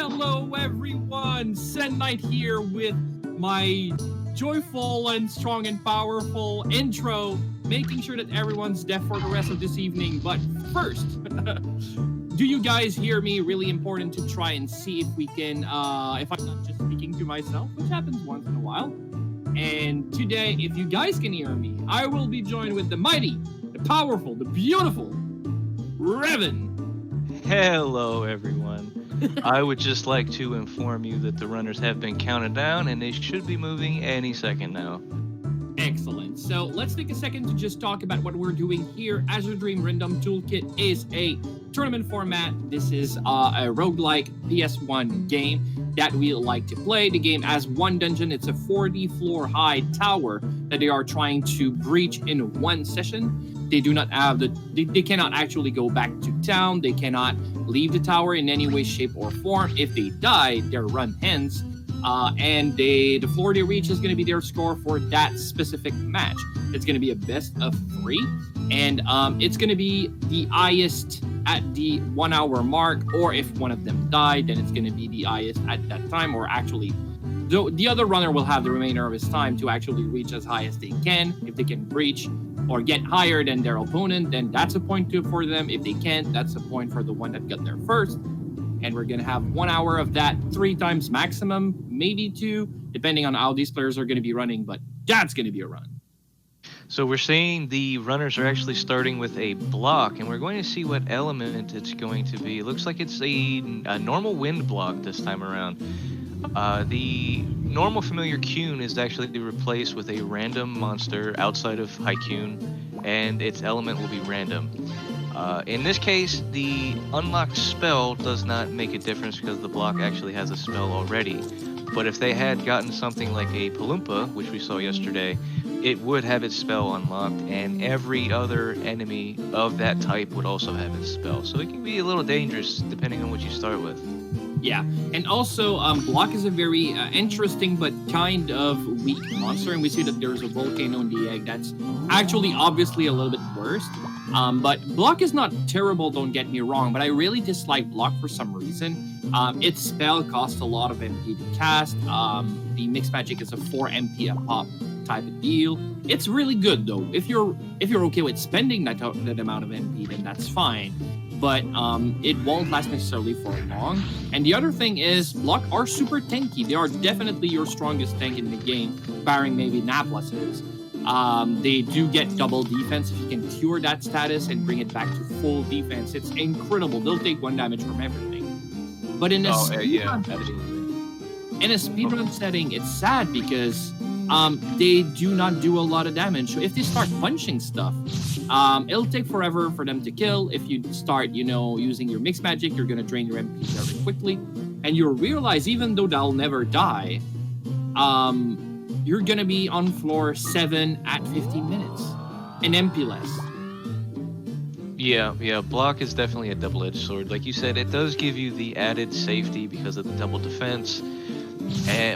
Hello everyone, Sen Knight here with my joyful and strong and powerful intro, making sure that everyone's deaf for the rest of this evening. But first, do you guys hear me? Really important to try and see if we can, if I'm not just speaking to myself, which happens once in a while. And today, if you guys can hear me, I will be joined with the mighty, the powerful, the beautiful Revan. Hello, everyone. I would just like to inform you that the runners have been counted down and they should be moving any second now. Excellent. So let's take a second to just talk about what we're doing here. Azure Dream Random Toolkit is a tournament format. This is a roguelike PS1 game that we like to play. The game has one dungeon. It's a 40 floor high tower that they are trying to breach in one session. They do not have they cannot actually go back to town. They cannot leave the tower in any way, shape, or form. If they die, they're run hence. And the floor they reach is going to be their score for that specific match. It's going to be a best of 3, and it's going to be the highest at the 1 hour mark, or if one of them died, then it's going to be the highest at that time, or actually the other runner will have the remainder of his time to actually reach as high as they can. If they can reach or get higher than their opponent, then that's a point for them. If they can't, that's a point for the one that got there first. And we're going to have 1 hour of that 3 times maximum, maybe 2, depending on how these players are going to be running, but that's going to be a run. So we're seeing the runners are actually starting with a block, and we're going to see what element it's going to be. It looks like it's a normal wind block this time around. The normal familiar Cune is actually replaced with a random monster outside of Haikune, and its element will be random. In this case, the unlocked spell does not make a difference because the block actually has a spell already. But if they had gotten something like a Palumpa, which we saw yesterday, it would have its spell unlocked, and every other enemy of that type would also have its spell. So it can be a little dangerous depending on what you start with. Yeah, and also block is a very interesting but kind of weak monster, and we see that there's a volcano in the egg that's actually obviously a little bit worse. But block is not terrible, don't get me wrong, but I really dislike block for some reason. Its spell costs a lot of MP to cast. The mixed magic is a 4 MP a pop type of deal. It's really good though. If you're okay with spending that amount of MP, then that's fine. But it won't last necessarily for long. And the other thing is, block are super tanky. They are definitely your strongest tank in the game, barring maybe Naplas is. They do get double defense if you can cure that status and bring it back to full defense. It's incredible. They'll take 1 damage from everything. But in a speedrun setting, it's sad because they do not do a lot of damage. So if they start punching stuff, it'll take forever for them to kill. If you start, using your mixed magic, you're gonna drain your MP very quickly, and you'll realize even though they'll never die, you're gonna be on floor 7 at 15 minutes, an MP less. Yeah, block is definitely a double-edged sword. Like you said, it does give you the added safety because of the double defense,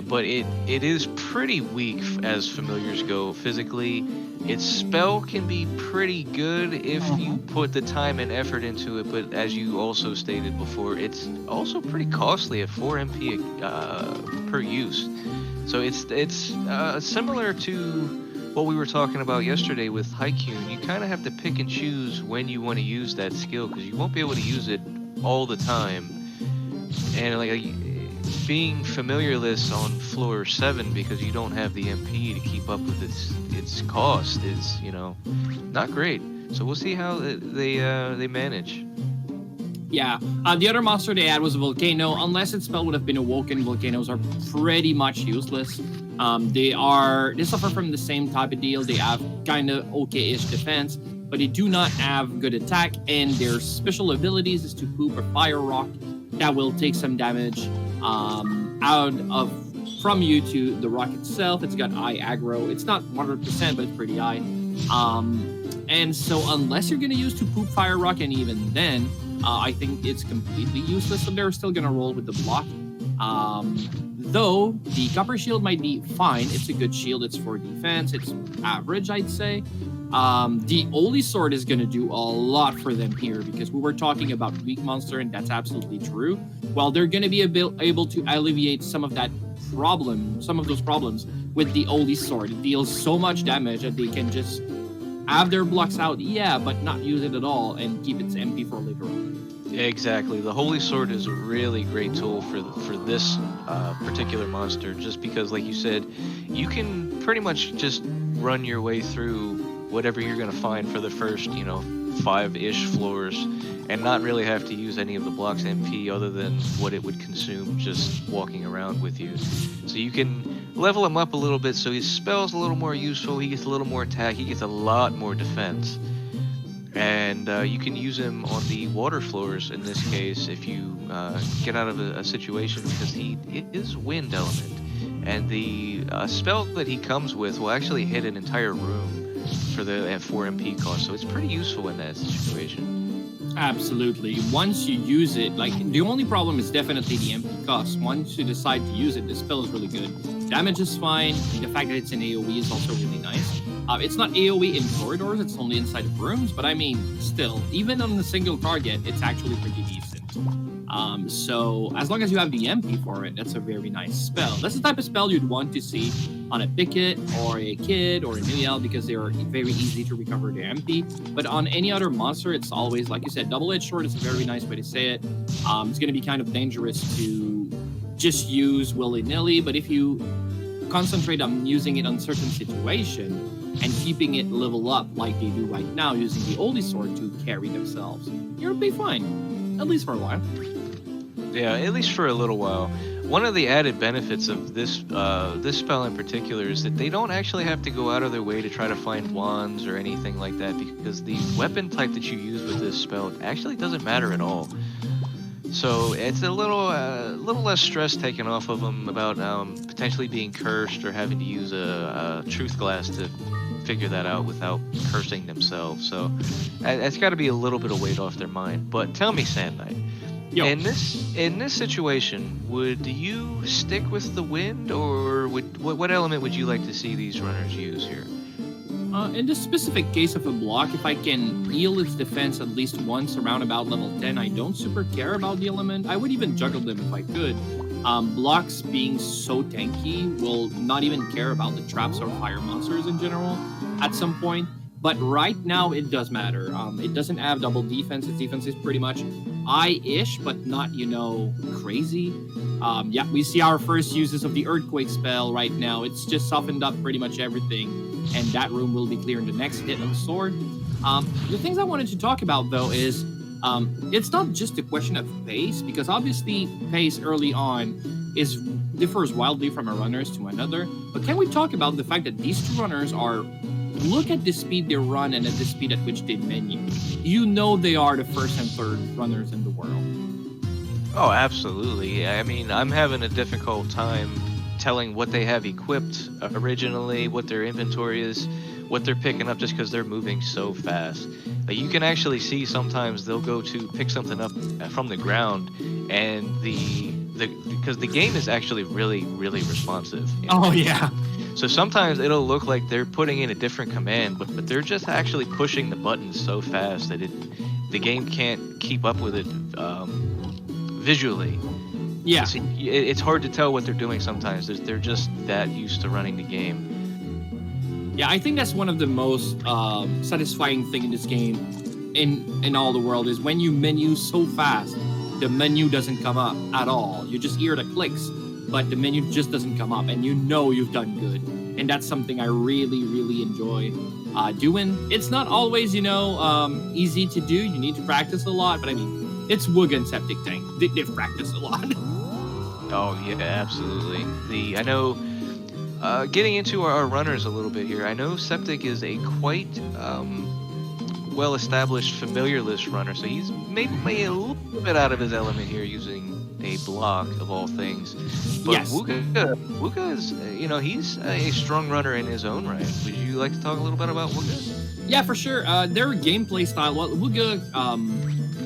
but it is pretty weak as familiars go physically. Its spell can be pretty good if you put the time and effort into it, but as you also stated before, it's also pretty costly at 4 MP per use. So it's similar to what we were talking about yesterday with Haikune. You kind of have to pick and choose when you want to use that skill because you won't be able to use it all the time. And like being familiarless on floor 7 because you don't have the MP to keep up with its cost is, not great. So we'll see how they manage. Yeah, the other monster they had was a volcano. Unless its spell would have been awoken, volcanoes are pretty much useless. They suffer from the same type of deal. They have kind of okay-ish defense, but they do not have good attack, and their special abilities is to poop a fire rock that will take some damage from you to the rock itself. It's got high aggro. It's not 100%, but it's pretty high. And so unless you're going to use to poop fire rock, and even then, I think it's completely useless, so they're still going to roll with the block. Though, the copper shield might be fine. It's a good shield. It's for defense. It's average, I'd say. The Holy Sword is going to do a lot for them here because we were talking about weak monster, and that's absolutely true. Well, they're going to be able to alleviate some of those problems with the Holy Sword. It deals so much damage that they can just have their blocks out, yeah, but not use it at all and keep its MP for later on. Exactly. The Holy Sword is a really great tool for this particular monster, just because, like you said, you can pretty much just run your way through whatever you're going to find for the first, 5-ish floors, and not really have to use any of the block's MP other than what it would consume just walking around with you. So you can level him up a little bit so his spell's a little more useful, he gets a little more attack, he gets a lot more defense. And you can use him on the water floors in this case if you get out of a situation, because it is wind element. And the spell that he comes with will actually hit an entire room for the 4 MP cost, so it's pretty useful in that situation. Absolutely. Once you use it, the only problem is definitely the MP cost. Once you decide to use it, the spell is really good. Damage is fine. The fact that it's an AoE is also really nice. It's not AoE in corridors, it's only inside of rooms, but I mean, still, even on a single target, it's actually pretty decent. So as long as you have the MP for it, that's a very nice spell. That's the type of spell you'd want to see on a Picket or a Kid or a Nuyel, because they are very easy to recover their MP. But on any other monster, it's always, like you said, double-edged sword is a very nice way to say it. It's going to be kind of dangerous to just use willy-nilly, but if you concentrate on using it on certain situation and keeping it level up like they do right now using the Holy Sword to carry themselves, you'll be fine, at least for a while. Yeah, at least for a little while. One of the added benefits of this this spell in particular is that they don't actually have to go out of their way to try to find wands or anything like that, because the weapon type that you use with this spell actually doesn't matter at all. So it's a little less stress taken off of them about potentially being cursed or having to use a truth glass to figure that out without cursing themselves. So it's got to be a little bit of weight off their mind. But tell me, Sand Knight, in this situation, would you stick with the wind, or what element would you like to see these runners use here? In this specific case of a block, if I can heal its defense at least once around about level 10, I don't super care about the element. I would even juggle them if I could. Blocks being so tanky will not even care about the traps or fire monsters in general at some point. But right now, it does matter. It doesn't have double defense. Its defense is pretty much high-ish, but not, crazy. Yeah, we see our first uses of the Earthquake spell right now. It's just softened up pretty much everything, and that room will be clear in the next hit of the sword. The things I wanted to talk about, though, is it's not just a question of pace, because obviously pace early on differs wildly from a runners to another. But can we talk about the fact that these two runners look at the speed they run and at the speed at which they menu. They are the first and third runners in the world. Oh, absolutely. I mean, I'm having a difficult time telling what they have equipped originally, what their inventory is, what they're picking up, just because they're moving so fast. Like, you can actually see sometimes they'll go to pick something up from the ground, and because the game is actually really, really responsive. Oh, yeah. So sometimes it'll look like they're putting in a different command, but they're just actually pushing the buttons so fast that the game can't keep up with it visually. Yeah. It's hard to tell what they're doing sometimes. They're just that used to running the game. Yeah, I think that's one of the most satisfying thing in this game, in all the world, is when you menu so fast, the menu doesn't come up at all. You just hear the clicks, but the menu just doesn't come up, and you've done good. And that's something I really, really enjoy doing. It's not always, easy to do. You need to practice a lot, but I mean, it's Wugga and Septictank. They've practiced a lot. Oh, yeah, absolutely. I know, getting into our runners a little bit here, I know Septic is a quite well-established familiar list runner, so he's maybe a little bit out of his element here using a block of all things. But Yes. Wugga is, he's a strong runner in his own right. Would you like to talk a little bit about Wugga? Yeah, for sure. Their gameplay style, Wugga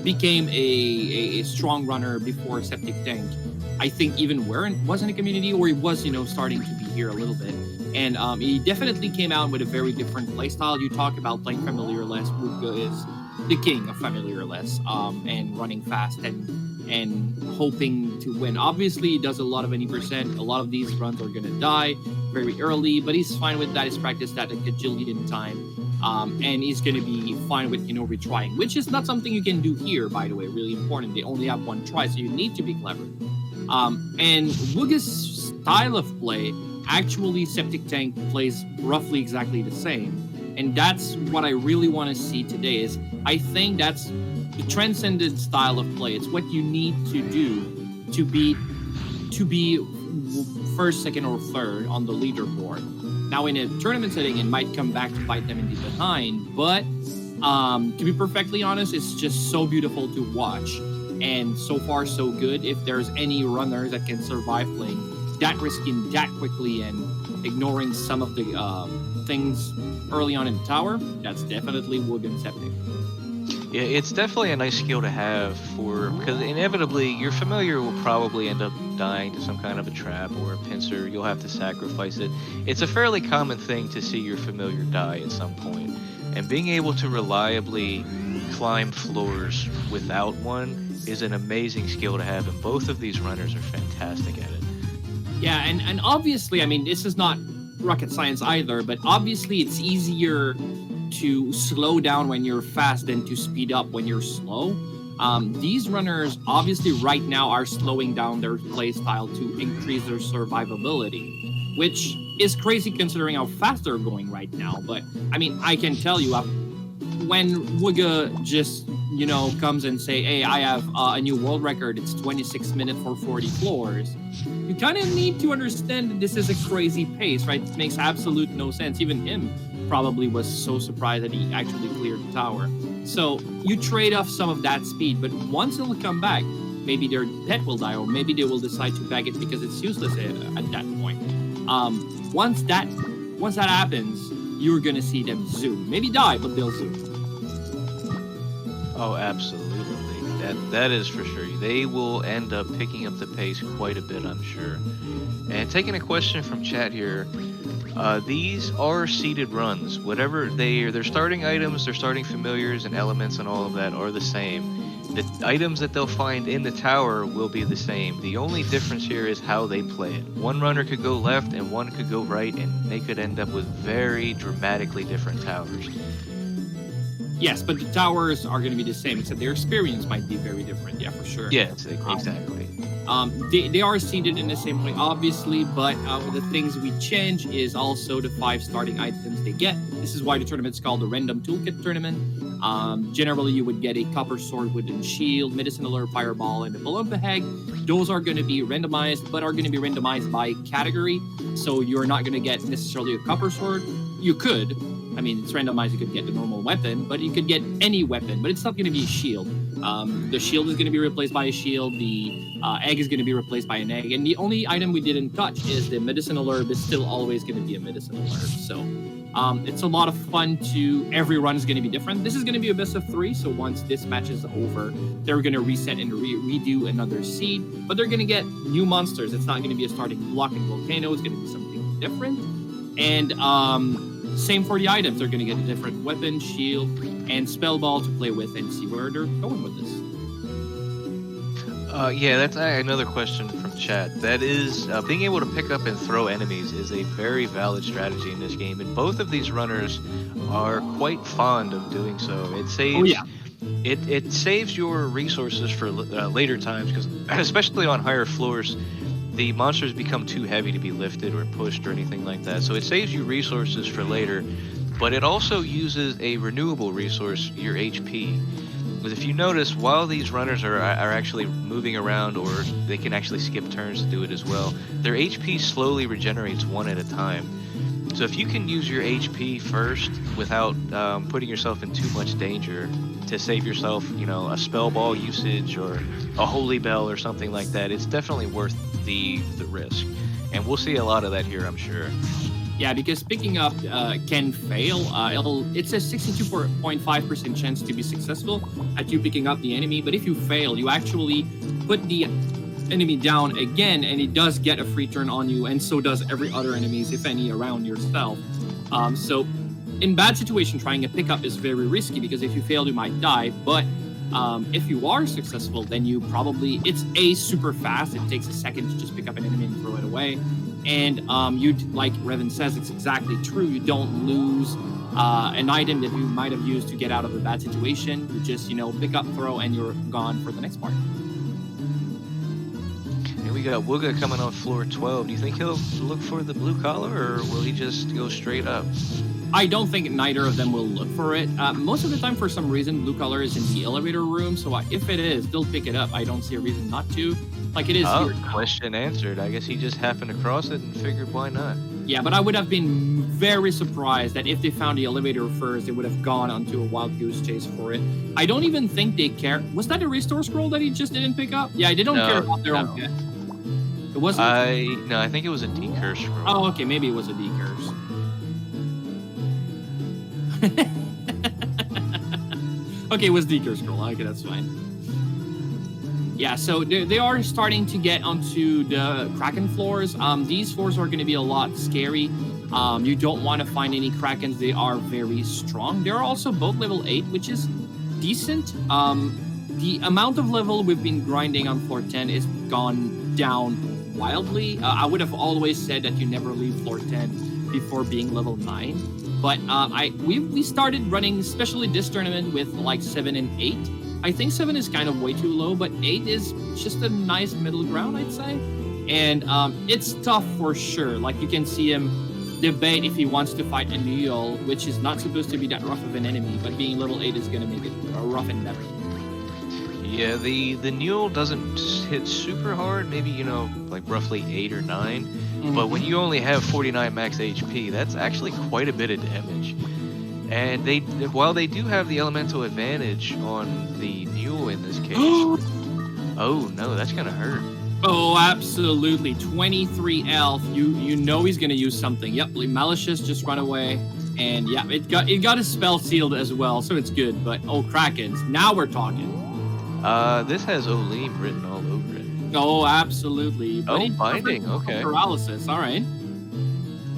became a strong runner before Septictank. I think even was in a community, or he was, starting to be here a little bit. And he definitely came out with a very different playstyle. You talk about playing familiar less. Wugga is the king of familiar less, and running fast and hoping to win. Obviously, he does a lot of 80%. A lot of these runs are going to die very early, but he's fine with that. He's practiced that a gajillion time. And he's going to be fine with, retrying, which is not something you can do here, by the way. Really important. They only have one try, so you need to be clever. And Wugga's style of play, actually, Septictank plays roughly exactly the same. And that's what I really want to see today. Is I think that's the transcendent style of play. It's what you need to do to be first, second, or third on the leaderboard. Now, in a tournament setting, it might come back to bite them in the behind, but to be perfectly honest, it's just so beautiful to watch, and so far so good. If there's any runners that can survive playing that risky and that quickly and ignoring some of the things early on in the tower, that's definitely Wugga and Septic. Yeah, it's definitely a nice skill to have because inevitably your familiar will probably end up dying to some kind of a trap or a pincer. You'll have to sacrifice it. It's a fairly common thing to see your familiar die at some point, and being able to reliably climb floors without one is an amazing skill to have, and both of these runners are fantastic at it. Yeah, and obviously, I mean, this is not rocket science either, but obviously it's easier to slow down when you're fast than to speed up when you're slow. These runners obviously right now are slowing down their play style to increase their survivability, which is crazy considering how fast they're going right now. But I mean, I can tell you, when Wugga just comes and say, hey, I have a new world record, it's 26 minutes for 40 floors, you kind of need to understand that this is a crazy pace, right? It makes absolute no sense. Even him probably was so surprised that he actually cleared the tower. So you trade off some of that speed, but once it'll come back, maybe their pet will die, or maybe they will decide to bag it because it's useless at that point. Once that happens, you're gonna see them zoom. Maybe die, but they'll zoom. Oh, absolutely. That is for sure. They will end up picking up the pace quite a bit, I'm sure. And taking a question from chat here, these are seeded runs. Whatever their starting items, their starting familiars and elements and all of that are the same. The items that they'll find in the tower will be the same. The only difference here is how they play it. One runner could go left and one could go right, and they could end up with very dramatically different towers. Yes, but the towers are going to be the same, except their experience might be very different. Yeah, for sure. Yes, exactly. They are seeded in the same way, obviously, but the things we change is also the 5 starting items they get. This is why the tournament's called the Random Toolkit Tournament. Generally, you would get a copper sword, wooden shield, medicinal herb, fireball, and a balloon egg. Those are going to be randomized, but are going to be randomized by category. So you're not going to get necessarily a copper sword. You could. I mean, it's randomized. You could get the normal weapon, but you could get any weapon, but it's not going to be a shield. The shield is going to be replaced by a shield. The egg is going to be replaced by an egg. And the only item we didn't touch is the medicinal herb is still always going to be a medicinal herb. So it's a lot of fun every run is going to be different. This is going to be a best of 3. So once this match is over, they're going to reset and redo another seed, but they're going to get new monsters. It's not going to be a starting block and volcano. It's going to be something different. And, same for the items. They're going to get a different weapon, shield, and spell ball to play with and see where they're going with this. Yeah, that's another question from chat. That is, being able to pick up and throw enemies is a very valid strategy in this game, and both of these runners are quite fond of doing so. It saves, it saves your resources for later times, because especially on higher floors, the monsters become too heavy to be lifted or pushed or anything like that. So it saves you resources for later, but it also uses a renewable resource, your HP. Because if you notice, while these runners are actually moving around, or they can actually skip turns to do it as well, their HP slowly regenerates one at a time. So if you can use your HP first without putting yourself in too much danger to save yourself, a spell ball usage or a holy bell or something like that, it's definitely worth the risk. And we'll see a lot of that here, I'm sure. Yeah, because picking up can fail. It's a 62.5% chance to be successful at you picking up the enemy. But if you fail, you actually put the enemy down again, and it does get a free turn on you, and so does every other enemies, if any, around yourself. So in bad situation, trying a pickup is very risky because if you fail, you might die. But if you are successful, then you probably, it's super fast. It takes a second to just pick up an enemy and throw it away. And you, like Revan says, it's exactly true. You don't lose an item that you might have used to get out of a bad situation. You just, pick up, throw, and you're gone for the next part. And we got Wugga coming on floor 12. Do you think he'll look for the blue collar, or will he just go straight up? I don't think neither of them will look for it. Most of the time, for some reason, blue collar is in the elevator room. So if it is, they'll pick it up. I don't see a reason not to. Like it is here. Question answered. I guess he just happened across it and figured why not. Yeah, but I would have been very surprised that if they found the elevator first, they would have gone onto a wild goose chase for it. I don't even think they care. Was that a restore scroll that he just didn't pick up? Yeah, they don't care about their own pet. It wasn't? No, I think it was a decurse scroll. Oh, okay, maybe it was a decurse. Okay, it was decurse scroll. Okay, that's fine. Yeah, so they are starting to get onto the Kraken floors. These floors are going to be a lot scary. You don't want to find any Krakens. They are very strong. They're also both level 8, which is decent. The amount of level we've been grinding on floor 10 is gone down wildly. I would have always said that you never leave floor 10 before being level 9. But we started running, especially this tournament, with like 7 and 8. I think 7 is kind of way too low, but 8 is just a nice middle ground, I'd say. And it's tough for sure. Like, you can see him debate if he wants to fight a Neo, which is not supposed to be that rough of an enemy, but being level 8 is going to make it a rough endeavor. Yeah, the Neo doesn't hit super hard, maybe, like roughly 8 or 9. Mm-hmm. But when you only have 49 max HP, that's actually quite a bit of damage. And while they do have the elemental advantage on the Mule in this case, oh no, that's gonna hurt. Oh, absolutely. 23 health. You know he's gonna use something. Yep, Malicious just run away. And yeah, it got his spell sealed as well, so it's good. But Krakens, now we're talking. This has Olim written all over it. Oh, absolutely. But binding, okay. Paralysis, all right.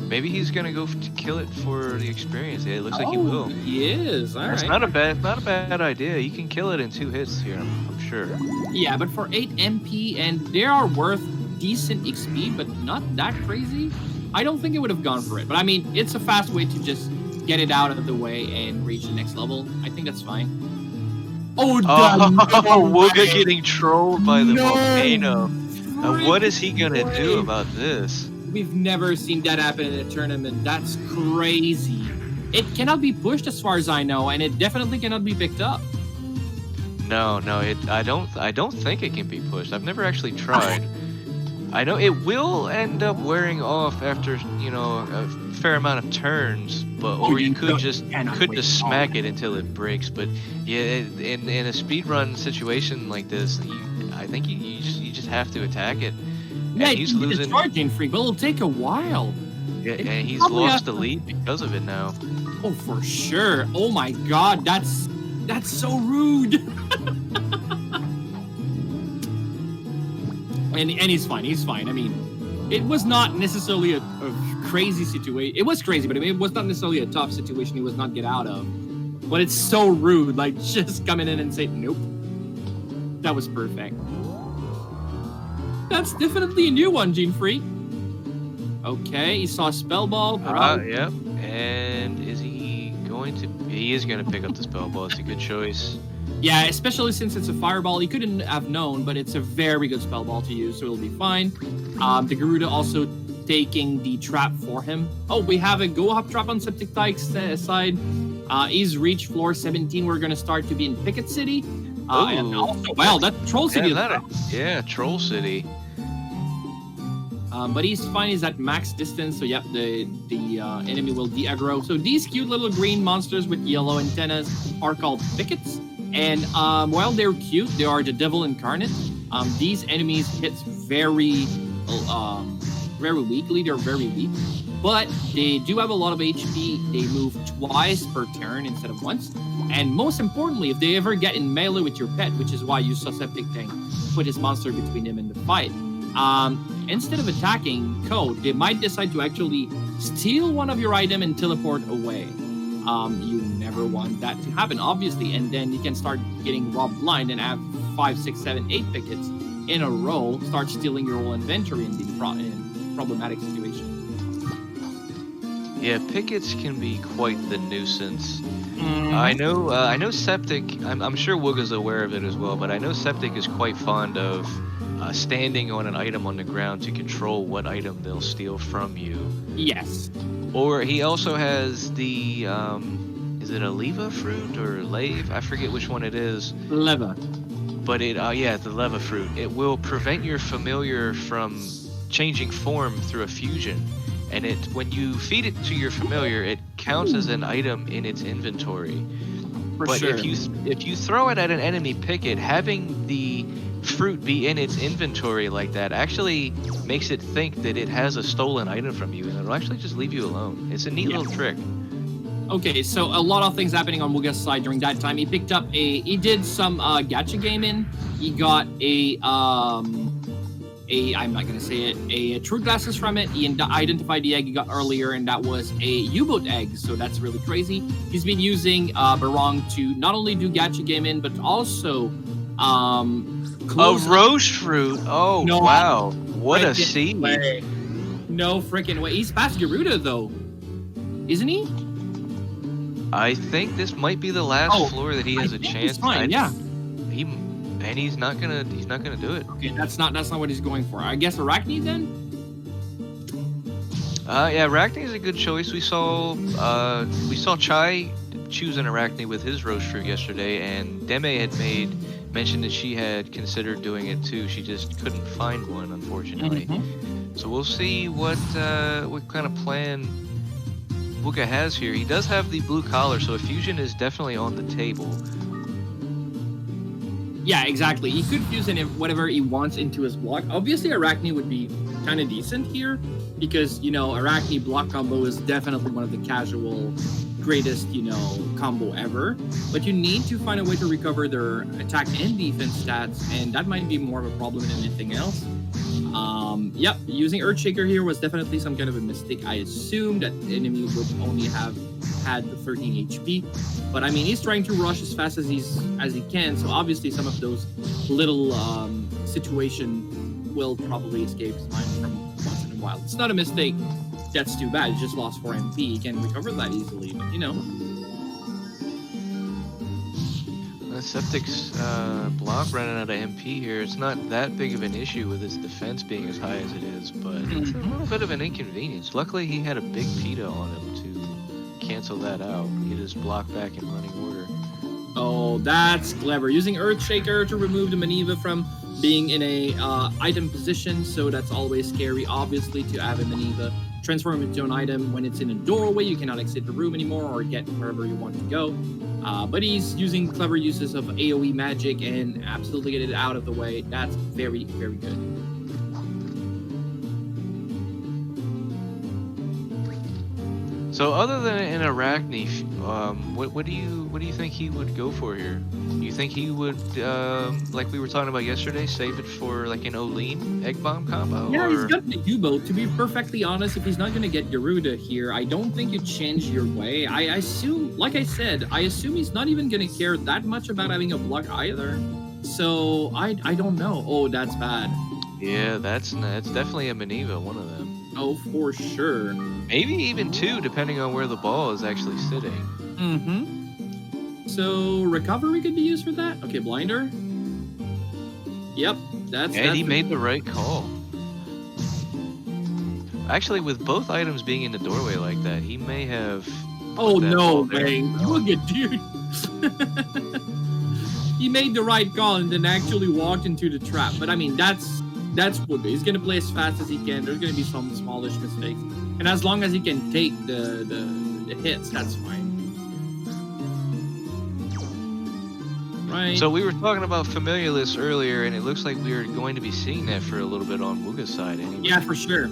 Maybe he's gonna go to kill it for the experience. Yeah, it looks like he will. He is. All right. It's not a bad idea. You can kill it in 2 hits here, I'm sure. Yeah, but for 8 MP, and they are worth decent XP, but not that crazy. I don't think it would have gone for it. But I mean, it's a fast way to just get it out of the way and reach the next level. I think that's fine. Wugga getting trolled by the volcano. Now, what is he gonna do about this? We've never seen that happen in a tournament. That's crazy. It cannot be pushed as far as I know, and it definitely cannot be picked up. No, I don't think it can be pushed. I've never actually tried. I know it will end up wearing off after, a fair amount of turns, or you could just smack it until it breaks. But yeah, in a speedrun situation like this, I think you just have to attack it. Yeah, and he's losing. Charging freak, but it'll take a while. Yeah, and he's lost the lead because of it now. Oh, for sure. Oh my God, that's so rude. and he's fine. He's fine. I mean, it was not necessarily a crazy situation. It was crazy, but it was not necessarily a tough situation. He was not get out of. But it's so rude. Like, just coming in and say nope. That was perfect. That's definitely a new one, Gene Freak. Okay, he saw Spell Ball. Yep. And is he going to... He is going to pick up the Spell Ball. It's a good choice. Yeah, especially since it's a Fireball. He couldn't have known, but it's a very good Spell Ball to use, so it'll be fine. The Garuda also taking the trap for him. Oh, we have a go-up trap on Septictank's side. He's reached floor 17. We're going to start to be in Picket City. And also, wow, that Troll City. Yeah, Troll City. But he's fine. He's at max distance. So yep, the enemy will de-aggro. So these cute little green monsters with yellow antennas are called Pickets. And while they're cute, they are the devil incarnate. These enemies hit very weakly. They're very weak. But they do have a lot of HP. They move twice per turn instead of once. And most importantly, if they ever get in melee with your pet, which is why you saw Septictank put his monster between him and the fight, instead of attacking Code, they might decide to actually steal one of your item and teleport away. You never want that to happen, obviously, and then you can start getting robbed blind and have 5, 6, 7, 8 pickets in a row, start stealing your whole inventory and be in problematic situation. Yeah, pickets can be quite the nuisance. I know Septic. I'm sure Wugga's aware of it as well, but I know Septic is quite fond of standing on an item on the ground to control what item they'll steal from you. Yes. Or he also has the is it a leva fruit or lave? I forget which one it is. Leva. But it the leva fruit. It will prevent your familiar from changing form through a fusion. And when you feed it to your familiar, it counts as an item in its inventory. But sure. if you throw it at an enemy picket, having the fruit be in its inventory like that actually makes it think that it has a stolen item from you, and it'll actually just leave you alone. It's a neat little trick. Okay, so a lot of things happening on Wugga's side during that time. He picked up he did some gacha gaming. He got I'm not gonna say it, a true glasses from it. He identified the egg he got earlier, and that was a U-boat egg, so that's really crazy. He's been using Barong to not only do gacha gaming, but also a roast fruit. Oh, no, wow. What a seed. No freaking way. He's past Garuda, though. Isn't he? I think this might be the last floor that he has a chance. He's fine, yeah. He's not gonna do it. Okay, that's not what he's going for. I guess Arachne then? Yeah, Arachne is a good choice. We saw Chai choose an Arachne with his roast fruit yesterday, and Deme had mentioned that she had considered doing it too. She just couldn't find one, unfortunately. So we'll see what kind of plan Wugga has here. He does have the blue collar, so a fusion is definitely on the table. Yeah, exactly. He could fuse in whatever he wants into his block. Obviously, Arachne would be kind of decent here because, Arachne block combo is definitely one of the casual greatest, combo ever. But you need to find a way to recover their attack and defense stats, and that might be more of a problem than anything else. Yep, using Earthshaker here was definitely some kind of a mistake. I assumed that the enemy would only have had the 13 HP, but I mean, he's trying to rush as fast as he can, so obviously some of those little situation will probably escape his mind from once in a while. It's not a mistake. That's too bad. He just lost 4 MP. He can recover that easily, but Septic's block running out of MP here. It's not that big of an issue with his defense being as high as it is, but it's a little bit of an inconvenience. Luckily, he had a big PETA on him to cancel that out, get his block back in running order. Oh, that's clever. Using Earthshaker to remove the Maneva from being in a item position, so that's always scary, obviously, to have a Maneva transform into an item when it's in a doorway. You cannot exit the room anymore or get wherever you want to go. But he's using clever uses of AoE magic and absolutely get it out of the way. That's very, very good. So other than an Arachne, what do you think he would go for here? Do you think he would, like we were talking about yesterday, save it for like an Olean egg bomb combo? Yeah, he's got the U-boat. To be perfectly honest, if he's not gonna get Garuda here, I don't think you change your way. I assume, like I said, he's not even gonna care that much about having a block either. So I don't know. Oh, that's bad. Yeah, that's definitely a Maneva, one of them. Oh, for sure. Maybe even 2, depending on where the ball is actually sitting. So recovery could be used for that. Okay, blinder. Yep, that's. And he made the right call. Actually, with both items being in the doorway like that, he may have. Oh no way! You a good dude. He made the right call and then actually walked into the trap. But I mean, that's Wugga. He's gonna play as fast as he can. There's gonna be some smallish mistakes, and as long as he can take the hits, that's fine. right. So we were talking about familiar earlier, and it looks like we are going to be seeing that for a little bit on Wugga's side anyway. Yeah, for sure.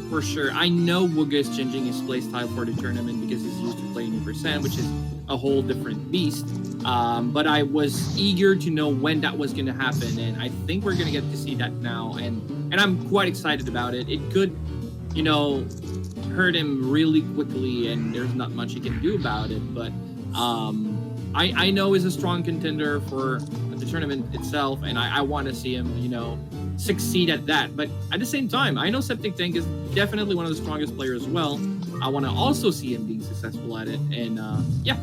I know Wugga is changing his playstyle for the tournament because he's used to playing %, which is a whole different beast. But I was eager to know when that was going to happen, and I think we're going to get to see that now, and I'm quite excited about it. It could, hurt him really quickly, and there's not much he can do about it, but I know he's a strong contender for the tournament itself, and I want to see him, succeed at that. But at the same time, I know Septictank is definitely one of the strongest players as well. I want to also see him being successful at it, and yeah.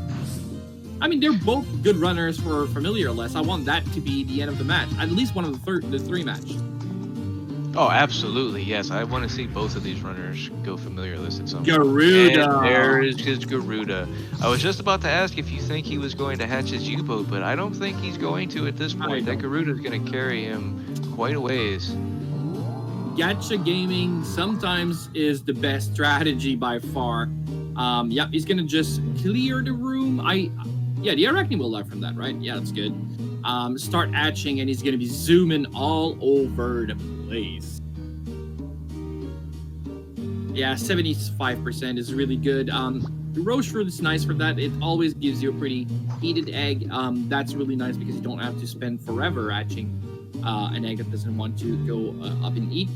I mean, they're both good runners for familiar-less. I want that to be the end of the match, at least one of the three match. Oh, absolutely, yes. I want to see both of these runners go familiar-less at some point. Garuda! And there is his Garuda. I was just about to ask if you think he was going to hatch his U-boat, but I don't think he's going to at this point. That Garuda is going to carry him quite a ways. Gacha gaming sometimes is the best strategy by far. Yep, he's going to just clear the room. Yeah, the Arachne will learn from that, right? Yeah, that's good. Start hatching, and he's going to be zooming all over the place. Yeah, 75% is really good. The roast fruit is nice for that. It always gives you a pretty heated egg. That's really nice because you don't have to spend forever hatching an egg that doesn't want to go up and eat.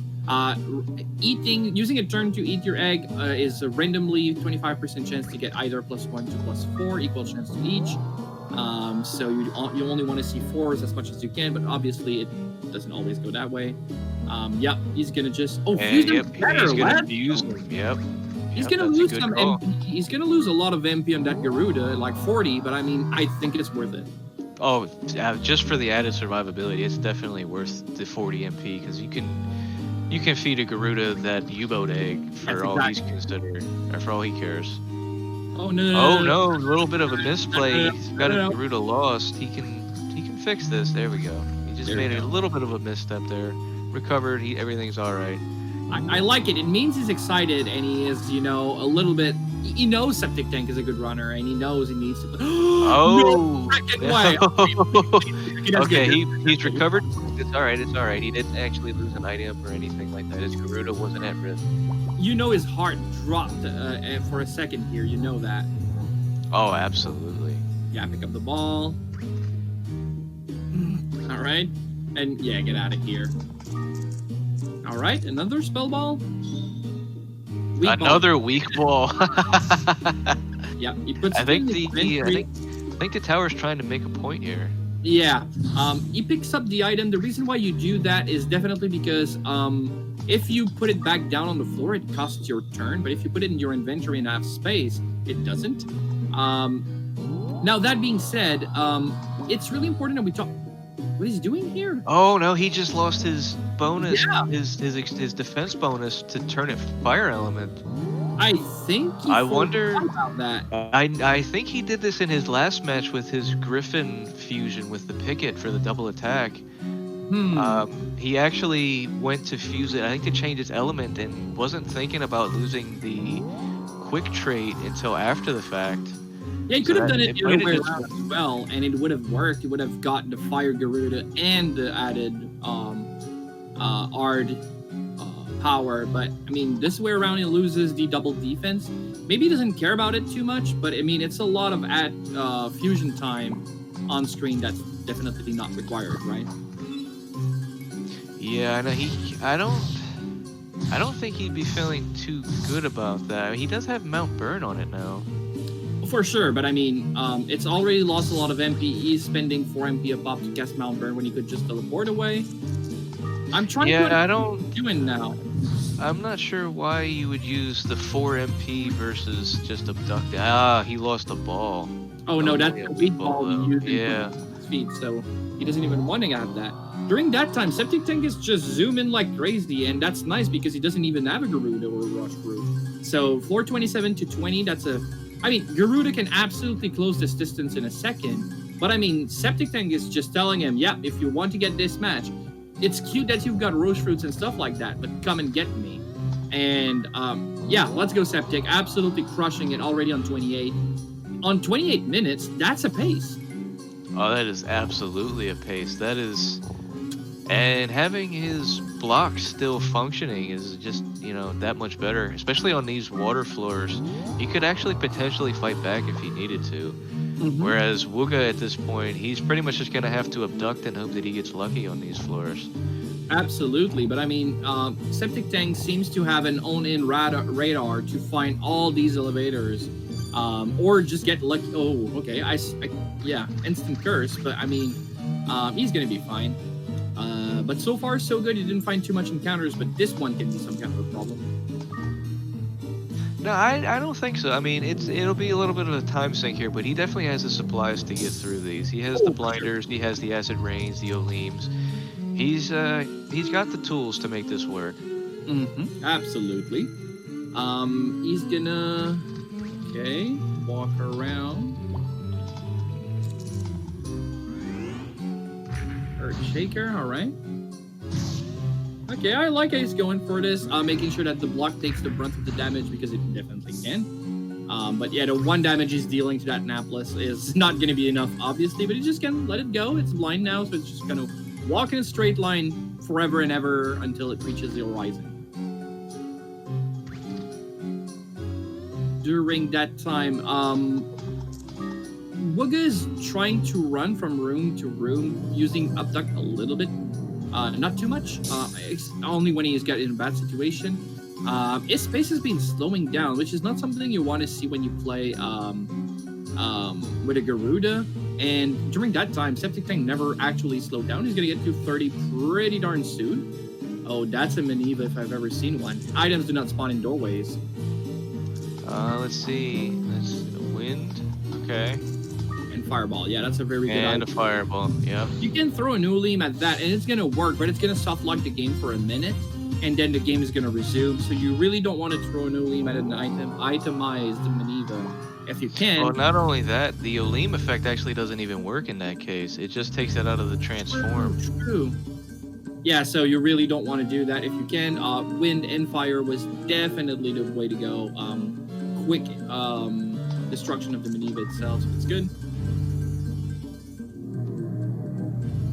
Using a turn to eat your egg is a randomly 25% chance to get either +1 to +4, equal chance to each. So you only want to see 4s as much as you can, but obviously it doesn't always go that way. Yep, he's gonna just fuse them better, he's gonna fuse them. Yep. He's gonna lose some MP. He's gonna lose a lot of MP on that Garuda, like 40, but I mean, I think it's worth it. Oh, just for the added survivability, it's definitely worth the 40 MP because you can feed a Garuda that U-boat egg for all he's considered, or for all he cares. Oh no! A little bit of a misplay. He's got a Garuda lost. He can fix this. There we go. He just made a little bit of a misstep there. Recovered. Everything's all right. I like it. It means he's excited, and he is, a little bit. He knows Septictank is a good runner, and he knows he needs to. Oh! No okay, he's recovered. It's all right. He didn't actually lose an item or anything like that. His Garuda wasn't at risk. His heart dropped for a second here. You know that. Oh, absolutely. Yeah, pick up the ball. All right, and yeah, get out of here. All right, another spell ball. Weak ball. Yeah, he puts. I think the tower's trying to make a point here. Yeah, he picks up the item. The reason why you do that is definitely because if you put it back down on the floor, it costs your turn. But if you put it in your inventory and have space, it doesn't. Now that being said, it's really important that we talk. What he's doing here? Oh no, he just lost his bonus, his defense bonus to turn it fire element. I think. I wonder about that. I think he did this in his last match with his Griffin fusion with the Picket for the double attack. He actually went to fuse it, I think, to change its element, and wasn't thinking about losing the quick trait until after the fact. Yeah, he could have done it the other way around as well, and it would have worked. He would have gotten the Fire Garuda and the added Ard power. But, I mean, this way around he loses the double defense. Maybe he doesn't care about it too much, but, I mean, it's a lot of fusion time on screen that's definitely not required, right? Yeah, I know. I don't think he'd be feeling too good about that. I mean, he does have Mount Burn on it now. For sure, but I mean, it's already lost a lot of MP. He's spending 4 MP a pop to cast Mount Burn when he could just teleport away. I'm trying to doing now. I'm not sure why you would use the 4 MP versus just abduct. Ah, he lost the ball. Oh no, that's the weak ball he used his feet, so he doesn't even want to have that. During that time, Septictank is just zooming like crazy, and that's nice because he doesn't even have a Garuda or a Rush Brew. So floor 27 to 20, that's a... I mean, Garuda can absolutely close this distance in a second, but I mean, Septictank is just telling him, yeah, if you want to get this match, it's cute that you've got Rose Fruits and stuff like that, but come and get me. And yeah, let's go Septic, absolutely crushing it already on 28. On 28 minutes, that's a pace. Oh, that is absolutely a pace. That is, and having his block still functioning is just, you know, that much better. Especially on these water floors, he could actually potentially fight back if he needed to. Whereas Wugga at this point, he's pretty much just gonna have to abduct and hope that he gets lucky on these floors. Absolutely, but I mean, Septic Tank seems to have an own-in radar to find all these elevators, or just get lucky. Oh, okay, yeah, instant curse, but I mean, he's gonna be fine. But so far, so good. He didn't find too much encounters, but this one can be some kind of a problem. No, I don't think so. I mean, it'll be a little bit of a time sink here, but he definitely has the supplies to get through these. He has the blinders, he has the acid rains, the oleams. He's got the tools to make this work. Absolutely. He's gonna walk around. Earth shaker, all right. Okay, I like how he's going for this, making sure that the block takes the brunt of the damage because it definitely can. But yeah, the 1 damage he's dealing to that Naples is not going to be enough, obviously, but he just can let it go. It's blind now, so it's just going to walk in a straight line forever and ever until it reaches the horizon. During that time, Wugga is trying to run from room to room using Abduct a little bit. Not too much, only when he's got in a bad situation. His space has been slowing down, which is not something you want to see when you play with a Garuda. And during that time, Septic Tank never actually slowed down. He's going to get to 30 pretty darn soon. Oh, that's a Maneva if I've ever seen one. Items do not spawn in doorways. Let's see. That's wind. Okay. And fireball. Yeah, that's a very good And item. a fireball. Yep. You can throw an Uleem at that, and it's going to work, but it's going to soft lock the game for a minute, and then the game is going to resume. So you really don't want to throw an Uleem at an item. Itemize the Maneva if you can. Well, not only that, the Oleem effect actually doesn't even work in that case. It just takes it out of the transform. True. Yeah, so you really don't want to do that if you can. Wind and fire was definitely the way to go. Quick destruction of the Maneva itself, so it's good.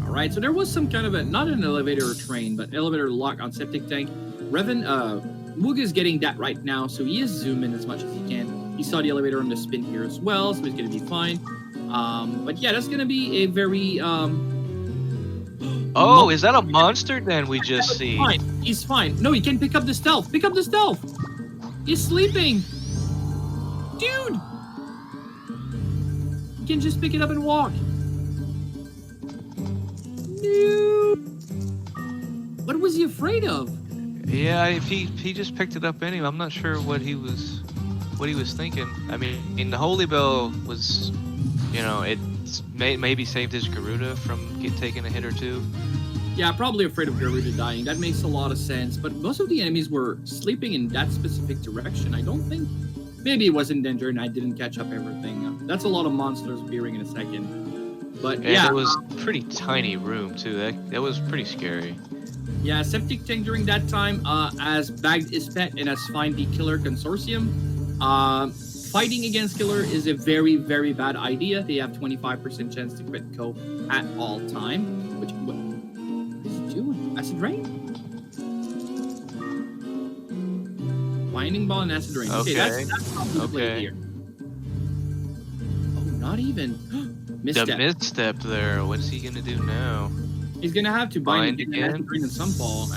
All right, so there was some kind of not an elevator or train, but elevator lock on Septic Tank. Wugga is getting that right now, so he is zooming as much as he can. He saw the elevator on the spin here as well, so he's going to be fine. But yeah, that's going to be a very... Oh, is that a monster then we just see? Fine. He's fine. No, he can pick up the stealth. Pick up the stealth. He's sleeping. Dude. You can just pick it up and walk. Dude. What was he afraid of? Yeah, if he just picked it up anyway, I'm not sure what he was thinking. I mean, the Holy Bell was, you know, it maybe saved his Garuda from taking a hit or two. Yeah, probably afraid of Garuda dying. That makes a lot of sense. But most of the enemies were sleeping in that specific direction. I don't think... Maybe it was in danger and I didn't catch up everything. That's a lot of monsters appearing in a second. But And yeah... it was a pretty tiny room, too. That was pretty scary. Yeah, Septic Tank during that time has bagged his pet and has found the Killer Consortium. Fighting against Killer is a very, very bad idea. They have 25% chance to crit co at all time. What is he doing? Acid Rain? Binding Ball and Acid Rain. Okay, that's probably the play here. Oh, not even. Misstep. The misstep there. What's he gonna do now? He's gonna have to bind again Acid Rain at some point.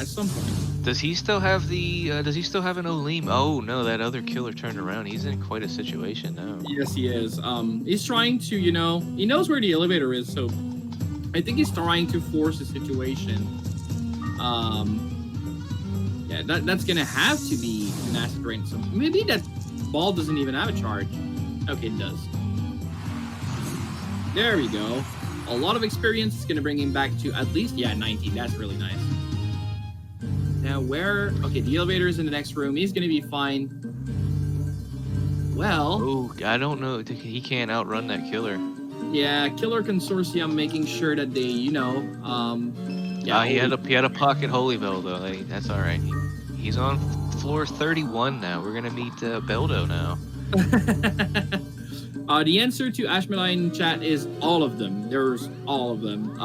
Does he still have the? Does he still have an Oleem? Oh no, that other killer turned around. He's in quite a situation now. Yes, he is. He's trying to, he knows where the elevator is, so I think he's trying to force the situation. Yeah, that's gonna have to be an acid rain. So maybe that ball doesn't even have a charge. Okay, it does. There we go. A lot of experience is gonna bring him back to at least 19. That's really nice. Now where? Okay, the elevator is in the next room. He's gonna be fine. Well. Oh, I don't know. He can't outrun that killer. Yeah, Killer Consortium making sure that they, he had a pocket Holy Bell though. That's all right. He's on floor 31 now. We're gonna meet Beldo now. The answer to Ashmeline chat is all of them. There's all of them.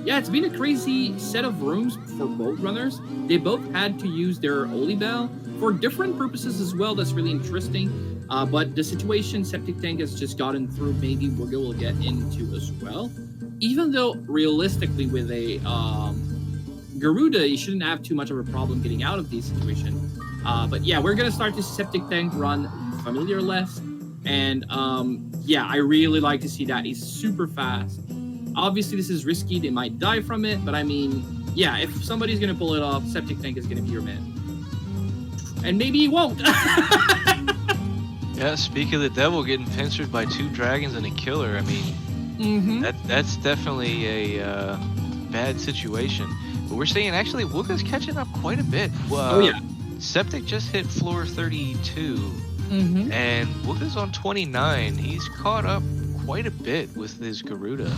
Yeah, it's been a crazy set of rooms for both runners. They both had to use their Oli Bell for different purposes as well. That's really interesting. But the situation Septic Tank has just gotten through, maybe Wugga will get into as well. Even though realistically with a Garuda, you shouldn't have too much of a problem getting out of this situation. But yeah, we're gonna start this Septic Tank run familiar less. And yeah, I really like to see that. He's super fast. Obviously, this is risky. They might die from it. But I mean, yeah, if somebody's gonna pull it off, Septic Tank is gonna be your man. And maybe he won't. Yeah, speak of the devil getting pincered by 2 dragons and a killer. I mean, that's definitely a bad situation. But we're seeing actually Wugga's catching up quite a bit. Oh yeah. Septic just hit floor 32, and Wugga's on 29. He's caught up quite a bit with his Garuda.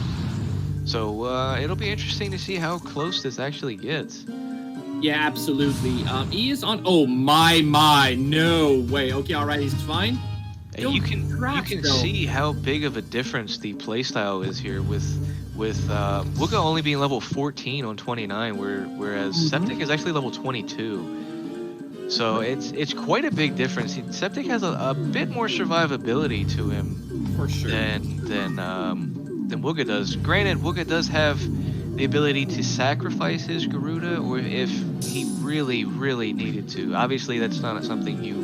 So it'll be interesting to see how close this actually gets. Yeah, absolutely. He is on. Oh my! No way. Okay, all right, he's fine. And you can see how big of a difference the playstyle is here with Wugga only being level 14 on 29, whereas Septic is actually level 22. So it's quite a big difference. Septic has a bit more survivability to him for sure than Wugga does. Granted, Wugga does have the ability to sacrifice his Garuda, or if he really needed to. Obviously, that's not something you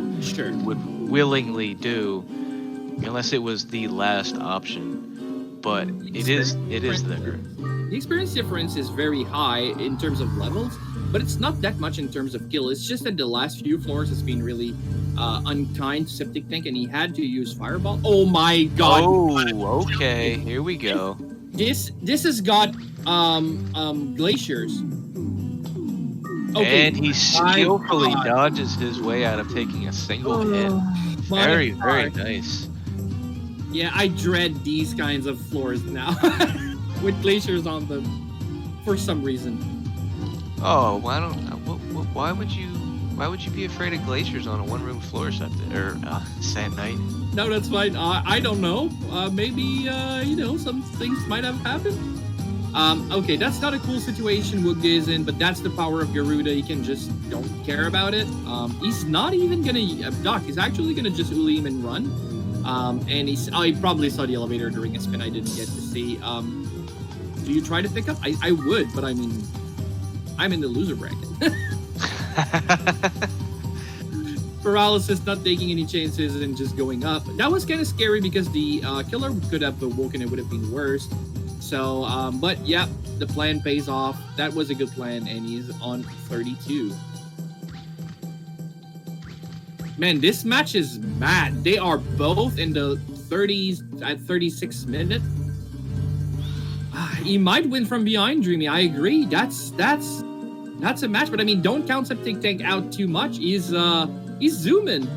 would willingly do, unless it was the last option. But it is there. The experience difference is very high in terms of levels, but it's not that much in terms of kill. It's just that the last few floors has been really unkind to Septic Tank, and he had to use Fireball. Oh my god! Oh, okay. Here we go. This has got glaciers. Okay. And he skillfully dodges his way out of taking a single hit. Very nice. Yeah, I dread these kinds of floors now with glaciers on them for some reason. Oh, why would you be afraid of glaciers on a one-room floor sand night? No, that's fine. I don't know. Maybe some things might have happened. Okay, that's not a cool situation Wugga is in, but that's the power of Garuda. He can just don't care about it. He's not even gonna abduct. He's actually gonna just Ulim and run. And he probably saw the elevator during a spin I didn't get to see. Do you try to pick up? I would, but I mean, I'm in the loser bracket. Paralysis, not taking any chances and just going up. That was kind of scary because the killer could have awoken. It would have been worse. So, but yeah, the plan pays off. That was a good plan, and he's on 32. Man, this match is mad. They are both in the 30s at 36 minutes. He might win from behind, Dreamy. I agree. That's a match, but I mean, don't count Septic Tank out too much. He's zooming.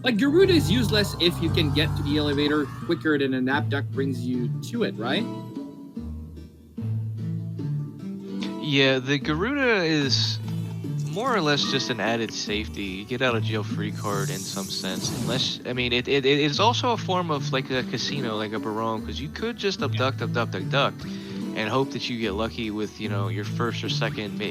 Like, Garuda is useless if you can get to the elevator quicker than an abduct brings you to it, right? Yeah, the Garuda is more or less just an added safety. You get out of jail free card in some sense. Unless, I mean, it is also a form of like a casino, like a barong, because you could just abduct, and hope that you get lucky with, your first or second,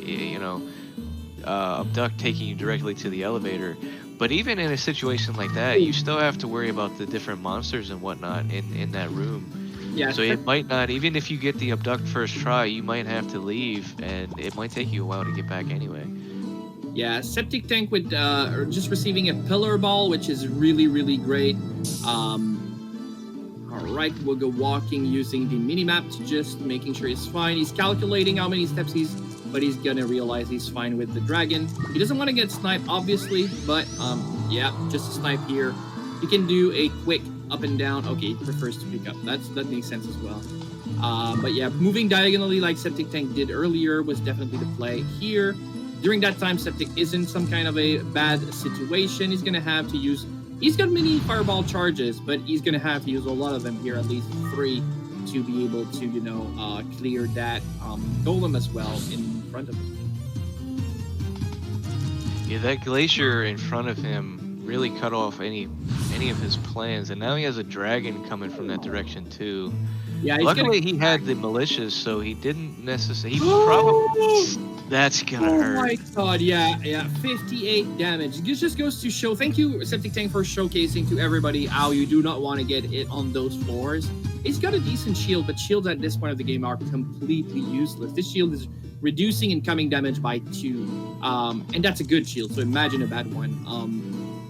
abduct taking you directly to the elevator. But even in a situation like that, you still have to worry about the different monsters and whatnot in that room. Yeah. So it might not, even if you get the abduct first try, you might have to leave, and it might take you a while to get back anyway. Yeah, Septic Tank with just receiving a pillar ball, which is really great. All right, Wugga walking using the mini-map to just making sure he's fine. He's calculating how many steps but he's gonna realize he's fine with the dragon. He doesn't want to get sniped, obviously, but yeah, just a snipe here. You can do a quick up and down. Okay, he prefers to pick up. That makes sense as well. But yeah, moving diagonally like Septic Tank did earlier was definitely the play here. During that time, Septic is in some kind of a bad situation. He's gonna have to use. He's got many fireball charges, but he's gonna have to use a lot of them here, at least 3, to be able to clear that golem as well in front of him. Yeah, that glacier in front of him really cut off any any of his plans, and now he has a dragon coming from that direction too. Yeah, he's gonna. Luckily, he had the militias, so he didn't necessarily. He probably. Oh! That's gonna Oh hurt. my god, yeah, 58 damage. This just goes to show, thank you, Septic Tank, for showcasing to everybody how you do not want to get it on those floors. It's got a decent shield, but shields at this point of the game are completely useless. This shield is reducing incoming damage by 2, and that's a good shield, so imagine a bad one.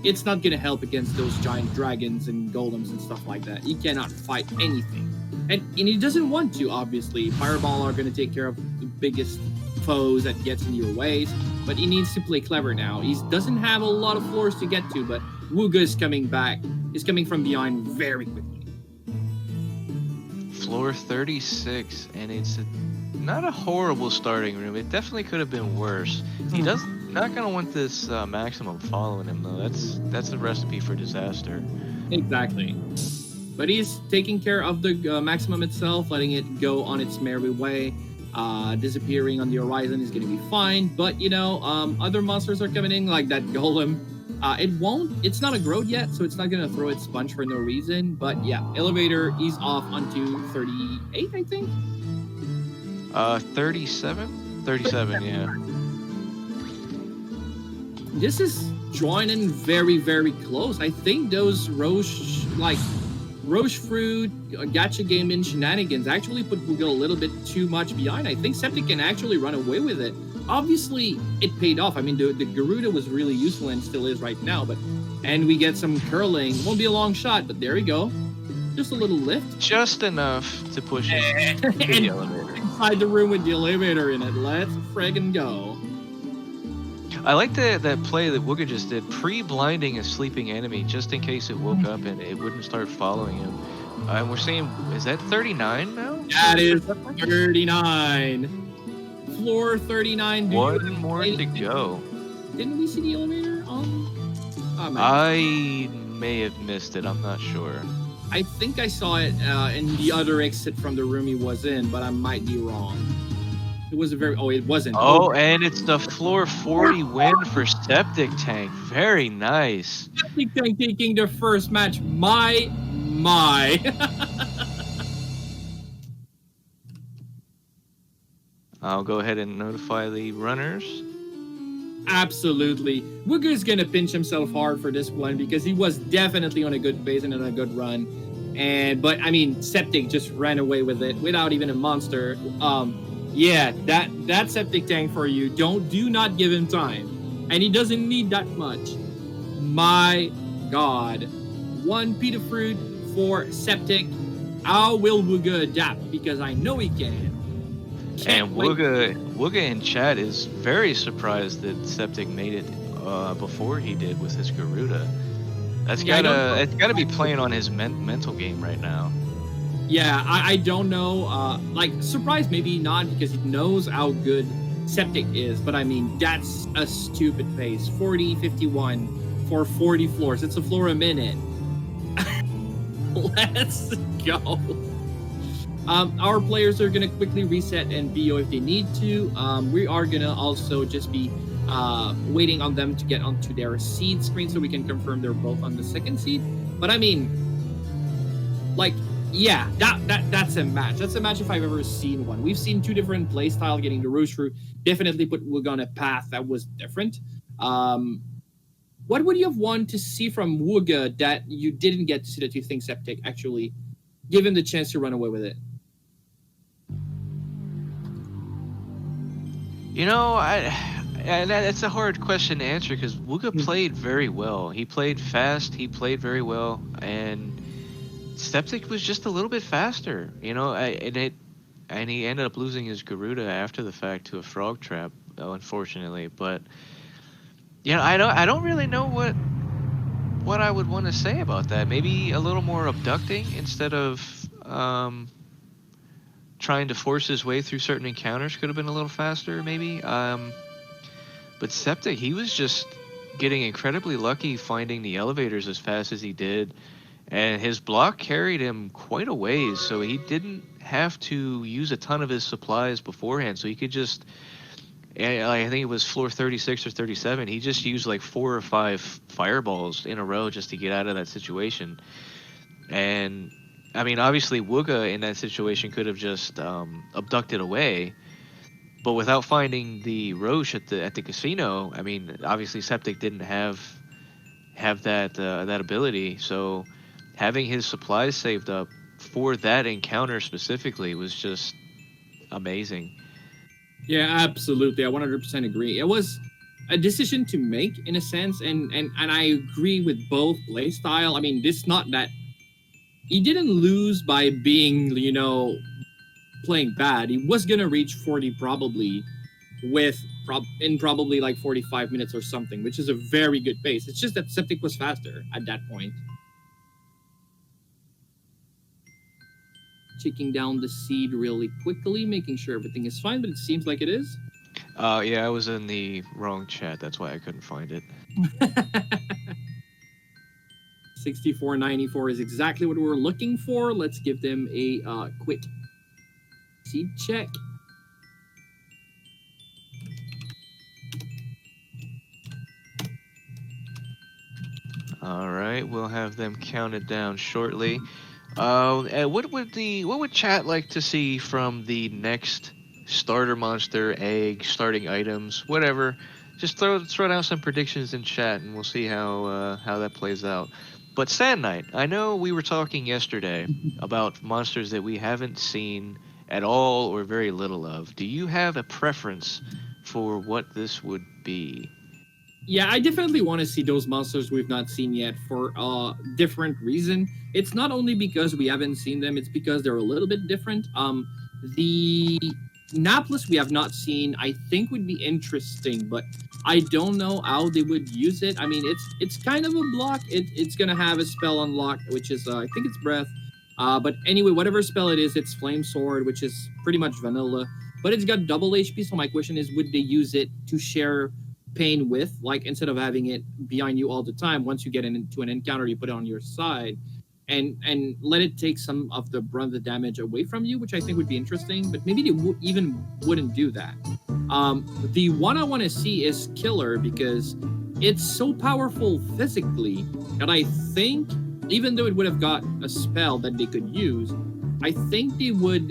It's not gonna help against those giant dragons and golems and stuff like that. He cannot fight anything. And he doesn't want to, obviously. Fireball are gonna take care of the biggest foes that gets in your ways, but he needs to play clever now. He doesn't have a lot of floors to get to, but Wugga is coming back. Is coming from behind very quickly. Floor 36, and it's not a horrible starting room. It definitely could have been worse. He does not gonna want this maximum following him though. That's a recipe for disaster. Exactly. But he's taking care of the maximum itself, letting it go on its merry way. Disappearing on the horizon is going to be fine, but you know, other monsters are coming in, like that golem. It's not a growth yet, so it's not going to throw its sponge for no reason. But yeah, elevator is off onto 38, I think. 37? 37, yeah. This is joining very, very close. I think those Roche fruit, gacha gaming shenanigans actually put Wugga a little bit too much behind. I think Septic can actually run away with it. Obviously, it paid off. I mean, the Garuda was really useful and still is right now. And we get some curling. Won't be a long shot, but there we go. Just a little lift. Just enough to push it to the elevator. Inside the room with the elevator in it. Let's friggin' go. I like that play that Wugga just did, pre-blinding a sleeping enemy just in case it woke up and it wouldn't start following him. And we're seeing, is that 39 now? That is 39. Floor 39. One more to go. Didn't we see the elevator on? Oh, I may have missed it. I'm not sure. I think I saw it in the other exit from the room he was in, but I might be wrong. It was it wasn't. Oh, and it's the floor 40 win for Septic Tank. Very nice. Septic Tank taking the first match. My. I'll go ahead and notify the runners. Absolutely. Wugga is going to pinch himself hard for this one because he was definitely on a good pace and on a good run. But I mean, Septic just ran away with it without even a monster. Yeah, that Septic Tank for you. Do not give him time. And he doesn't need that much. My God. 1 pita fruit for Septic. How will Wugga adapt? Because I know he can. And Wugga in chat is very surprised that Septic made it before he did with his Garuda. It's gotta be playing on his mental game right now. Yeah, I don't know. Surprised maybe not because he knows how good Septic is. But I mean, that's a stupid pace. 40, 51 for 40 floors. It's a floor a minute. Let's go. Our players are going to quickly reset and BO if they need to. We are going to also just be waiting on them to get onto their seed screen so we can confirm they're both on the second seed. But I mean, yeah, that's a match. That's a match if I've ever seen one. We've seen 2 different playstyle getting the Rouge through. Definitely put Wugga on a path that was different. What would you have wanted to see from Wugga that you didn't get to see that you think Septic actually give him the chance to run away with it? You know, and that's a hard question to answer because Wugga played very well. He played fast. He played very well, and Septic was just a little bit faster. You know, and he ended up losing his Garuda after the fact to a frog trap, unfortunately. But you know, I don't really know what I would want to say about that. Maybe a little more abducting instead of trying to force his way through certain encounters could have been a little faster, maybe. But Septic, he was just getting incredibly lucky finding the elevators as fast as he did. And his block carried him quite a ways, so he didn't have to use a ton of his supplies beforehand. So he could just And I think it was floor 36 or 37. He just used like 4 or 5 fireballs in a row just to get out of that situation. And I mean, obviously, Wugga in that situation could have just abducted away, but without finding the Roche at the casino, I mean, obviously, Septic didn't have that ability. So having his supplies saved up for that encounter specifically was just amazing. Yeah, absolutely. I 100% agree. It was a decision to make in a sense, and I agree with both play style. I mean, this not that he didn't lose by being, playing bad. He was gonna reach 40 probably in probably like 45 minutes or something, which is a very good pace. It's just that Septic was faster at that point. Checking down the seed really quickly, making sure everything is fine, but it seems like it is. Yeah, I was in the wrong chat. That's why I couldn't find it. 6494 is exactly what we're looking for. Let's give them a quick seed check. All right, we'll have them counted down shortly. What would chat like to see from the next starter monster, egg, starting items, whatever? Just throw down some predictions in chat, and we'll see how that plays out. But Sand Knight, I know we were talking yesterday about monsters that we haven't seen at all or very little of. Do you have a preference for what this would be? Yeah, I definitely want to see those monsters we've not seen yet for a different reason. It's not only because we haven't seen them, it's because they're a little bit different. The Naplus we have not seen, I think would be interesting, but I don't know how they would use it. I mean, it's kind of a block. It's gonna have a spell unlocked, which is I think it's breath. But anyway, whatever spell it is, it's flame sword, which is pretty much vanilla. But it's got double HP. So my question is, would they use it to share pain with, like instead of having it behind you all the time? Once you get into an encounter, you put it on your side, and let it take some of the brunt of the damage away from you, which I think would be interesting. But maybe they wouldn't do that. The one I want to see is Killer, because it's so powerful physically that I think, even though it would have got a spell that they could use, I think they would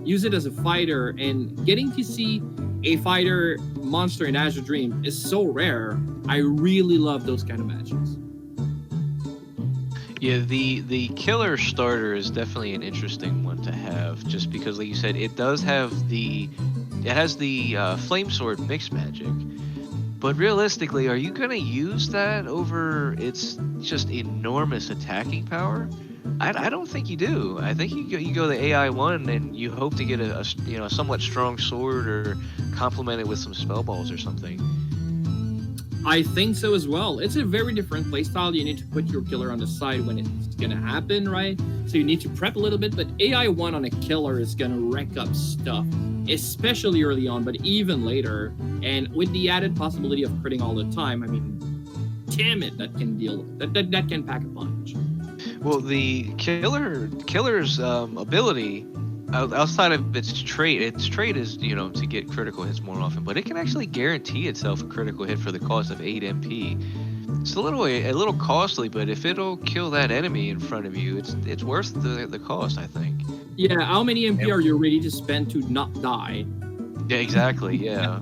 use it as a fighter. And getting to see a fighter monster in Azure Dream is so rare. I really love those kind of matches. Yeah, the killer starter is definitely an interesting one to have, just because, like you said, it has the flame sword mixed magic. But realistically, are you gonna use that over its just enormous attacking power? I don't think you do. I think you go the AI one and you hope to get a somewhat strong sword or complement it with some spell balls or something. I think so as well. It's a very different playstyle. You need to put your killer on the side when it's gonna happen, right? So you need to prep a little bit, but AI 1 on a killer is gonna wreck up stuff, especially early on, but even later. And with the added possibility of critting all the time, I mean, damn it, that can pack a punch. Well, the killer's ability, outside of its trait is, to get critical hits more often, but it can actually guarantee itself a critical hit for the cost of 8 MP. It's a little costly, but if it'll kill that enemy in front of you, it's worth the cost, I think. Yeah, how many MP are you ready to spend to not die? Yeah, exactly. Yeah.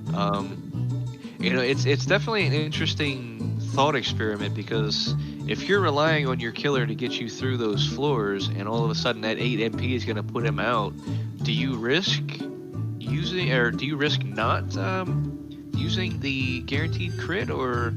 It's definitely an interesting thought experiment, because if you're relying on your killer to get you through those floors, and all of a sudden that 8 MP is going to put him out, do you risk not using the guaranteed crit, or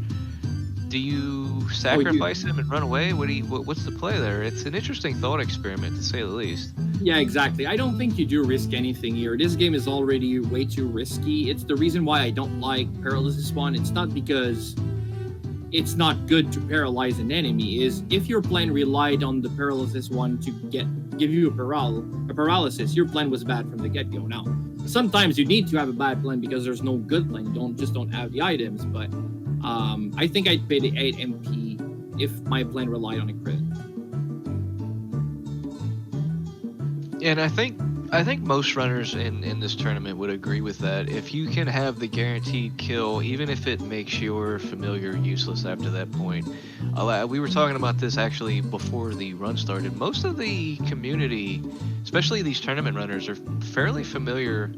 do you sacrifice him and run away? What's the play there? It's an interesting thought experiment, to say the least. Yeah, exactly. I don't think you do risk anything here. This game is already way too risky. It's the reason why I don't like Paralysis 1. It's not because it's not good to paralyze an enemy. Is if your plan relied on the Paralysis 1 to give you a paralysis, your plan was bad from the get-go. Now, sometimes you need to have a bad plan because there's no good plan. You don't have the items, but I think I'd pay the 8 MP if my plan relied on a crit. And I think I think most runners in this tournament would agree with that. If you can have the guaranteed kill, even if it makes your familiar useless after that point. We were talking about this actually before the run started. Most of the community, especially these tournament runners, are fairly familiar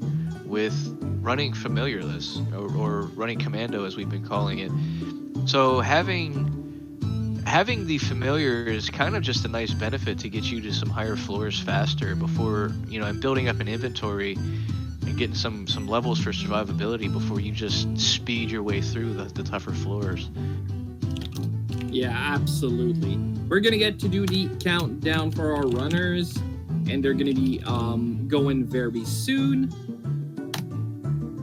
with running familiarless or running commando as we've been calling it. So having the familiar is kind of just a nice benefit to get you to some higher floors faster before, and building up an inventory and getting some levels for survivability before you just speed your way through the tougher floors. Yeah, absolutely. We're gonna get to do the countdown for our runners, and they're gonna be going very soon.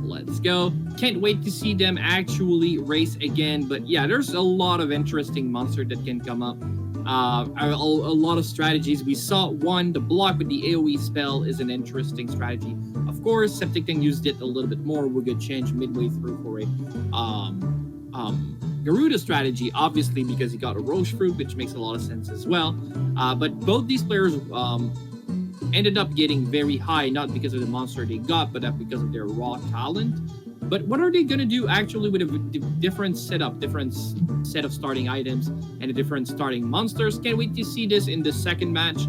Let's go. Can't wait to see them actually race again. But yeah, there's a lot of interesting monsters that can come up. A lot of strategies. We saw one, the block with the AoE spell is an interesting strategy. Of course, Septictank used it a little bit more. Wugga changed midway through for a Garuda strategy, obviously because he got a Roche Fruit, which makes a lot of sense as well. But both these players ended up getting very high, not because of the monster they got, but because of their raw talent. But what are they going to do actually with a different set of starting items and a different starting monsters? Can't wait to see this in the second match.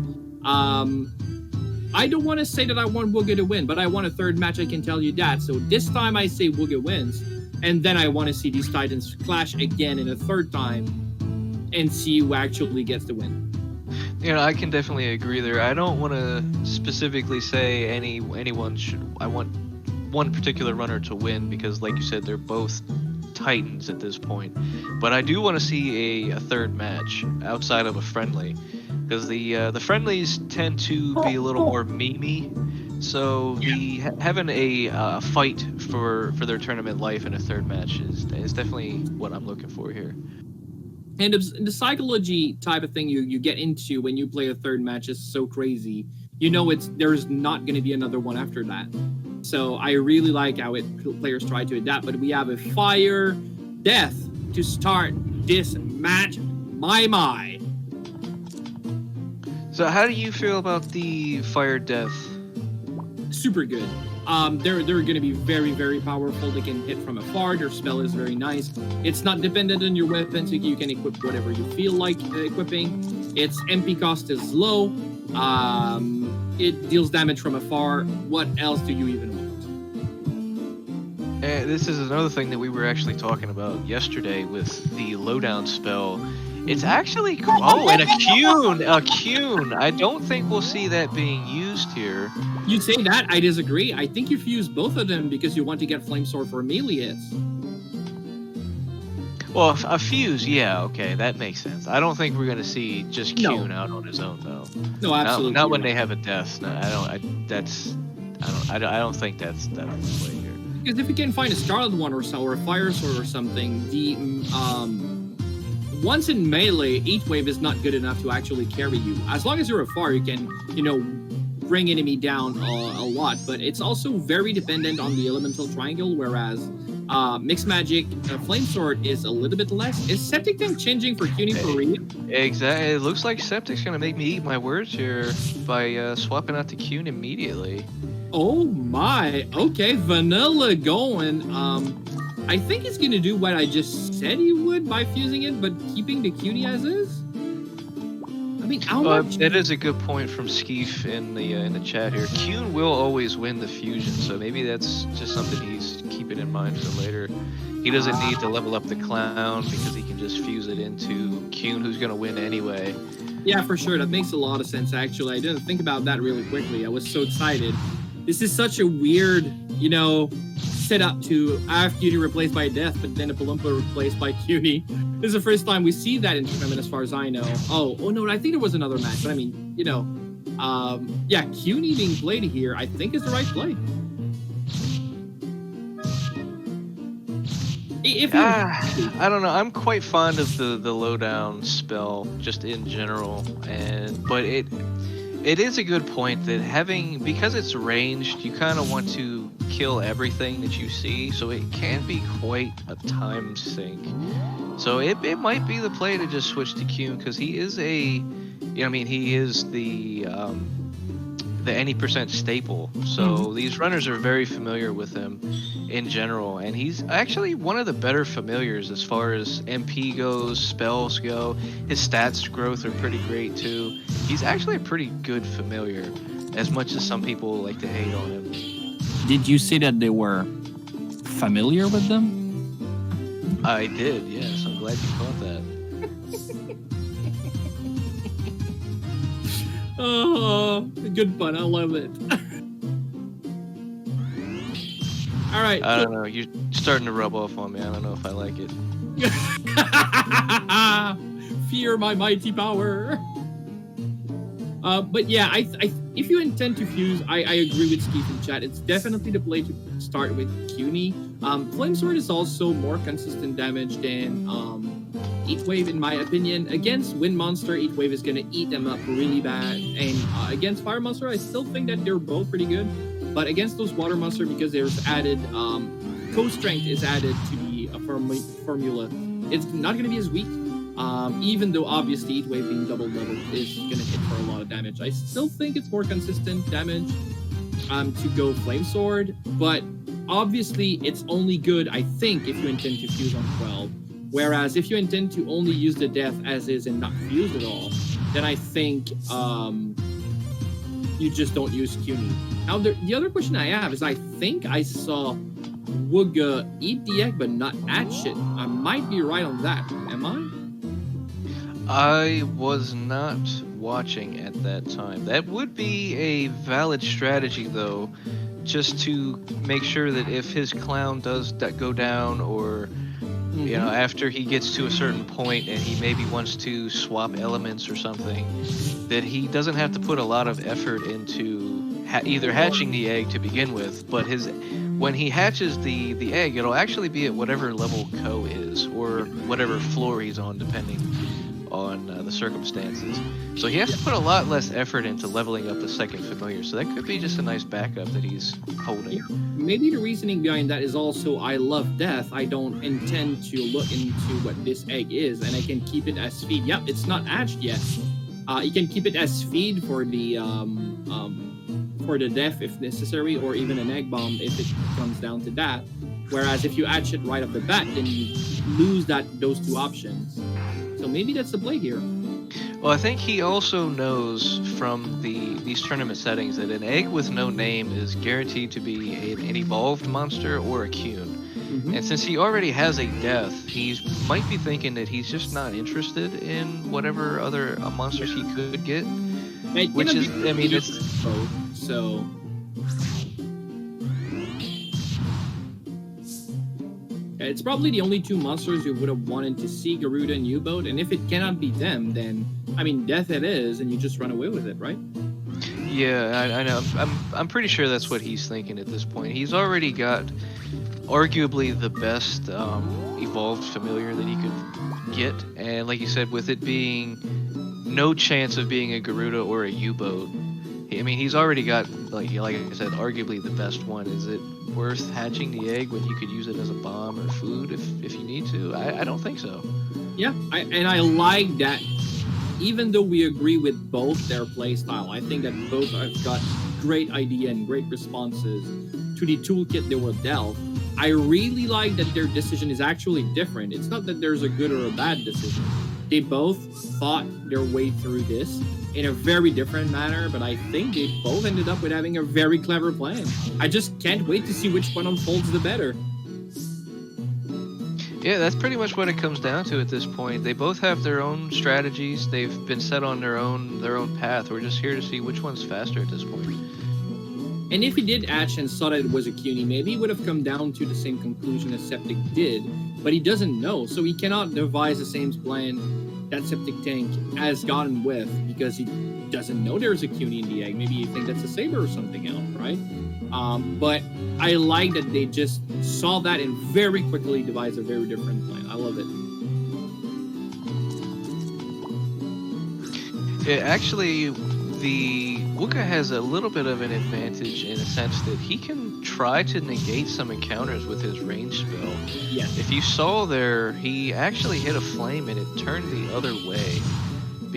I don't want to say that I want Wugga to win, but I want a third match, I can tell you that. So this time I say Wugga wins, and then I want to see these titans clash again in a third time and see who actually gets the win. I can definitely agree there. I don't want to specifically say anyone should. I want one particular runner to win because, like you said, they're both titans at this point. But I do want to see a third match outside of a friendly, because the friendlies tend to be a little more memey. So having a fight for their tournament life in a third match is definitely what I'm looking for here. And the psychology type of thing you get into when you play a third match is so crazy. There's not going to be another one after that. So I really like how players try to adapt. But we have a fire death to start this match. My. So how do you feel about the fire death? Super good. They're going to be very, very powerful. They can hit from afar. Their spell is very nice. It's not dependent on your weapon, so you can equip whatever you feel like equipping. Its MP cost is low. It deals damage from afar. What else do you even want? This is another thing that we were actually talking about yesterday with the lowdown spell. It's actually cool. Oh, and a Cune. I don't think we'll see that being used here. You say that, I disagree. I think you fuse both of them because you want to get Flame Sword for melee hits. Well, a fuse, yeah, okay, that makes sense. I don't think we're gonna see just Cune out on his own though. No, absolutely. Not when they have a death. No, I don't think that's the play here. Because if you can find a Scarlet one or a Fire Sword or something, the once in melee, 8 wave is not good enough to actually carry you. As long as you're afar, you can, bring enemy down a lot, but it's also very dependent on the elemental triangle, whereas mixed magic flame sword is a little bit less. Is Septictank changing for Cuny for real? Exactly. It looks like Septic's gonna make me eat my words here by swapping out to Cune immediately. Oh my, okay, vanilla going. I think he's gonna do what I just said he would by fusing it, but keeping the Cuny as is. I mean, how much? That is a good point from Skeef in the chat here. Cune will always win the fusion, so maybe that's just something he's keeping in mind for later. He doesn't need to level up the clown because he can just fuse it into Cune, who's gonna win anyway. Yeah, for sure. That makes a lot of sense. Actually, I didn't think about that really quickly. I was so excited. This is such a weird, setup to have Cuny replaced by Death, but then a Palumpa replaced by Cuny. This is the first time we see that in tournament, as far as I know. Oh no, I think there was another match, but I mean, yeah, Cuny being played here, I think is the right play. I don't know. I'm quite fond of the lowdown spell just in general, but it is a good point that because it's ranged, you kind of want to kill everything that you see, so it can be quite a time sink. So it might be the play to just switch to Cune, because he is he is the the any percent staple. So these runners are very familiar with him in general, and he's actually one of the better familiars as far as MP goes, spells go. His stats growth are pretty great too. He's actually a pretty good familiar, as much as some people like to hate on him. Did you say that they were familiar with them? I did, yes. I'm glad you caught that. Oh, good pun. I love it. All right. I don't know. You're starting to rub off on me. I don't know if I like it. Fear my mighty power. But yeah, if you intend to fuse, I agree with Steve in chat. It's definitely the play to start with CUNY. Flamesword is also more consistent damage than Heatwave, in my opinion. Against Wind Monster, Heatwave is going to eat them up really bad. And against Fire Monster, I still think that they're both pretty good. But against those Water Monster, because there's added Co-Strength is added to the formula, it's not going to be as weak. Even though obviously Heatwave being double leveled is going to hit for a lot of damage. I still think it's more consistent damage to go Flamesword, but obviously it's only good, I think, if you intend to fuse on 12. Whereas if you intend to only use the death as is and not fuse at all, then I think you just don't use CUNY. Now, the other question I have is I think I saw Wugga eat the egg but not hatch it. I might be right on that. Am I? I was not watching at that time. That would be a valid strategy, though, just to make sure that if his clown does go down, or you know, after he gets to a certain point and he maybe wants to swap elements or something, that he doesn't have to put a lot of effort into either hatching the egg to begin with, but when he hatches the egg, it'll actually be at whatever level Co is, or whatever floor he's on, depending on the circumstances. So he has to put a lot less effort into leveling up the second familiar, so that could be just a nice backup that he's holding. Maybe the reasoning behind that is also I love death. I don't intend to look into what this egg is, and I can keep it as feed. Yep, it's not hatched yet. You can keep it as feed for the death if necessary, or even an egg bomb if it comes down to that. Whereas if you hatch it right off the bat, then you lose those two options. So maybe that's the play here. Well, I think he also knows from these tournament settings that an egg with no name is guaranteed to be an evolved monster or a Cune. And since he already has a death, he might be thinking that he's just not interested in whatever other monsters he could get. Which is, I mean, it's both. So it's probably the only two monsters you would have wanted to see, Garuda and U-Boat, and if it cannot be them, then, I mean, death it is, and you just run away with it, right? Yeah, I know. I'm pretty sure that's what he's thinking at this point. He's already got arguably the best evolved familiar that he could get, and like you said, with it being no chance of being a Garuda or a U-Boat, I mean, he's already got, like I said, arguably the best one. Is it worth hatching the egg when you could use it as a bomb or food if you need to? I don't think so. Yeah, I like that. Even though we agree with both their play style, I think that both have got great idea and great responses to the toolkit they were dealt. I really like that their decision is actually different. It's not that there's a good or a bad decision. They both thought their way through this in a very different manner, but I think they both ended up with having a very clever plan. I just can't wait to see which one unfolds the better. Yeah, that's pretty much what it comes down to at this point. They both have their own strategies. They've been set on their own path. We're just here to see which one's faster at this point. And if he did hatch and saw that it was a CUNY, maybe he would have come down to the same conclusion as Septic did, but he doesn't know, so he cannot devise the same plan that Septictank has gotten with, because he doesn't know there's a CUNY in the egg. Maybe you think that's a Saber or something else, right? But I like that they just saw that and very quickly devised a very different plan. I love it. Yeah, actually, the Wugga has a little bit of an advantage in a sense that he can try to negate some encounters with his range spell. Yes. If you saw there, he actually hit a flame and it turned the other way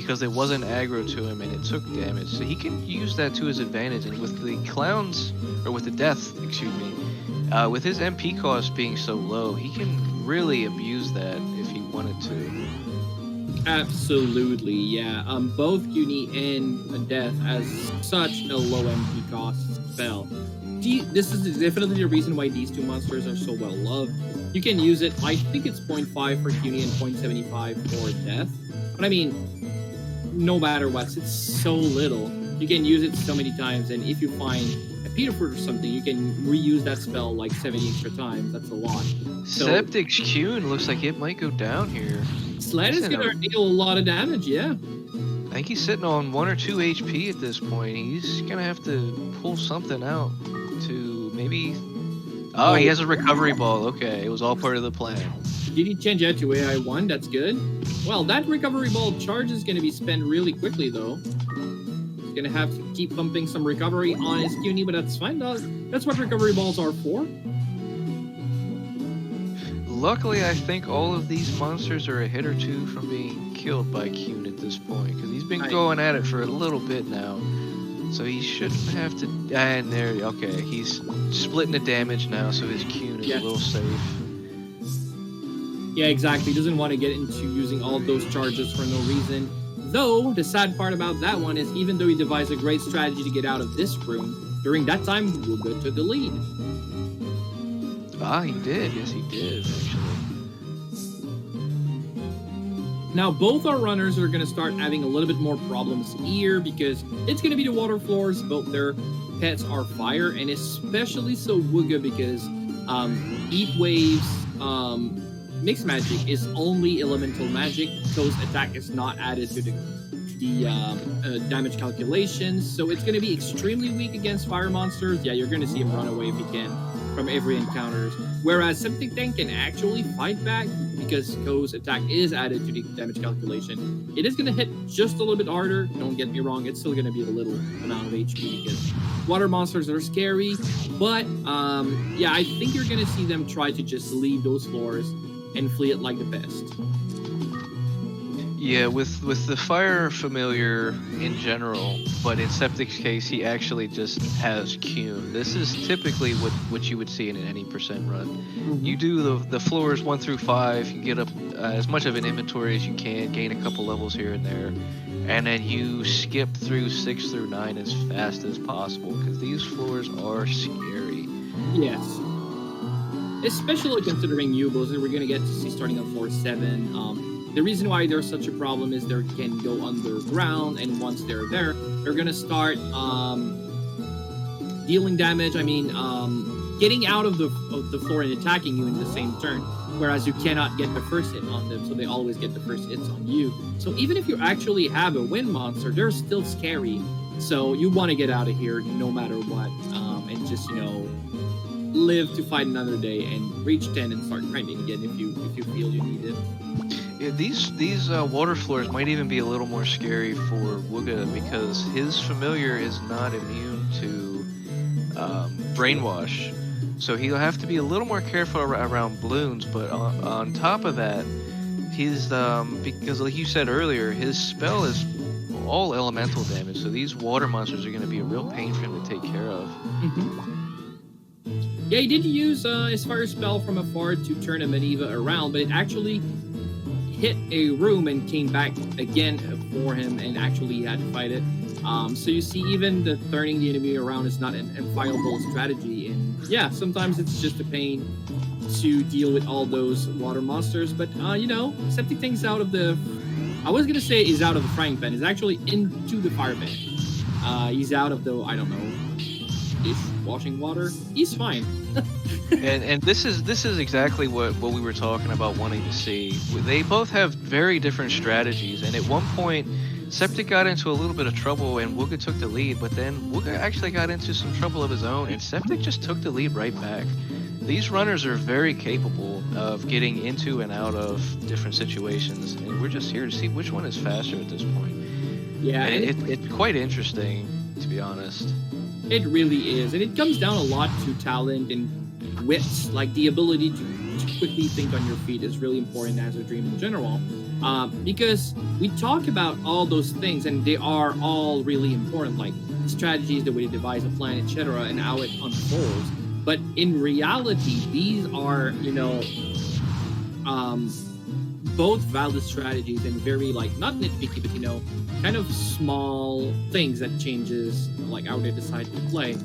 because there wasn't aggro to him and it took damage. So he can use that to his advantage. And with the clowns, or with the death, excuse me, with his MP cost being so low, he can really abuse that if he wanted to. Absolutely, yeah. Both Uni and Death has such a low MP cost spell. This is definitely the reason why these two monsters are so well loved. You can use it, I think it's 0.5 for Uni and 0.75 for Death. But I mean, no matter what, it's so little. You can use it so many times, and if you find a Peterford or something, you can reuse that spell like 70 extra times. That's a lot. So, Septictank5 looks like it might go down here. Sled is going to deal a lot of damage, yeah. I think he's sitting on 1 or 2 HP at this point. He's going to have to pull something out to maybe... Oh, he has a recovery ball. Okay, it was all part of the plan. Did he change out to AI1? That's good. Well, that recovery ball charge is going to be spent really quickly, though. He's going to have to keep pumping some recovery on his Uni, but that's fine. That's what recovery balls are for. Luckily, I think all of these monsters are a hit or two from being killed by Kuhn at this point, because he's been going at it for a little bit now. So he shouldn't have to... And there, okay, he's splitting the damage now, so his Kuhn is a little safe. Yeah, exactly. He doesn't want to get into using all those charges for no reason. Though, the sad part about that one is even though he devised a great strategy to get out of this room, during that time, Wugga took the lead. Ah, he did. Yes, he did, actually. Now, both our runners are going to start having a little bit more problems here because it's going to be the water floors. Both their pets are fire, and especially so Wugga because Heat Waves, Mixed Magic is only elemental magic. Toe's attack is not added to the damage calculations, so it's going to be extremely weak against fire monsters. Yeah, you're going to see him run away if he can from every encounters. Whereas Septictank can actually fight back because Toe's attack is added to the damage calculation. It is going to hit just a little bit harder. Don't get me wrong, it's still going to be a little amount of HP because water monsters are scary. But yeah, I think you're going to see them try to just leave those floors and flee it like the best. Yeah, with the fire familiar in general, but in Septic's case, he actually just has Kuhn. This is typically what you would see in any percent run. Mm-hmm. You do the floors 1 through 5, you get up as much of an inventory as you can, gain a couple levels here and there, and then you skip through 6 through 9 as fast as possible, because these floors are scary. Yes. Especially considering U-boats that we're going to get to see starting on floor 7. The reason why there's such a problem is they can go underground, and once they're there, they're going to start dealing damage. I mean, getting out of the floor and attacking you in the same turn, whereas you cannot get the first hit on them, so they always get the first hits on you. So even if you actually have a wind monster, they're still scary. So you want to get out of here no matter what, and just, you know, live to fight another day and reach 10 and start grinding again if you feel you need it. Yeah, these water floors might even be a little more scary for Wugga because his familiar is not immune to brainwash, so he'll have to be a little more careful around balloons. But on top of that, his because like you said earlier, his spell is all elemental damage, so these water monsters are going to be a real pain for him to take care of. Yeah, he did use his fire spell from afar to turn a Maneva around, but it actually hit a room and came back again for him, and actually he had to fight it. So you see, even the turning the enemy around is not an viable strategy. And yeah, sometimes it's just a pain to deal with all those water monsters. But you know, Septictank's out of the... I was gonna say he's out of the frying pan. He's actually into the fire pan. He's out of the, I don't know, washing water. He's fine. and this is exactly what we were talking about wanting to see. They both have very different strategies, and at one point Septic got into a little bit of trouble and Wugga took the lead, but then Wugga actually got into some trouble of his own and Septic just took the lead right back. These runners are very capable of getting into and out of different situations, and we're just here to see which one is faster at this point. Yeah, and it's quite interesting, to be honest. It really is, and it comes down a lot to talent and wits. Like the ability to quickly think on your feet is really important as a dream in general. Because we talk about all those things, and they are all really important, like strategies, the way to devise a plan, etc., and how it unfolds. But in reality, these are, both valid strategies and very like not nitpicky, but kind of small things that changes like how they decide to play.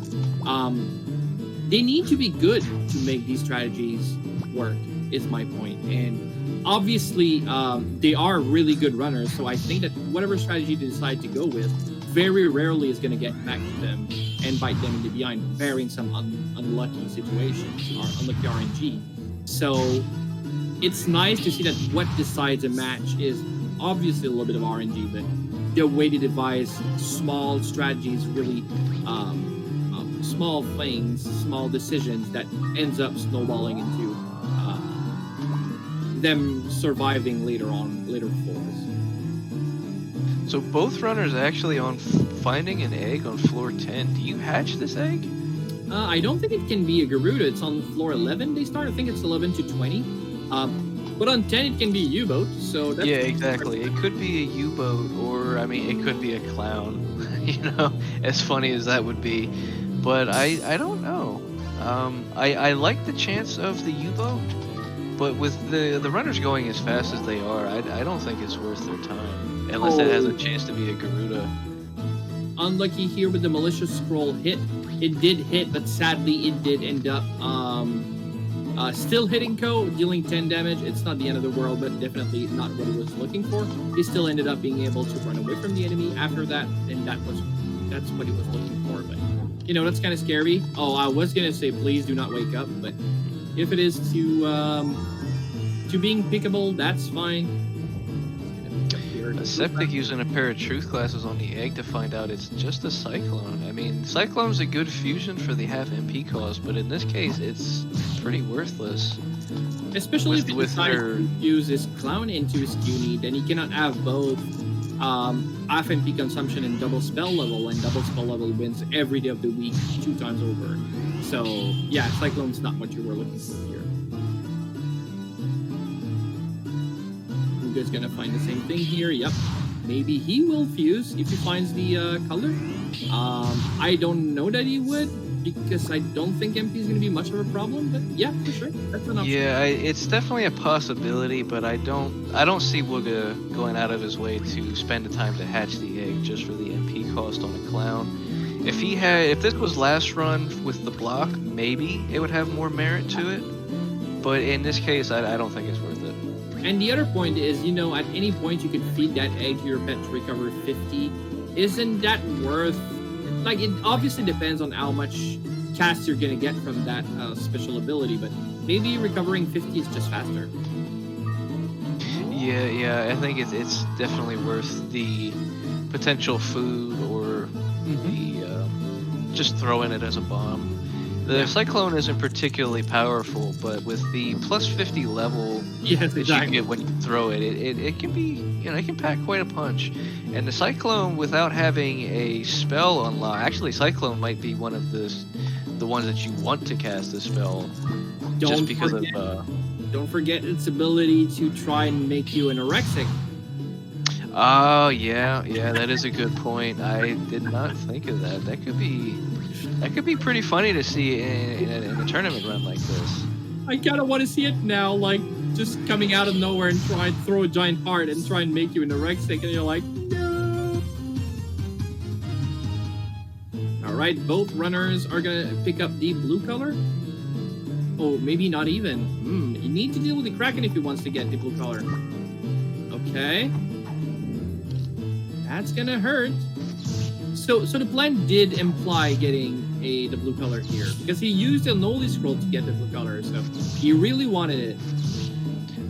They need to be good to make these strategies work. Is my point, and obviously they are really good runners. So I think that whatever strategy they decide to go with, very rarely is going to get back to them and bite them in the behind, barring some unlucky situations or unlucky RNG. So it's nice to see that what decides a match is obviously a little bit of RNG, but the way to devise small strategies, really small things, small decisions that ends up snowballing into them surviving later floors. So both runners actually on finding an egg on floor 10. Do you hatch this egg? I don't think it can be a Garuda. It's on floor 11 they start. I think it's 11 to 20. But on 10 it can be a U-boat. So that's yeah, exactly. It could be a U-boat, or I mean, it could be a clown. As funny as that would be. But I don't know. I like the chance of the U-boat, but with the runners going as fast as they are, I don't think it's worth their time unless it has a chance to be a Garuda. Unlucky here with the malicious scroll hit. It did hit, but sadly it did end up still hitting Ko, dealing 10 damage. It's not the end of the world, but definitely not what he was looking for. He still ended up being able to run away from the enemy after that, and that's what he was looking for. But that's kind of scary. Oh, I was gonna say please do not wake up, but if it is to being pickable, that's fine. A Septic using a pair of truth glasses on the egg to find out it's just a Cyclone. I mean, Cyclone's a good fusion for the half MP cost, but in this case, it's pretty worthless. Especially if he decides to use his Clown into his Uni, then he cannot have both half MP consumption and double spell level, and double spell level wins every day of the week 2 times over. So, yeah, Cyclone's not what you were looking for here. Wugga's gonna find the same thing here. Yep. Maybe he will fuse if he finds the color. I don't know that he would, because I don't think MP is gonna be much of a problem, but yeah, for sure. That's an option. Yeah, it's definitely a possibility, but I don't see Wugga going out of his way to spend the time to hatch the egg just for the MP cost on a Clown. If this was last run with the block, maybe it would have more merit to it. But in this case, I don't think it's worth it. And the other point is, at any point you could feed that egg to your pet to recover 50. Isn't that worth... Like, it obviously depends on how much cast you're going to get from that special ability, but maybe recovering 50 is just faster. Yeah, I think it's definitely worth the potential food or the just throwing it as a bomb. The Cyclone isn't particularly powerful, but with the plus 50 level that you get when you throw it, it can be, it can pack quite a punch. And the Cyclone, without having a spell unlocked, actually Cyclone might be one of the ones that you want to cast a spell, just because of... Don't forget its ability to try and make you an anorexic. Oh, yeah, that is a good point. I did not think of that. That could be pretty funny to see in a tournament run like this. I kind of want to see it now, like, just coming out of nowhere and try and throw a giant heart and try and make you an anorexic, and you're like, no. Alright, both runners are going to pick up the blue color. Oh, maybe not even. You need to deal with the Kraken if he wants to get the blue color. Okay. That's gonna hurt. So the plan did imply getting the blue color here, because he used a Noli scroll to get the blue color, so he really wanted it.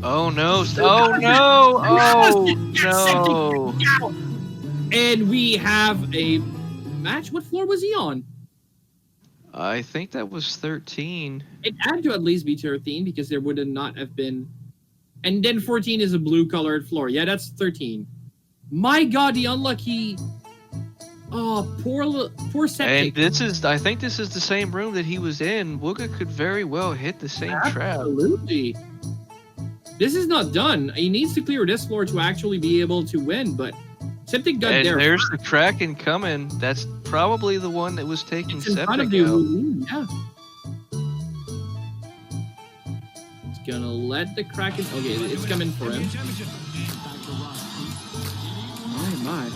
Oh no! Oh no! Oh no! And we have a match. What floor was he on? I think that was 13. It had to at least be 13, because there would not have been. And then 14 is a blue colored floor. Yeah, that's 13. My God, the unlucky. Oh, poor Septic. And I think this is the same room that he was in. Wugga could very well hit the same trap. Absolutely. This is not done. He needs to clear this floor to actually be able to win, but Septic got And there. there's the Kraken coming. That's probably the one that was taking It's in front of Septic out. you. Yeah. It's gonna let the Kraken. Okay, it's coming for him. My.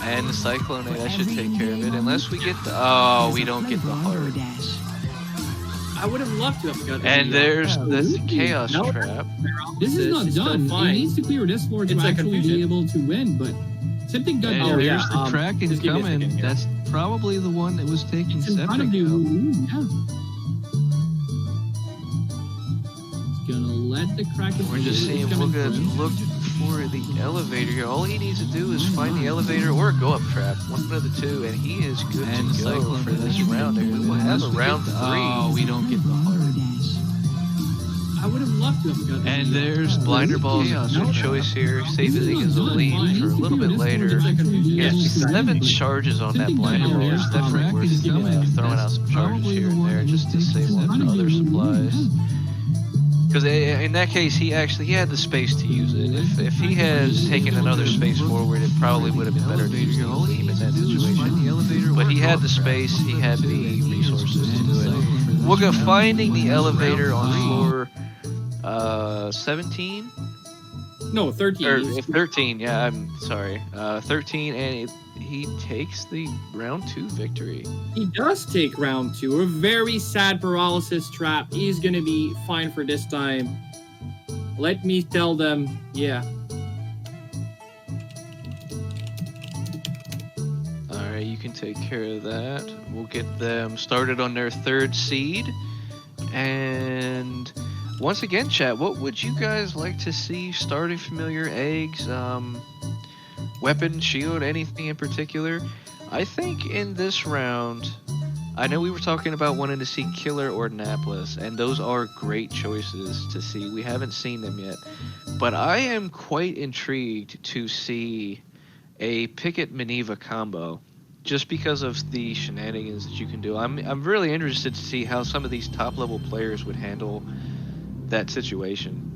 And the Cyclone, that should take care of it. Unless we get the... Oh, we don't get the heart. I would have loved to have gotten. And there's the Chaos Trap. This is not done. He needs to clear this floor to actually be able to win, but Septic got there. There's the Kraken coming. That's probably the one that was taking it's in Septic front of you. out. Yeah. It's gonna let the Kraken. We're just seeing Wugga look for the elevator here. All he needs to do is find the elevator or go up trap, one of the two, and he is good to go for this round. We'll have a round 3. Oh, we don't get the heart. I would have loved to have gotten. And there's Blinder Ball's a good choice here, saving his lead for a little bit later. He has 7 charges on that Blinder Ball. It's definitely worth throwing out some charges here and there just to save on other supplies. Because in that case, he had the space to use it. If he had taken another space forward, it probably would have been better to use the team in that situation. But he had the space, he had the resources to do it. Wugga finding the elevator on floor 17? No, 13. Or 13, yeah, I'm sorry. 13, and he takes the round 2 victory. He does take round 2. A very sad paralysis trap. He's gonna be fine for this time. Let me tell them, yeah. Alright, you can take care of that. We'll get them started on their 3rd seed. And once again, chat, what would you guys like to see? Starting familiar, eggs, weapon, shield, anything in particular? I think in this round, I know we were talking about wanting to see Killer or Napless, and those are great choices to see. We haven't seen them yet. But I am quite intrigued to see a Picket Maneva combo, just because of the shenanigans that you can do. I'm really interested to see how some of these top level players would handle that situation.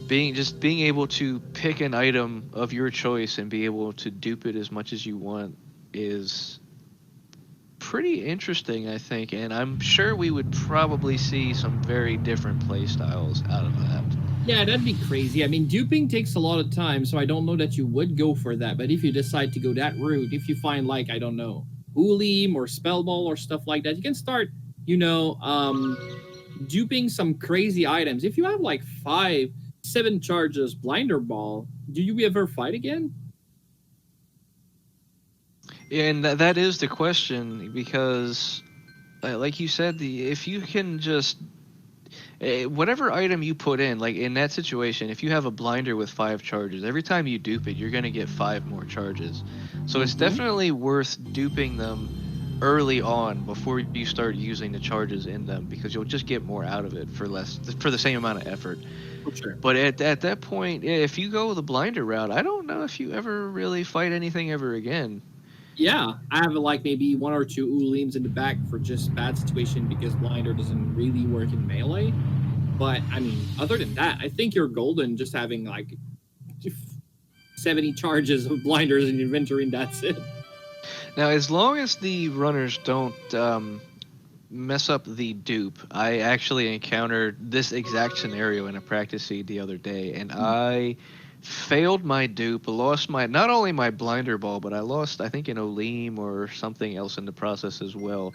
Being able to pick an item of your choice and be able to dupe it as much as you want is pretty interesting, I think, and I'm sure we would probably see some very different play styles out of that. Yeah, that'd be crazy. I mean, duping takes a lot of time, so I don't know that you would go for that. But if you decide to go that route, if you find, like, I don't know, Ulim or Spellball or stuff like that, you can start, duping some crazy items. If you have like 5-7 charges Blinder Ball, do you ever fight again? Yeah, and that is the question, because like you said, if you can just whatever item you put in, like in that situation, if you have a blinder with 5 charges, every time you dupe it, you're going to get 5 more charges. So it's definitely worth duping them early on before you start using the charges in them, because you'll just get more out of it for the same amount of effort. For sure. But at that point, if you go the blinder route, I don't know if you ever really fight anything ever again. Yeah, I have like maybe 1 or 2 Ulims in the back for just bad situation because blinder doesn't really work in melee. But I mean, other than that, I think you're golden just having like 70 charges of blinders in your inventory, and that's it. Now, as long as the runners don't mess up the dupe, I actually encountered this exact scenario in a practice seed the other day, and I failed my dupe, lost not only my blinder ball, but I lost, I think, an Olim or something else in the process as well.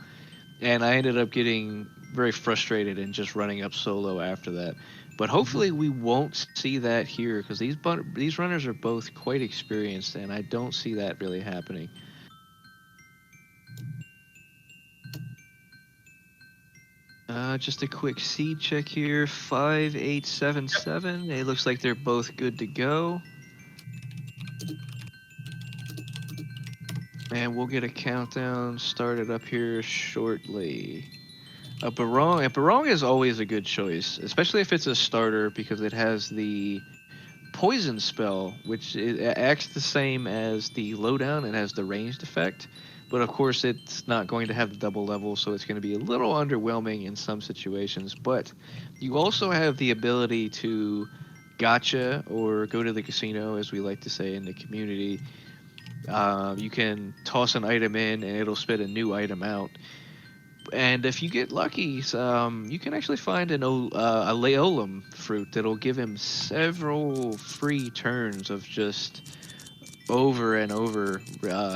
And I ended up getting very frustrated and just running up solo after that. But hopefully we won't see that here, because these runners are both quite experienced, and I don't see that really happening. Just a quick seed check here. 5877. It looks like they're both good to go. And we'll get a countdown started up here shortly. Barong is always a good choice, especially if it's a starter, because it has the poison spell, which acts the same as the lowdown. It has the ranged effect, but of course it's not going to have the double level, so it's going to be a little underwhelming in some situations. But you also have the ability to gotcha, or go to the casino, as we like to say in the community. You can toss an item in and it'll spit a new item out. And if you get lucky, you can actually find a Leolum fruit that'll give him several free turns of just over and over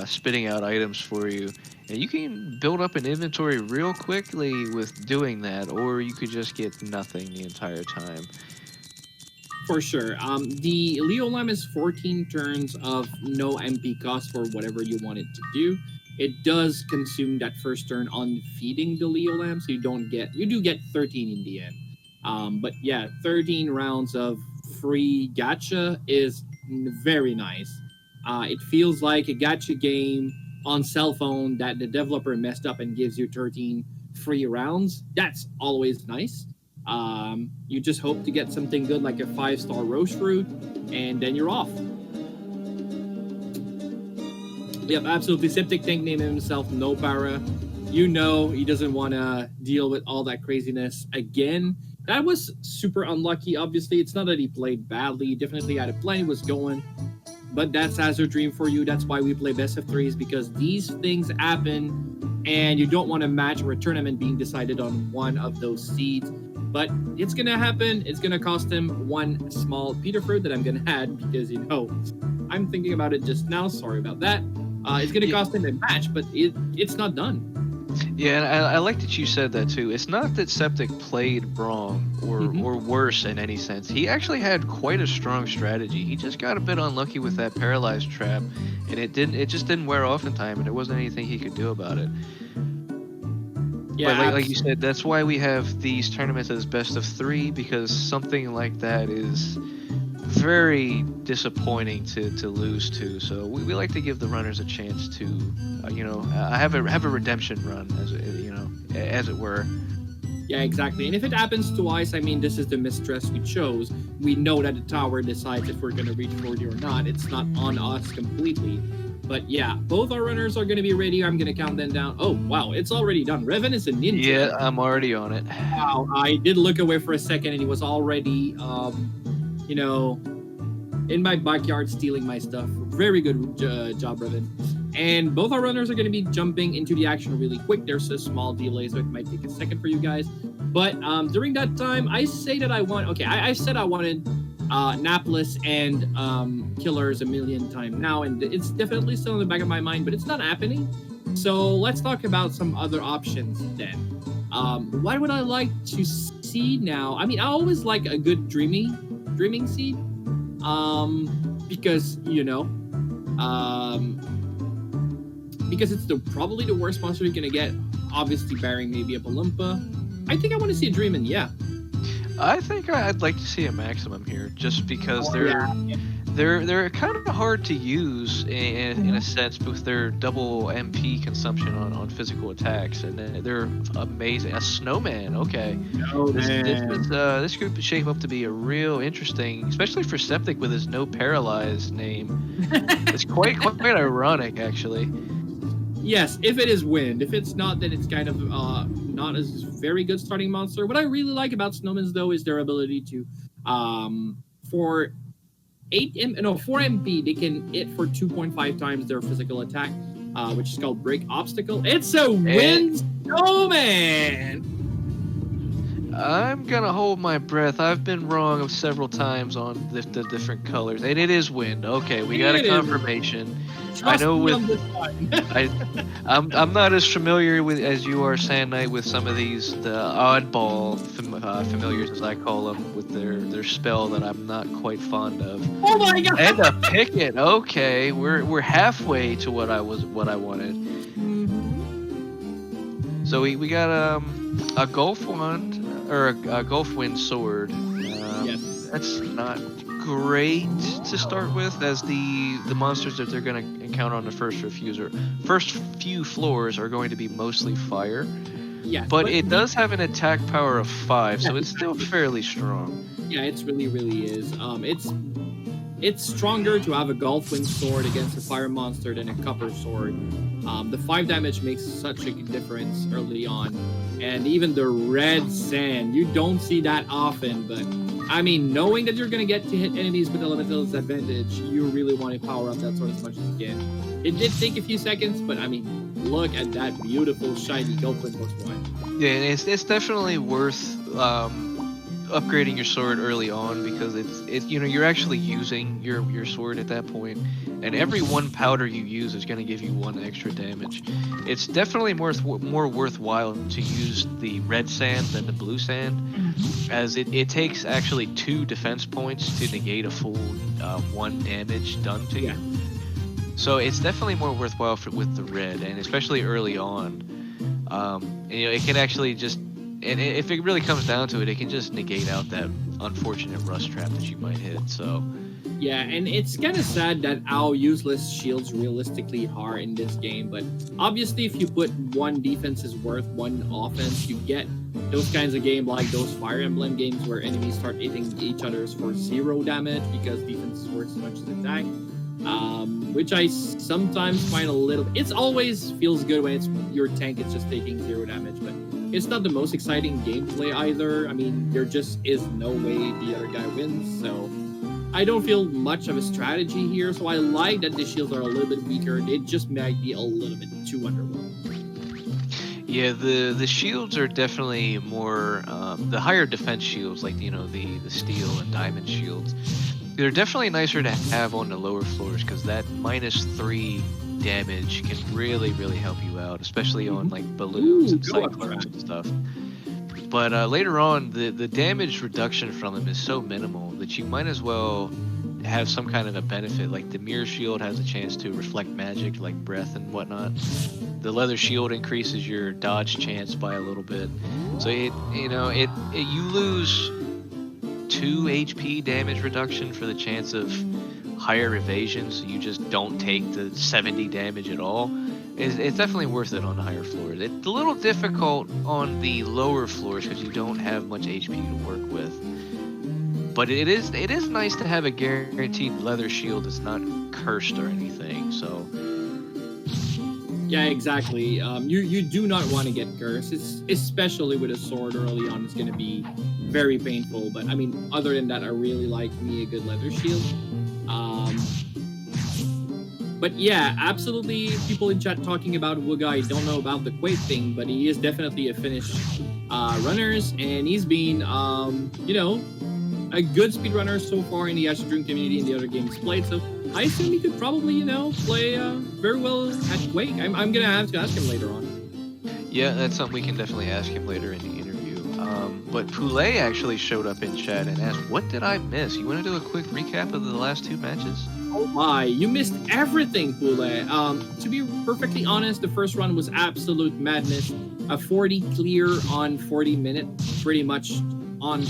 spitting out items for you. And you can build up an inventory real quickly with doing that, or you could just get nothing the entire time. For sure. The Leo Lamb is 14 turns of no MP cost for whatever you want it to do. It does consume that first turn on feeding the Leo Lamb, so you do get 13 in the end. But yeah, 13 rounds of free gacha is very nice. It feels like a gacha game on cell phone that the developer messed up and gives you 13 free rounds. That's always nice. You just hope to get something good like a 5-star roast fruit, and then you're off. Yep, absolutely. Septic Tank named himself No Para. You know he doesn't want to deal with all that craziness again. That was super unlucky, obviously. It's not that he played badly. He definitely had a plan he was going. But that's Azure Dream for you. That's why we play best of threes, because these things happen, and you don't want a match or a tournament being decided on one of those seeds. But it's going to happen. It's going to cost him one small Peter fruit that I'm going to add because, I'm thinking about it just now. Sorry about that. It's going to cost him a match, but it's not done. Yeah, and I like that you said that too. It's not that Septic played wrong or worse in any sense. He actually had quite a strong strategy. He just got a bit unlucky with that paralyzed trap, and it just didn't wear off in time, and there wasn't anything he could do about it. Yeah, but like you said, that's why we have these tournaments as best of 3, because something like that is very disappointing to lose to. So we like to give the runners a chance to, have a redemption run, as it were. Yeah, exactly. And if it happens twice, this is the mistress we chose. We know that the tower decides if we're going to reach 40 or not. It's not on us completely. But yeah, both our runners are going to be ready. I'm going to count them down. Oh, wow, it's already done. Revan is a ninja. Yeah, I'm already on it. Wow, I did look away for a second, and he was already, in my backyard stealing my stuff. Very good job, Revan. And both our runners are going to be jumping into the action really quick. There's a small delay, so it might take a second for you guys. But during that time, I said I wanted Napless and Killers a million times now, and it's definitely still in the back of my mind, but it's not happening. So let's talk about some other options then. What would I like to see now? I always like a good dreaming seed, because because it's probably the worst monster you're gonna get. Obviously, barring maybe a Balumpa. I think I want to see a Dreamin', yeah. I think I'd like to see a maximum here, just because they're kind of hard to use in a sense with their double MP consumption on physical attacks, and they're amazing. A snowman, okay. This could shape up to be a real interesting, especially for Septic with his no paralyzed name. It's quite ironic, actually. Yes, if it is wind. If it's not, then it's kind of not as very good starting monster. What I really like about Snowmans, though, is their ability to, for 4 MP, they can hit for 2.5 times their physical attack, which is called Break Obstacle. It's a wind snowman! I'm gonna hold my breath. I've been wrong several times on the different colors, and it is wind. Okay, we got a confirmation. I know I'm not as familiar as you are, Sand with some of the oddball familiars, as I call them, with their spell that I'm not quite fond of. Oh my god! And a picket. Okay, we're halfway to what I wanted. Mm-hmm. So we got a Gulf Wand, or a Gulf Wind sword. Yes. That's not great to start with, as the monsters that they're going to encounter on the first few floors are going to be mostly fire. Yeah, but it does have an attack power of 5, so it's still fairly strong. Yeah, it really is. it's stronger to have a Golfwing sword against a fire monster than a copper sword. The 5 damage makes such a difference early on. And even the red sand, you don't see that often, but I mean, knowing that you're going to get to hit enemies with elemental disadvantage, you really want to power up that sword as much as you can. It did take a few seconds, but I mean, look at that beautiful shiny Golfwing +1. Yeah, and it's definitely worth upgrading your sword early on, because it's you know, you're actually using your sword at that point, and every 1 powder you use is going to give you 1 extra damage. It's definitely more worthwhile to use the red sand than the blue sand, as it takes actually 2 defense points to negate a full 1 damage done to you. So it's definitely more worthwhile with the red, and especially early on. You know, it can actually just, and if it really comes down to it, it can just negate out that unfortunate rust trap that you might hit. So yeah, and it's kind of sad that how useless shields realistically are in this game, but obviously if you put 1 defense is worth 1 offense, you get those kinds of games like those Fire Emblem games where enemies start hitting each other's for 0 damage because defense is worth as much as attack. Which I sometimes find a little, it's always feels good when it's your tank is just taking 0 damage, but it's not the most exciting gameplay either. I mean, there just is no way the other guy wins, so I don't feel much of a strategy here. So I like that the shields are a little bit weaker. It just might be a little bit too underwhelming. yeah, the shields are definitely more the higher defense shields, like, you know, the steel and diamond shields. They're definitely nicer to have on the lower floors, because that -3 damage can really help you out, especially on like balloons and cyclones and stuff. But later on, the damage reduction from them is so minimal that you might as well have some kind of a benefit. Like the mirror shield has a chance to reflect magic, like breath and whatnot. The leather shield increases your dodge chance by a little bit. So you lose 2 HP damage reduction for the chance of higher evasion, so you just don't take the 70 damage at all. It's definitely worth it on the higher floors. It's a little difficult on the lower floors because you don't have much HP to work with. But it is nice to have a guaranteed leather shield that's not cursed or anything. So yeah, exactly. You do not want to get cursed. It's, especially with a sword early on, it's going to be very painful. But I mean, other than that, I really like me a good leather shield. But yeah, absolutely. People in chat talking about Wugga. I don't know about the Quake thing, but he is definitely a Finnish runners, and he's been a good speedrunner so far in the Azure Dream community and the other games played. So I assume he could probably, play very well at Quake. I'm gonna have to ask him later on. yeah, that's something we can definitely ask him later in the interview. But Poulet actually showed up in chat and asked, "What did I miss? You want to do a quick recap of the last 2 matches?" Oh my, you missed everything, Poulet. To be perfectly honest, the first run was absolute madness. A 40 clear on 40 minutes, pretty much on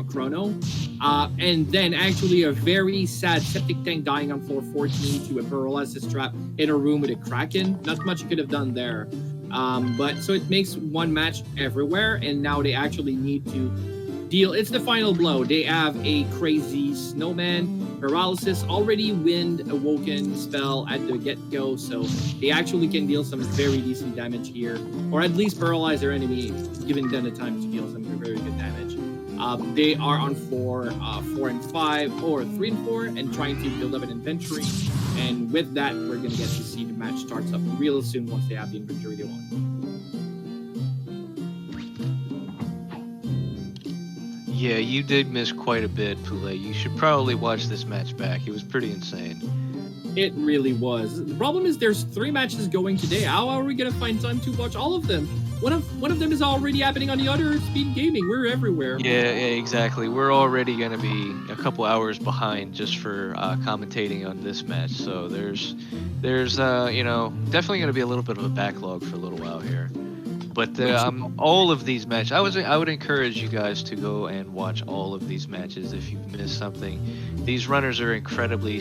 chrono. And then actually a very sad septic tank dying on floor 14 to a paralysis trap in a room with a kraken. Not much you could have done there. But so it makes 1 match everywhere, and now they actually need to deal. It's the final blow. They have a crazy snowman, paralysis, already wind awoken spell at the get-go, so they actually can deal some very decent damage here, or at least paralyze their enemy, giving them the time to deal some very good damage. They are on floor 4 and 5, or 3 and 4, and trying to build up an inventory. And with that, we're going to get to see the match starts up real soon once they have the inventory they want. Yeah, you did miss quite a bit, Poulet. You should probably watch this match back. It was pretty insane. It really was. The problem is there's 3 matches going today. How are we going to find time to watch all of them? One of them is already happening on the other SpeedGaming. We're everywhere. Yeah, exactly. We're already going to be a couple hours behind just for commentating on this match. So there's definitely going to be a little bit of a backlog for a little while here. But all of these matches, I would encourage you guys to go and watch all of these matches if you've missed something. These runners are incredibly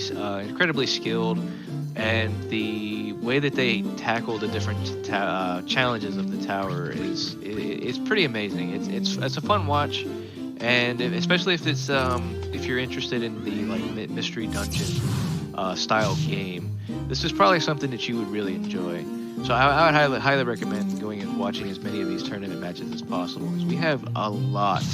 skilled, and the way that they tackle the different challenges of the tower is pretty amazing. It's a fun watch, and especially if it's if you're interested in the like mystery dungeon style game, this is probably something that you would really enjoy. So I would highly recommend going and watching as many of these tournament matches as possible, because we have a lot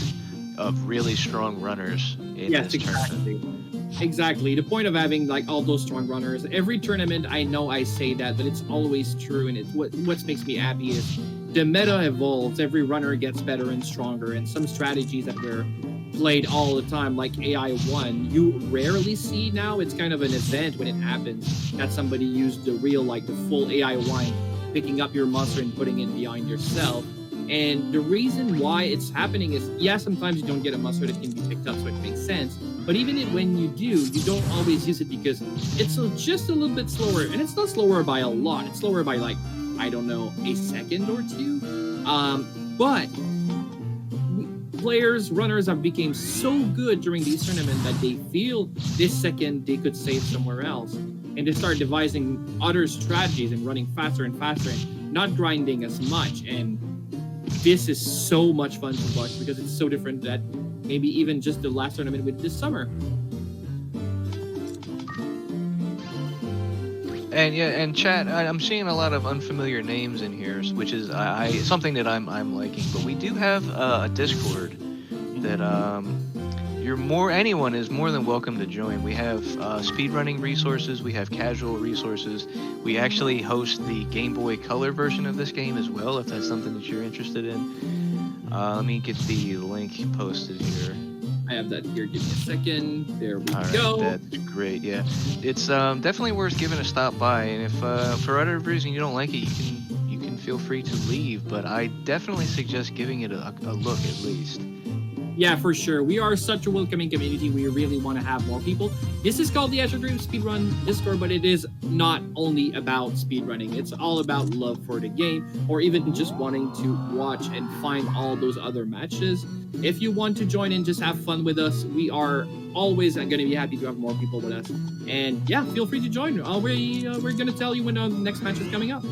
of really strong runners in Yes, this tournament. exactly. The point of having like all those strong runners. Every tournament, I know I say that, but it's always true. And it's what makes me happy is the meta evolves. Every runner gets better and stronger, and some strategies that were played all the time, like AI1, you rarely see now. It's kind of an event when it happens that somebody used the real, like the full AI1, picking up your monster and putting it behind yourself. And the reason why it's happening is, yeah, sometimes you don't get a monster that can be picked up, so it makes sense. But even when you do, you don't always use it because it's just a little bit slower. And it's not slower by a lot. It's slower by like, I don't know, a second or two. But players, runners have become so good during these tournaments that they feel this second they could save somewhere else. And they start devising other strategies and running faster and faster and not grinding as much. And this is so much fun to watch because it's so different that maybe even just the last tournament with this summer. And yeah, and chat, I'm seeing a lot of unfamiliar names in here, which is something that I'm liking. But we do have a Discord that anyone is more than welcome to join. We have speedrunning resources, we have casual resources. We actually host the Game Boy Color version of this game as well, if that's something that you're interested in. Let me get the link posted here. I have that here. Give me a second. There we go. That's great. Yeah, it's definitely worth giving a stop by. And if for whatever reason you don't like it, you can feel free to leave. But I definitely suggest giving it a look at least. Yeah, for sure. We are such a welcoming community. We really want to have more people. This is called the Azure Dream Speedrun Discord, but it is not only about speedrunning. It's all about love for the game, or even just wanting to watch and find all those other matches. If you want to join and just have fun with us, we are always going to be happy to have more people with us. And yeah, feel free to join. We're going to tell you when the next match is coming up.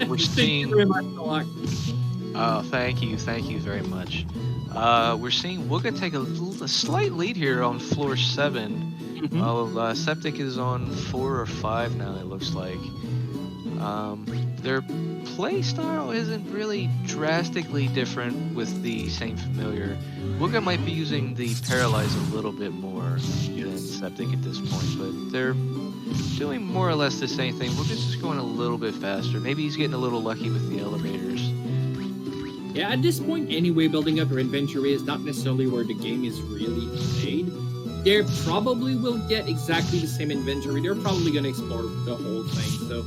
We're seeing... Thank you very much, Malak. Thank you very much. We're seeing Wugga take a slight lead here on floor 7. Mm-hmm. Septic is on 4 or 5 now, it looks like. Their play style isn't really drastically different with the same familiar. Wugga might be using the Paralyze a little bit more than Septic at this point, but they're doing more or less the same thing. Wugga's just going a little bit faster. Maybe he's getting a little lucky with the elevators. Yeah, at this point anyway, building up your inventory is not necessarily where the game is really played. They probably will get exactly the same inventory. They're probably going to explore the whole thing. So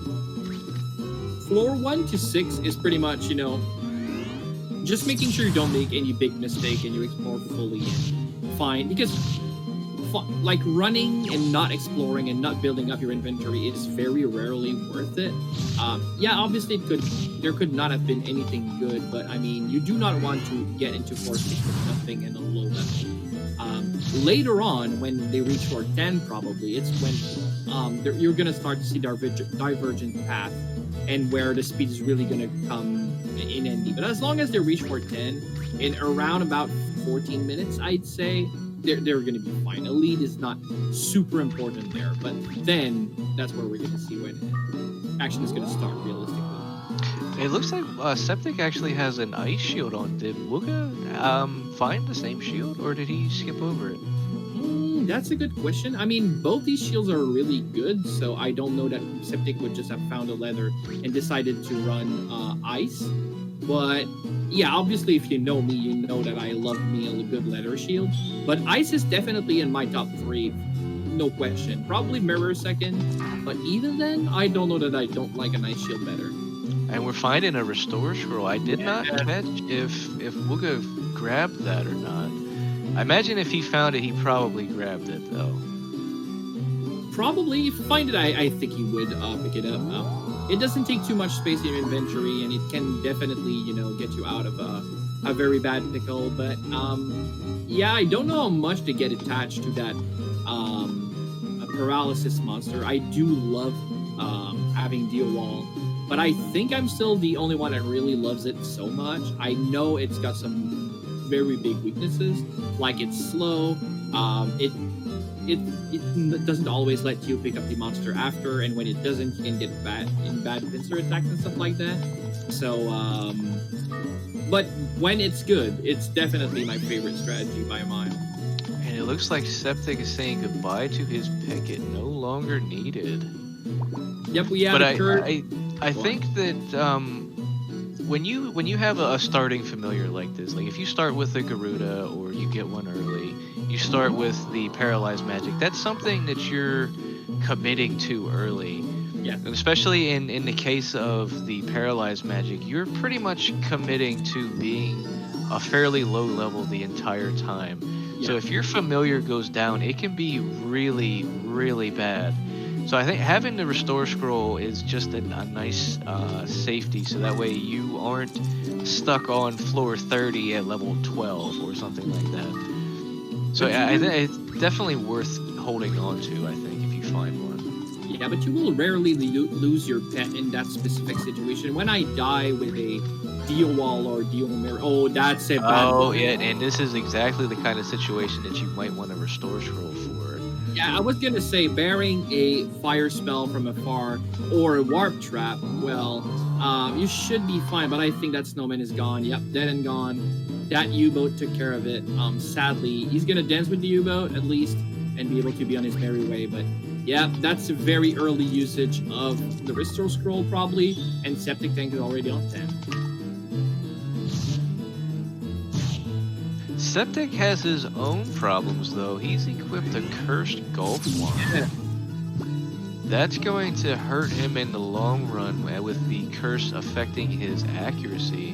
floor 1 to 6 is pretty much, just making sure you don't make any big mistake and you explore fully and fine. Because like running and not exploring and not building up your inventory is very rarely worth it. Yeah, obviously there could not have been anything good, but I mean, you do not want to get into floor 6 with nothing in a low level. Later on, when they reach floor 10, probably it's when you're gonna start to see divergent path and where the speed is really gonna come in handy. But as long as they reach floor 10 in around about 14 minutes, I'd say they're going to be fine. A lead is not super important there, but then that's where we're going to see when action is going to start realistically. It looks like Septic actually has an ice shield on. Did Wugga find the same shield, or did he skip over it? That's a good question. I mean, both these shields are really good, so I don't know that Septic would just have found a leather and decided to run ice. But yeah, obviously, if you know me, you know that I love me a good leather shield. But ice is definitely in my top 3, no question. Probably mirror second, but even then, I don't know that I don't like an ice shield better. And we're finding a restore scroll. I did not catch if Wugga grabbed that or not. I imagine if he found it, he probably grabbed it though. Probably, if you find it, I think he would pick it up. It doesn't take too much space in your inventory, and it can definitely, get you out of a very bad pickle. But yeah, I don't know how much to get attached to that paralysis monster. I do love having deal wall. But I think I'm still the only one that really loves it so much. I know it's got some very big weaknesses, like it's slow. It doesn't always let you pick up the monster after, and when it doesn't, you can get bad pincer attacks and stuff like that. So, but when it's good, it's definitely my favorite strategy by a mile. And it looks like Septic is saying goodbye to his picket, no longer needed. Yep, we have. But I think that when you have a starting familiar like this, like if you start with the Garuda or you get one early, you start with the paralyzed magic. That's something that you're committing to early. Yeah. And especially in the case of the paralyzed magic, you're pretty much committing to being a fairly low level the entire time. Yeah. So if your familiar goes down, it can be really, really bad. So I think having the restore scroll is just a nice safety, so that way you aren't stuck on floor 30 at level 12 or something like that. So I think it's definitely worth holding on to, I think, if you find one. Yeah, but you will rarely lose your pet in that specific situation. When I die with a deal wall or deal mirror, oh, that's a bad one. Yeah, and this is exactly the kind of situation that you might want to restore scroll for. Yeah, I was gonna say, bearing a fire spell from afar or a warp trap, well, you should be fine, but I think that snowman is gone. Yep, dead and gone. That U-boat took care of it. Sadly, he's gonna dance with the U-boat at least and be able to be on his merry way, but yeah, that's a very early usage of the restore scroll probably, and Septic Tank is already on 10. Septic has his own problems, though. He's equipped a cursed golf wand. Yeah. That's going to hurt him in the long run, with the curse affecting his accuracy.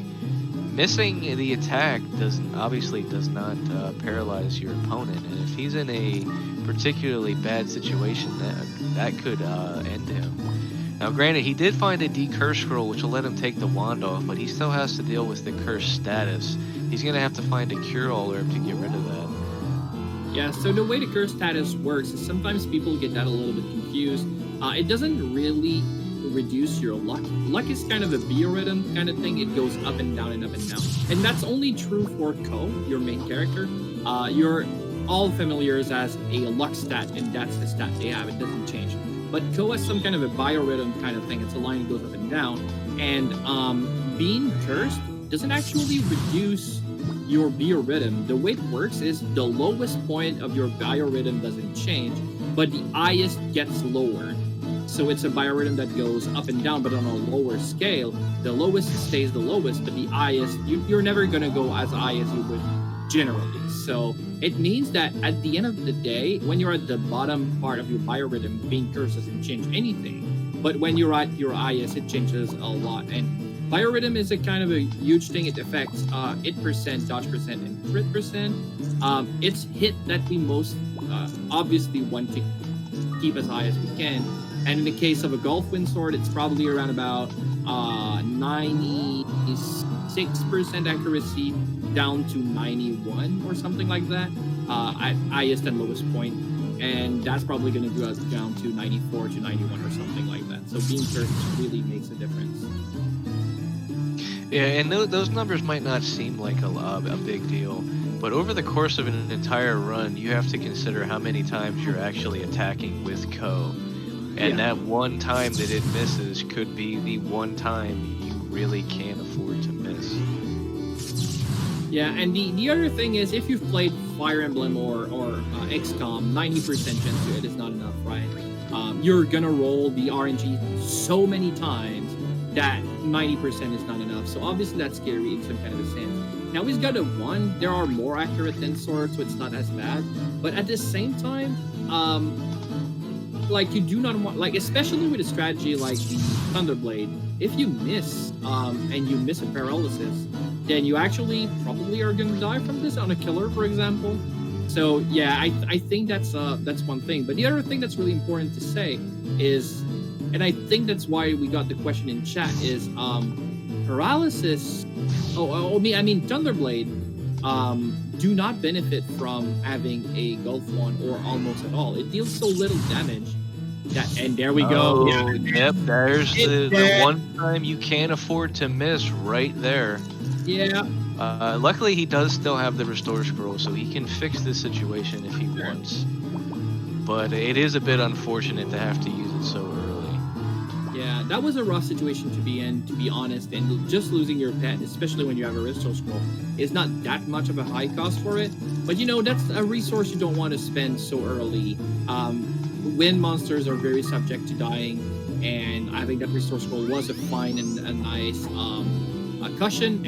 Missing the attack obviously does not paralyze your opponent, and if he's in a particularly bad situation, that could end him. Now, granted, he did find a decurse scroll, which will let him take the wand off, but he still has to deal with the curse status. He's going to have to find a cure-all herb to get rid of that. Yeah, so the way the curse status works is sometimes people get that a little bit confused. It doesn't really reduce your luck. Luck is kind of a biorhythm kind of thing. It goes up and down and up and down. And that's only true for Ko, your main character. Your all familiars as a luck stat, and that's the stat they have. It doesn't change. But Ko has some kind of a biorhythm kind of thing. It's a line that goes up and down. And being cursed doesn't actually reduce your biorhythm. The way it works is the lowest point of your biorhythm doesn't change, but the highest gets lower. So it's a biorhythm that goes up and down, but on a lower scale. The lowest stays the lowest, but the highest, you're never going to go as high as you would generally. So it means that at the end of the day, when you're at the bottom part of your biorhythm, being cursed doesn't change anything. But when you're at your highest, it changes a lot. And biorhythm is a kind of a huge thing. It affects hit percent, dodge percent, and crit percent. It's hit that we most obviously want to keep as high as we can. And in the case of a golf wind sword, it's probably around about 96% accuracy down to 91 or something like that at highest and lowest point. And that's probably going to go down to 94 to 91 or something like that. So being cursed really makes a difference. Yeah, and those numbers might not seem like a big deal, but over the course of an entire run, you have to consider how many times you're actually attacking with Ko. And that one time that it misses could be the one time you really can't afford to miss. Yeah, and the other thing is, if you've played Fire Emblem or XCOM, 90% chance to it is not enough, right? You're gonna roll the RNG so many times that 90% is not enough. So obviously that's scary in some kind of a sense. Now he's got a 1. There are more accurate than Sword, so it's not as bad. But at the same time, like, you do not want, like, especially with a strategy like the Thunderblade, if you miss and you miss a paralysis, then you actually probably are going to die from this on a killer, for example. So yeah, I think that's one thing. But the other thing that's really important to say is, and I think that's why we got the question in chat, is paralysis. I mean Thunderblade do not benefit from having a Gulf Wand or almost at all. It deals so little damage Yeah, and there we go. Oh, yep, there's the there. one time you can't afford to miss right there. Yeah. Luckily, he does still have the restore scroll, so he can fix this situation if he wants. But it is a bit unfortunate to have to use it so early. Yeah, that was a rough situation to be in, to be honest. And just losing your pet, especially when you have a restore scroll, is not that much of a high cost for it. But you know, that's a resource you don't want to spend so early. Wind monsters are very subject to dying, and I think that restore scroll was a fine and a nice cushion.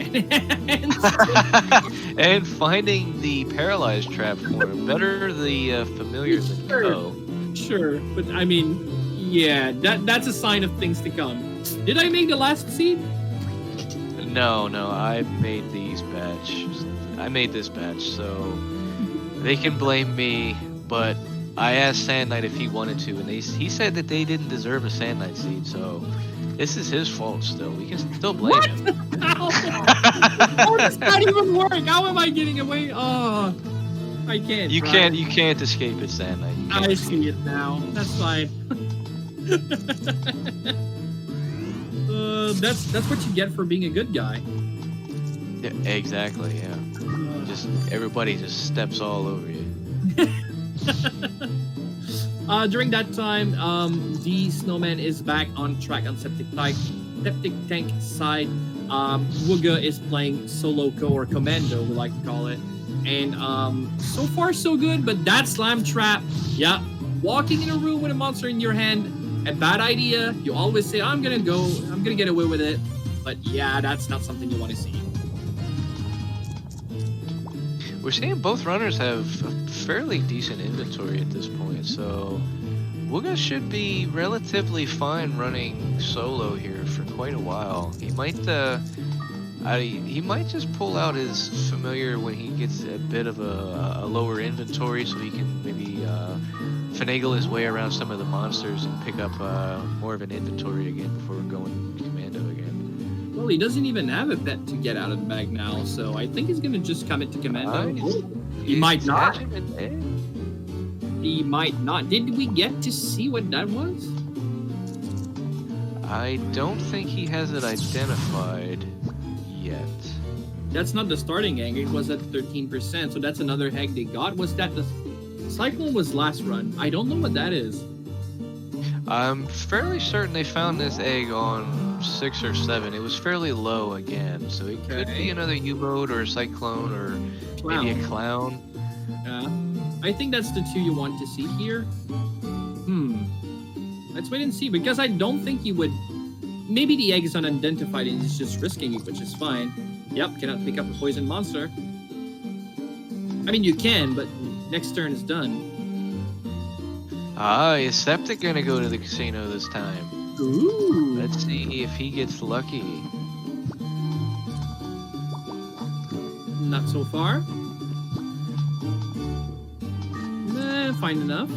And finding the paralyzed trap for him. Better the familiar than no. Sure, but I mean, yeah, that's a sign of things to come. Did I make the last seed? No, I made these batch. I made this batch, so they can blame me, but I asked Sand Knight if he wanted to, and he said that they didn't deserve a Sand Knight seed, so this is his fault still. We can still blame him. How does that even work? How am I getting away? Oh, I can't. You can't escape it, Sand Knight. I see it now. That's fine. That's what you get for being a good guy. Yeah, exactly, yeah. Just everybody just steps all over you. During that time, the snowman is back on track on Septictank side. Wugga is playing solo or commando, we like to call it. And so far so good, but that slam trap, yeah, walking in a room with a monster in your hand, a bad idea. You always say, I'm gonna get away with it. But yeah, that's not something you want to see. We're seeing both runners have a fairly decent inventory at this point, so Wugga should be relatively fine running solo here for quite a while. He might just pull out his familiar when he gets a bit of a lower inventory, so he can maybe finagle his way around some of the monsters and pick up more of an inventory again before going commando again. Well, he doesn't even have a pet to get out of the bag now, so I think he's gonna just come into commando. He might not. He might not. Did we get to see what that was? I don't think he has it identified yet. That's not the starting egg. It was at 13%, so that's another egg they got. Was that the Cyclone was last run? I don't know what that is. I'm fairly certain they found this egg on 6 or 7. It was fairly low again, so it could be another U-boat or a cyclone or maybe a clown. I think that's the two you want to see here. Let's wait and see, because I don't think he would. Maybe the egg is unidentified and he's just risking it, which is fine. Yep, cannot pick up a poison monster. I mean, you can, but next turn is done. Is Septic gonna go to the casino this time? Ooh. Let's see if he gets lucky. Not so far. Fine enough.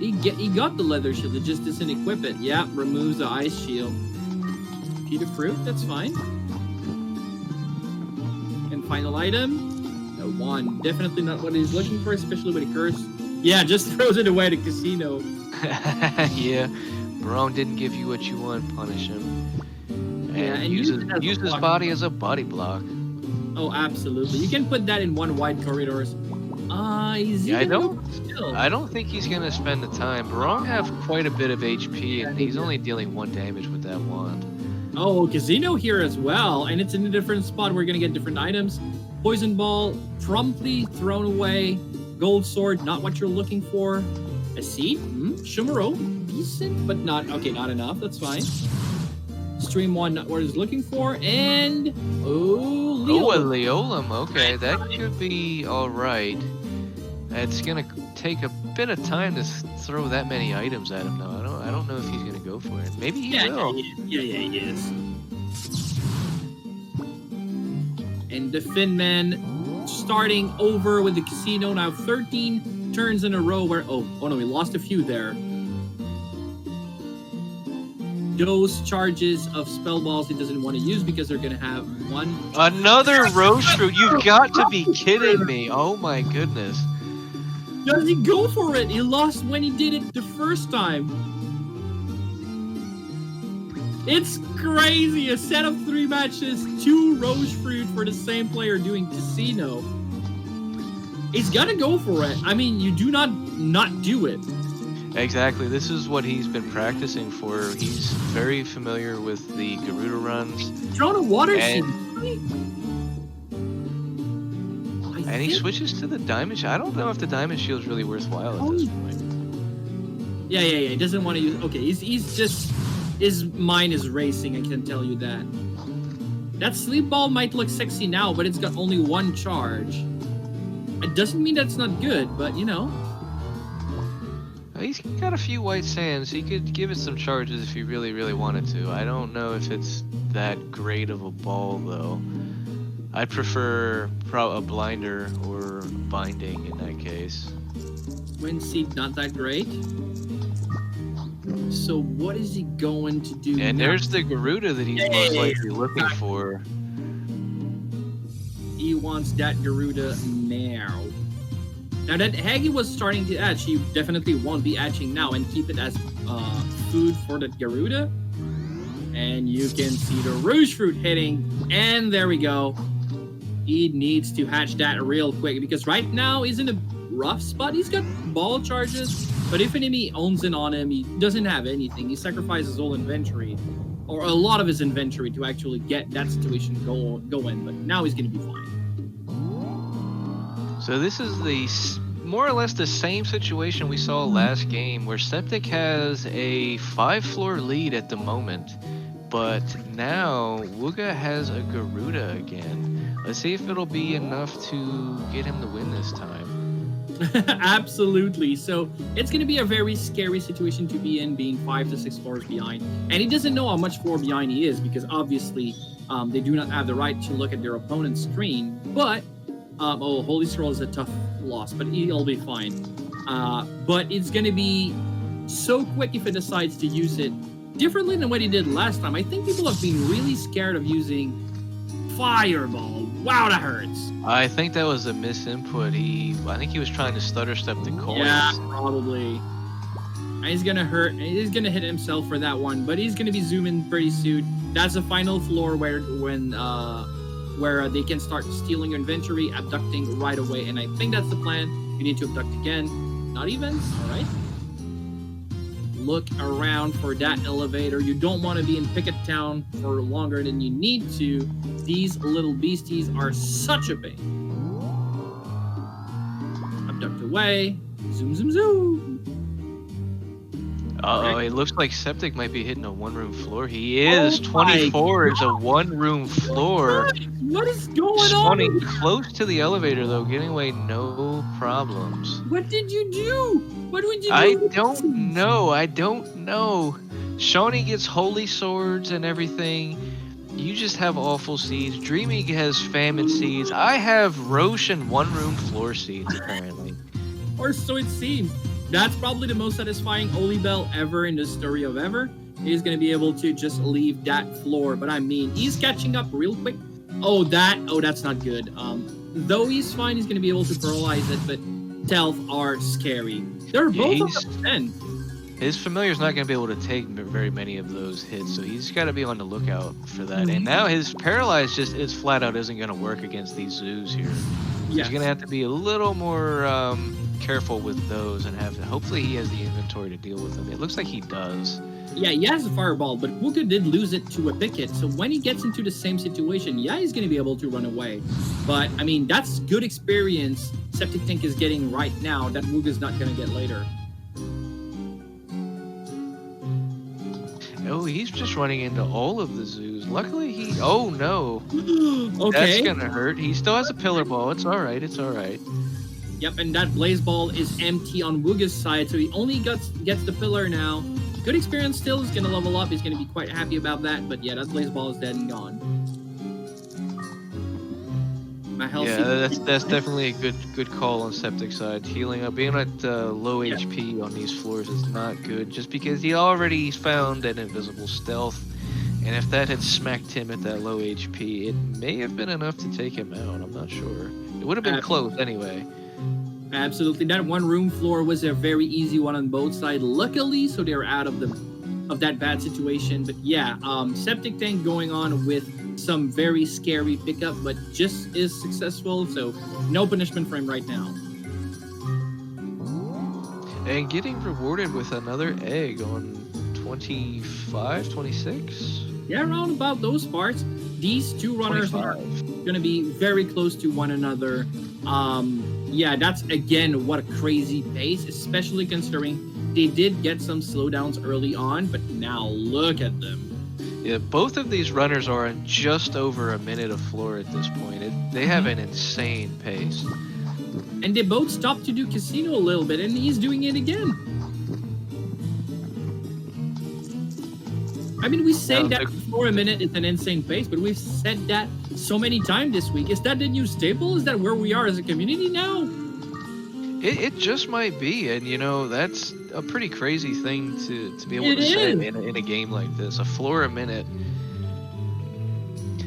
He got the leather shield, it just doesn't equip it. Yeah, removes the ice shield. Peter fruit, that's fine. And final item. The one. Definitely not what he's looking for, especially with a curse. Yeah, just throws it away at the casino. Yeah. Barong didn't give you what you want, punish him. And use his body as a body block. Oh, absolutely. You can put that in one wide corridors. I don't think he's gonna spend the time. Barong have quite a bit of HP, and he's only dealing 1 damage with that wand. Oh, casino here as well, and it's in a different spot. We're gonna get different items. Poison ball, promptly thrown away. Gold sword, not what you're looking for. A seed, Shumaro, decent, but not enough. That's fine. Stream 1, not what he's looking for, and a Leolum. Okay, that could be all right. It's gonna take a bit of time to throw that many items at him, though. I don't know if he's gonna go for it. Maybe he will. Yeah, he is. And the Finman starting over with the casino now. 13 turns in a row where oh no, we lost a few there. Those charges of spell balls he doesn't want to use because they're gonna have another roast fruit. You got to be kidding me! Oh my goodness! Does he go for it? He lost when he did it the first time. It's crazy. A set of 3 matches, 2 Roche Fruit for the same player doing Casino. He's gonna go for it. I mean, you do not do it. Exactly. This is what he's been practicing for. He's very familiar with the Garuda runs. Throwing a water seed. And he switches to the diamond shield. I don't know if the diamond shield is really worthwhile at this point. Yeah. He doesn't want to use. Okay, he's just. His mind is racing, I can tell you that. That sleep ball might look sexy now, but it's got only 1 charge. It doesn't mean that's not good, but you know. He's got a few white sands. He could give it some charges if he really, really wanted to. I don't know if it's that great of a ball, though. I'd prefer a blinder or binding in that case. Wind seed, not that great. So what is he going to do And now? there's the Garuda that he's most likely looking for. He wants that Garuda now. Now that Hagi was starting to hatch, he definitely won't be hatching now and keep it as food for the Garuda. And you can see the Rouge Fruit hitting. And there we go. He needs to hatch that real quick because right now he's in a rough spot. He's got ball charges, but if an enemy owns in on him, he doesn't have anything. He sacrifices his whole inventory, or a lot of his inventory, to actually get that situation going. But now he's going to be fine. So this is the more or less the same situation we saw last game, where Septic has a 5-floor lead at the moment, but now Wugga has a Garuda again. Let's see if it'll be enough to get him the win this time. Absolutely. So it's going to be a very scary situation to be in, being 5 to 6 floors behind. And he doesn't know how much floor behind he is because obviously they do not have the right to look at their opponent's screen. But, Holy Scroll is a tough loss, but he'll be fine. But it's going to be so quick if it decides to use it differently than what he did last time. I think people have been really scared of using Fireball. Wow, that hurts. I think that was a misinput. I think he was trying to stutter step the coins. Yeah, probably. He's gonna hurt. He's gonna hit himself for that one, but he's gonna be zooming pretty soon. That's the final floor where they can start stealing your inventory, abducting right away, and I think that's the plan. You need to abduct again. Not even. All right. Look around for that elevator. You don't want to be in Picket Town for longer than you need to. These little beasties are such a pain. Abduct away. Zoom, zoom, zoom. Uh-oh, it looks like Septic might be hitting a 1-room floor. He is. 24 is a 1-room floor. What is going on? Spawning close to the elevator, though, getting away no problems. What did you do? What would you do? I don't know. Shawnee gets holy swords and everything. You just have awful seeds. Dreamy has famine seeds. I have Roche and 1-room floor seeds, apparently. Or so it seems. That's probably the most satisfying Olibel ever in the story of ever. He's going to be able to just leave that floor. But I mean, he's catching up real quick. Oh, that's not good. Though he's fine, he's going to be able to paralyze it, but stealth are scary. They're both up to 10. His familiar's not going to be able to take very many of those hits, so he's got to be on the lookout for that. And now his paralyze just is flat out isn't going to work against these zoos here. He's going to have to be a little more careful with those and hopefully he has the inventory to deal with them. It looks like he does. Yeah, he has a fireball, but Wugga did lose it to a picket, so when he gets into the same situation, he's going to be able to run away. But, I mean, that's good experience Septictank is getting right now that Wugga's not going to get later. Oh, he's just running into all of the zoos. Luckily, oh no. Okay. That's going to hurt. He still has a pillar ball. It's all right. Yep, and that blaze ball is empty on Wugga's side, so he only gets the pillar now. Good experience still. He's going to level up. He's going to be quite happy about that. But yeah, that blaze ball is dead and gone. That's definitely a good call on Septic's side. Healing up, being at low HP on these floors is not good. Just because he already found an invisible stealth, and if that had smacked him at that low HP, it may have been enough to take him out. I'm not sure. It would have been close anyway. Absolutely. That one room floor was a very easy one on both sides. Luckily, so they're out of that bad situation. But yeah, Septic Tank going on with some very scary pickup, but just is successful. So no punishment for him right now. And getting rewarded with another egg on 25, 26? Yeah, around about those parts. These two runners 25. are going to be very close to one another. Yeah, that's again what a crazy pace, especially considering they did get some slowdowns early on, but now look at them. Yeah, both of these runners are on just over a minute of floor at this point. They have an insane pace. And they both stopped to do casino a little bit, and he's doing it again. I mean, we say that for a minute it's an insane pace, but we've said that so many times this week. Is that the new staple? Is that where we are as a community now? It just might be, and you know, that's a pretty crazy thing to be able to say in a game like this. A floor a minute,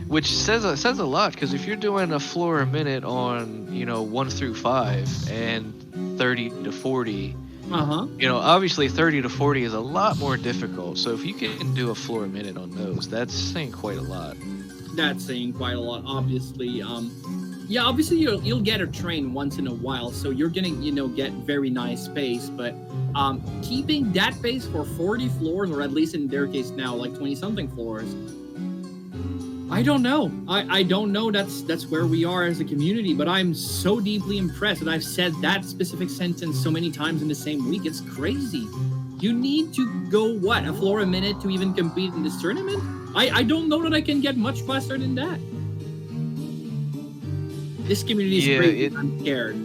which says a lot, because if you're doing a floor a minute on, you know, 1 through 5 and 30 to 40, you know, obviously 30 to 40 is a lot more difficult. So if you can do a floor a minute on those, that's saying quite a lot. That's saying quite a lot, obviously. Yeah, obviously you'll get a train once in a while, so you're gonna, you know, get very nice pace. But keeping that pace for 40 floors, or at least in their case now, like 20-something floors, I don't know. I don't know. That's where we are as a community. But I'm so deeply impressed, and I've said that specific sentence so many times in the same week. It's crazy. You need to go what, a floor a minute to even compete in this tournament? I don't know that I can get much faster than that. This community is crazy. I'm scared.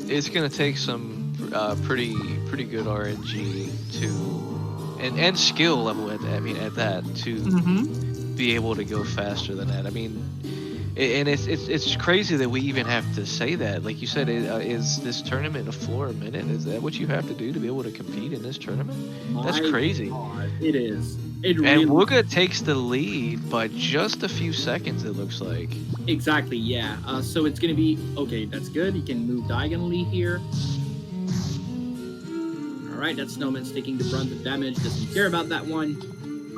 It's gonna take some pretty good RNG and skill level at that to be able to go faster than that. I mean, and it's crazy that we even have to say that. Like you said, is this tournament a floor a minute? Is that what you have to do to be able to compete in this tournament? That's crazy. God, it is. It really. And Wugga takes the lead by just a few seconds, it looks like. Exactly, yeah. So it's going to be... Okay, that's good. He can move diagonally here. Alright, that Snowman's taking the brunt of damage. Doesn't care about that one.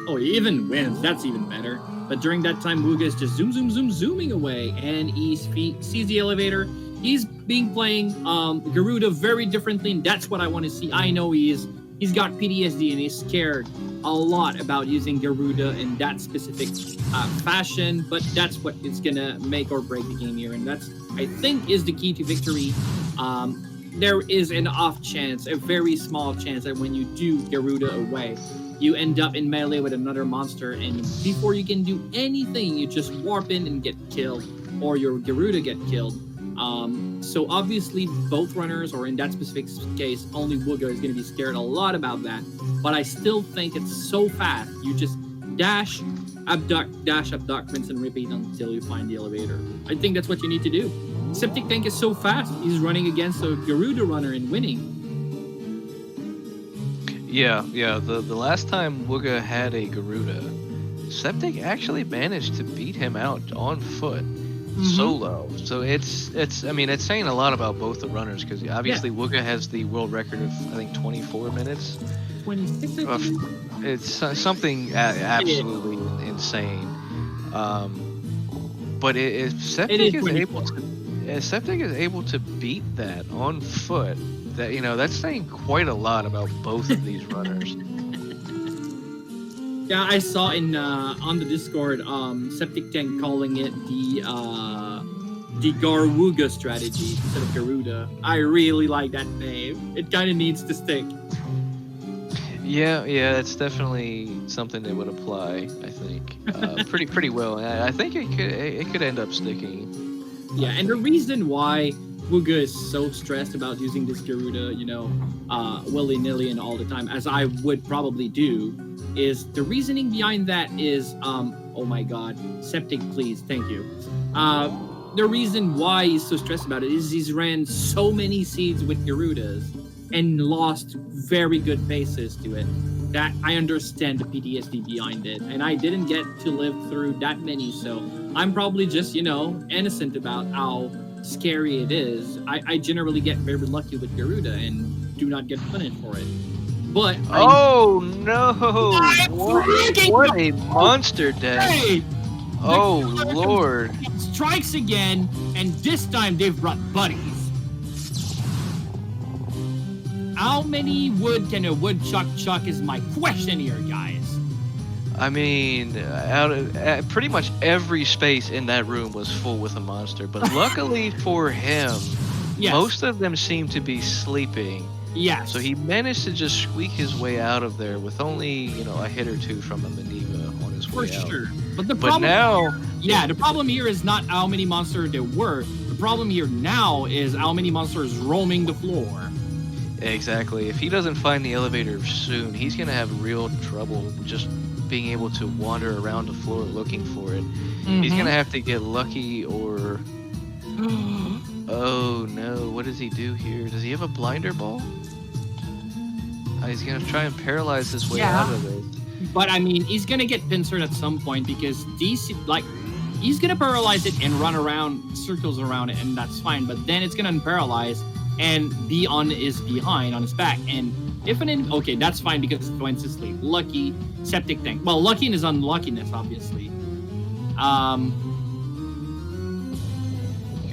Oh, he even wins. That's even better. But during that time, Wugga is just zooming away. And he sees the elevator. He's playing Garuda very differently, and that's what I want to see. I know he's got PTSD, and he's scared a lot about using Garuda in that specific fashion, but that's what it's gonna make or break the game here, and that's, I think, is the key to victory. There is an off chance, a very small chance, that when you do Garuda away, you end up in melee with another monster, and before you can do anything, you just warp in and get killed, or your Garuda get killed. So obviously both runners, or in that specific case, only Wugga is going to be scared a lot about that. But I still think it's so fast. You just dash, abduct, rinse and repeat until you find the elevator. I think that's what you need to do. Septic Tank is so fast. He's running against a Garuda runner and winning. Yeah. The last time Wugga had a Garuda, Septic actually managed to beat him out on foot. Solo. So it's saying a lot about both the runners, because obviously Wugga has the world record of, I think, 24 minutes. 26, I think. It's something absolutely insane. But if Septic is able to beat that on foot, that, you know, that's saying quite a lot about both of these runners. Yeah, I saw in on the Discord, Septic Tank calling it the Garwuga strategy instead of Garuda. I really like that name. It kind of needs to stick. Yeah, it's definitely something that would apply, I think, pretty well. I think it could end up sticking. Yeah, and the reason why Wugga is so stressed about using this Garuda, you know, willy-nilly and all the time, as I would probably do, is the reasoning behind that is, oh my god, Septic, please, thank you. The reason why he's so stressed about it is he's ran so many seeds with Garudas and lost very good bases to it, that I understand the PTSD behind it, and I didn't get to live through that many, so I'm probably just, you know, innocent about how scary it is, I generally get very lucky with Garuda and do not get punished for it. But Oh no! freaking What a monster death! hey, Oh lord! strikes again, and this time they've brought buddies. How many wood can a woodchuck chuck is my question here, guys. I mean, pretty much every space in that room was full with a monster, but luckily for him, Yes. most of them seemed to be sleeping. Yes. So he managed to just squeak his way out of there with only, a hit or two from a Maneva on his way out. For sure. But the But problem now, the problem here is not how many monsters there were. The problem here now is how many monsters roaming the floor. exactly, if he doesn't find the elevator soon, he's going to have real trouble just being able to wander around the floor looking for it. He's going to have to get lucky or... Oh no, what does he do here? Does he have a blinder ball? He's gonna try and paralyze his way out of it. But I mean, he's gonna get pincered at some point because he's gonna paralyze it and run around circles around it, and that's fine. But then it's gonna unparalyze and be on his behind on his back. And if okay, that's fine because it's going to sleep. Lucky septic tank. Well, lucky in his unluckiness, obviously.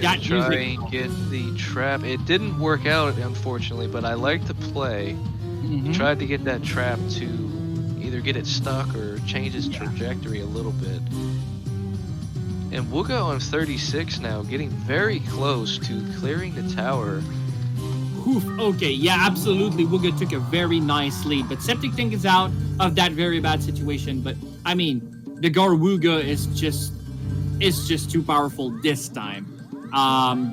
Gonna try and get the trap. It didn't work out, unfortunately, but I like the play. He tried to get that trap to either get it stuck or change its trajectory a little bit. And Wugga on 36 now, getting very close to clearing the tower. Oof, okay, yeah, absolutely. Wugga took a very nice lead, but Septic Tank is out of that very bad situation. But I mean, the Wugga is just too powerful this time.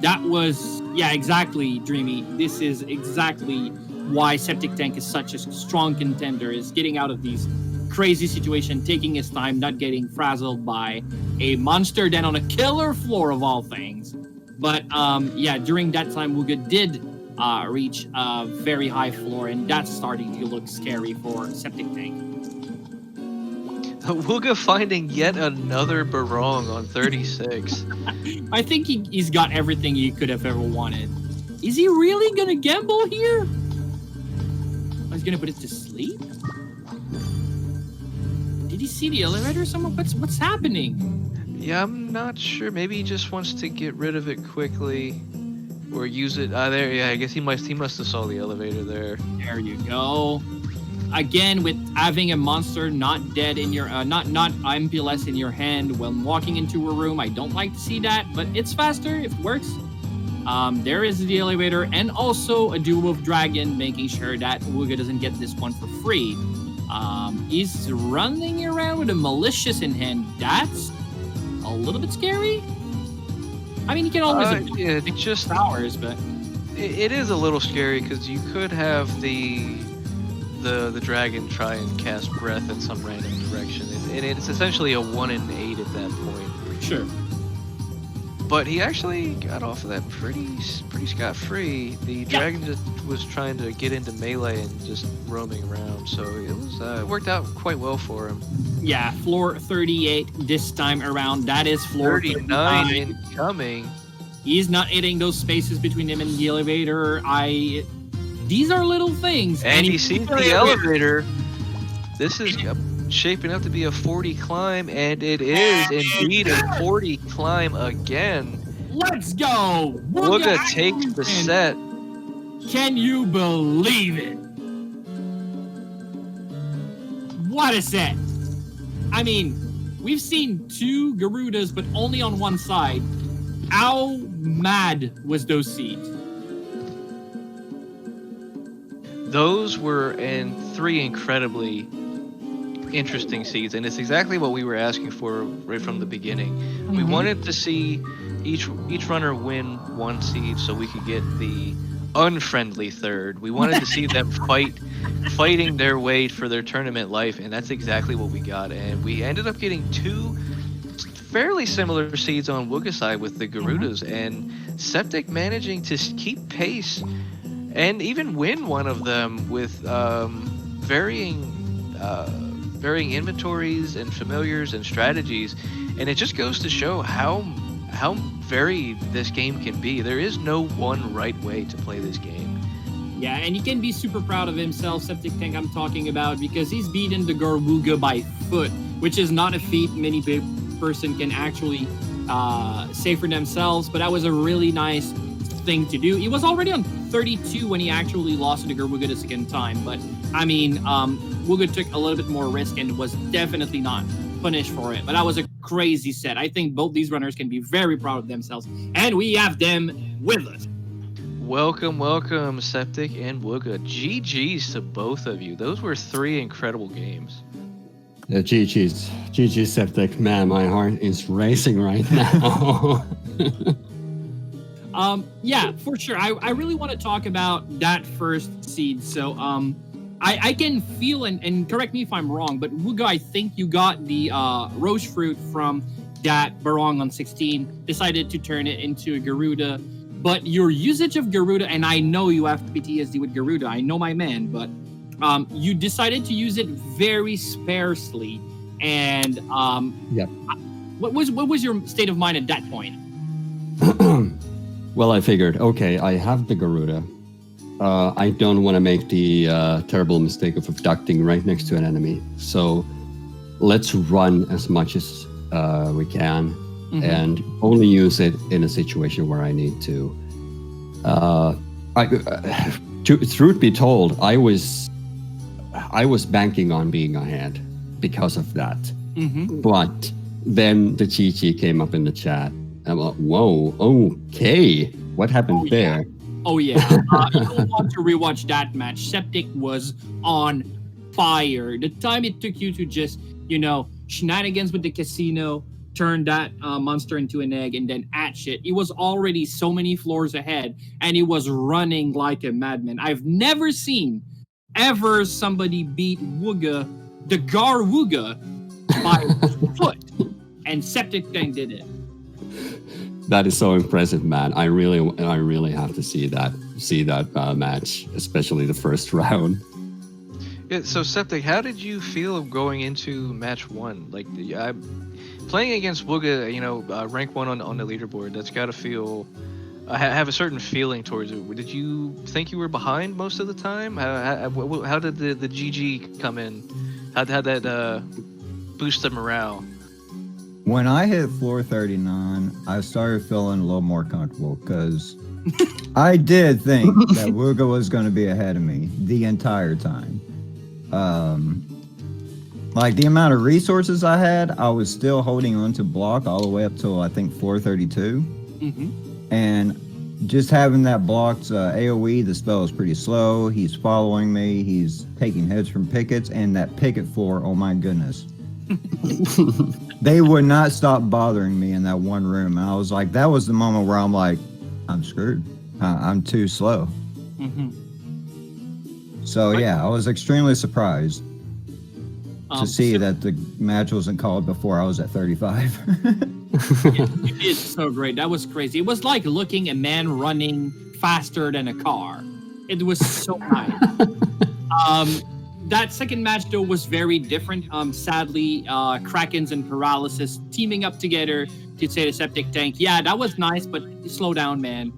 That was, exactly, Dreamy. This is exactly why Septic Tank is such a strong contender, is getting out of these crazy situations, taking his time, not getting frazzled by a monster then on a killer floor of all things. But, during that time, Wugga did reach a very high floor, and that's starting to look scary for Septic Tank. Wugga finding yet another barong on 36. I think he's got everything he could have ever wanted. Is he really gonna gamble here? He's gonna put it to sleep? Did he see the elevator somewhere? What's happening? Yeah, I'm not sure. Maybe he just wants to get rid of it quickly. Or use it. There, yeah, I guess he must have saw the elevator there. There you go. Again, with having a monster not dead in your not MPLS in your hand when walking into a room, I don't like to see that, but it's faster if it works. There is the elevator, and also a duo of dragon, making sure that Wugga doesn't get this one for free. He's running around with a malicious in hand. That's a little bit scary. I mean, he can always just powers, but it is a little scary because you could have the dragon try and cast breath in some random direction, and it's essentially a 1 in 8 at that point. Sure. But he actually got off of that pretty scot-free. The dragon just was trying to get into melee and just roaming around, so it was worked out quite well for him. Yeah, floor 38 this time around. That is floor 39 incoming. He's not hitting those spaces between him and the elevator. These are little things. And he sees the elevator. This is shaping up to be a 40 climb, and it is indeed a 40 climb again. Let's go! Wugga takes the set. Can you believe it? What a set! I mean, we've seen 2 Garudas, but only on one side. How mad was those seeds? Those were 3 incredibly interesting seeds, and it's exactly what we were asking for right from the beginning. We wanted to see each runner win 1 seed so we could get the unfriendly third. We wanted to see them fighting their way for their tournament life, and that's exactly what we got. And we ended up getting 2 fairly similar seeds on Wugga's side with the Garudas, and Septic managing to keep pace and even win one of them with varying inventories and familiars and strategies. And it just goes to show how how varied this game can be. There is no one right way to play this game. Yeah, and he can be super proud of himself, Septictank I'm talking about, because he's beaten the Wugga by foot, which is not a feat many person can actually say for themselves, but that was a really nice thing to do. He was already on 32 when he actually lost to the Wugga the second time, but I mean, Wugga took a little bit more risk and was definitely not punished for it, but that was a crazy set. I think both these runners can be very proud of themselves, and we have them with us. Welcome, Septic and Wugga. GG's to both of you. Those were 3 incredible games. GG Septic. Man, my heart is racing right now. Yeah, for sure. I really want to talk about that first seed. So, I can feel, and correct me if I'm wrong, but Wugga, I think you got the rose fruit from that Barong on 16, decided to turn it into a Garuda. But your usage of Garuda, and I know you have PTSD with Garuda, I know my man, but you decided to use it very sparsely. And Yep. What was your state of mind at that point? Well, I figured, okay, I have the Garuda. I don't want to make the terrible mistake of abducting right next to an enemy. So let's run as much as we can. Mm-hmm. And only use it in a situation where I need to. Truth be told, I was banking on being ahead because of that. Mm-hmm. But then the Chi came up in the chat. I'm like, whoa, okay, what happened there? Oh yeah, you'll want to rewatch that match. Septic was on fire. The time it took you to just, shenanigans with the casino, turn that monster into an egg, and then hatch it. He was already so many floors ahead, and he was running like a madman. I've never seen ever somebody beat Wugga, the Wugga, by foot, and Septictank did it. That is so impressive, man. I really have to see that match, especially the first round. Yeah, so Septic, how did you feel going into match 1? Like, playing against Wugga, rank 1 on the leaderboard, that's got to feel, have a certain feeling towards it. Did you think you were behind most of the time? How did the GG come in? How did that boost the morale? When I hit floor 39, I started feeling a little more comfortable because I did think that Wugga was going to be ahead of me the entire time. Like the amount of resources I had, I was still holding on to block all the way up till I think floor 32. Mm-hmm. And just having that blocked AoE, the spell is pretty slow. He's following me. He's taking heads from pickets, and that picket floor, oh my goodness. They would not stop bothering me in that one room. And I was like, that was the moment where I'm like, I'm screwed. I'm too slow. Mm-hmm. So yeah, I was extremely surprised to see that the match wasn't called before I was at 35. It is so great. That was crazy. It was like looking a man running faster than a car. It was so nice. That second match, though, was very different. Sadly, Krakens and Paralysis teaming up together to say to Septictank, yeah, that was nice, but slow down, man.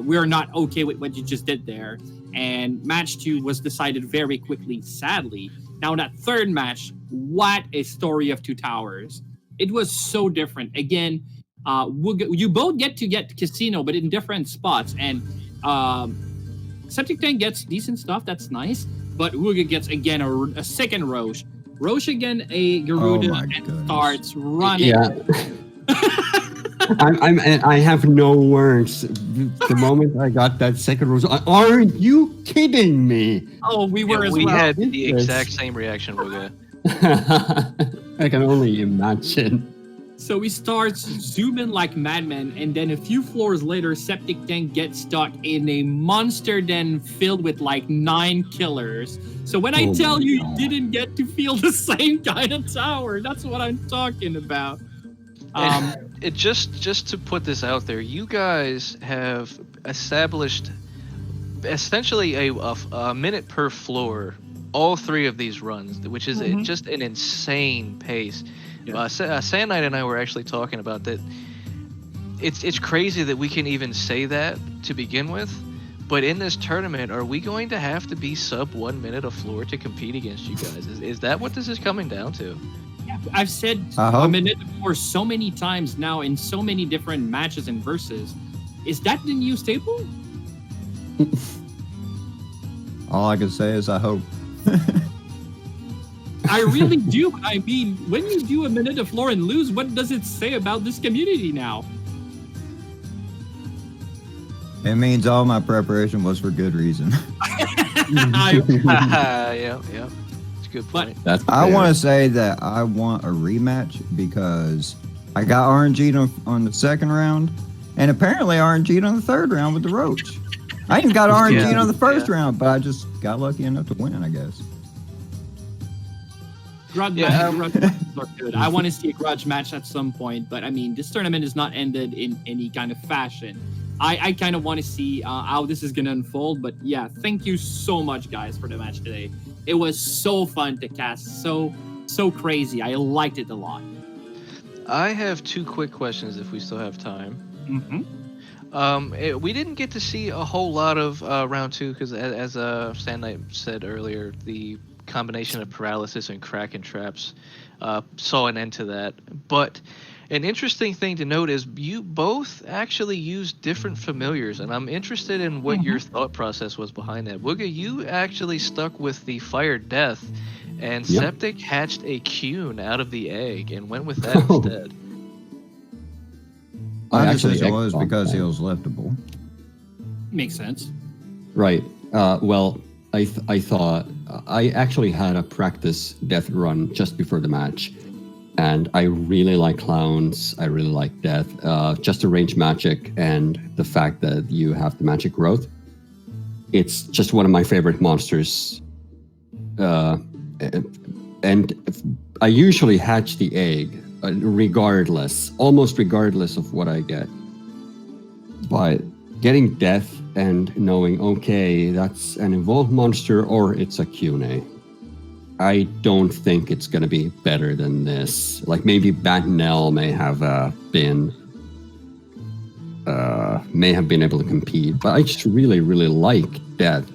We're not okay with what you just did there. And match 2 was decided very quickly, sadly. Now, that third match, what a story of two towers. It was so different. Again, you both get Casino, but in different spots. And Septictank gets decent stuff. That's nice. But Wugga gets, again, a second Roche. Roche, again, a Garuda, and starts running. Yeah. I have no words. The moment I got that second Roche, are you kidding me? Oh, we were as well. We had the exact same reaction, Wugga. I can only imagine. So he starts zooming like madman, and then a few floors later, Septictank gets stuck in a monster den filled with like 9 killers. So when I tell you didn't get to feel the same kind of tower, that's what I'm talking about. It just to put this out there, you guys have established essentially a minute per floor, all 3 of these runs, which is just an insane pace. Yeah. Sand Knight and I were actually talking about that. it's crazy that we can even say that to begin with. But in this tournament, are we going to have to be sub 1 minute of floor to compete against you guys? Is that what this is coming down to? Yeah, I've said a minute for so many times now in so many different matches and verses. Is that the new staple? All I can say is I hope. I really do. I mean, when you do a minute of floor and lose, what does it say about this community now? It means all my preparation was for good reason. Yeah. It's a good point. I want to say that I want a rematch because I got RNG'd on the second round, and apparently RNG'd on the third round with the roach. I even got RNG'd on the first round, but I just got lucky enough to win, I guess. Grudge matches are good. I want to see a grudge match at some point, but I mean, this tournament is not ended in any kind of fashion. I kind of want to see how this is going to unfold, but yeah, thank you so much, guys, for the match today. It was so fun to cast, so crazy. I liked it a lot. I have 2 quick questions if we still have time. Mm-hmm. We didn't get to see a whole lot of round 2 because, as Sand Knight said earlier, the combination of paralysis and Kraken traps saw an end to that. But an interesting thing to note is you both actually used different familiars, and I'm interested in what your thought process was behind that. Wugga, you actually stuck with the Fire Death, and Septic hatched a Cune out of the egg and went with that instead. My decision was because he was liftable. Makes sense. Right. Well, I thought I actually had a practice death run just before the match, and I really like clowns. I really like death. Just the range magic and the fact that you have the magic growth. It's just one of my favorite monsters. And I usually hatch the egg, almost regardless of what I get. But getting death and knowing, okay, that's an evolved monster or it's a Cune. I don't think it's going to be better than this. Like maybe Batnell may have been able to compete, but I just really, really like Death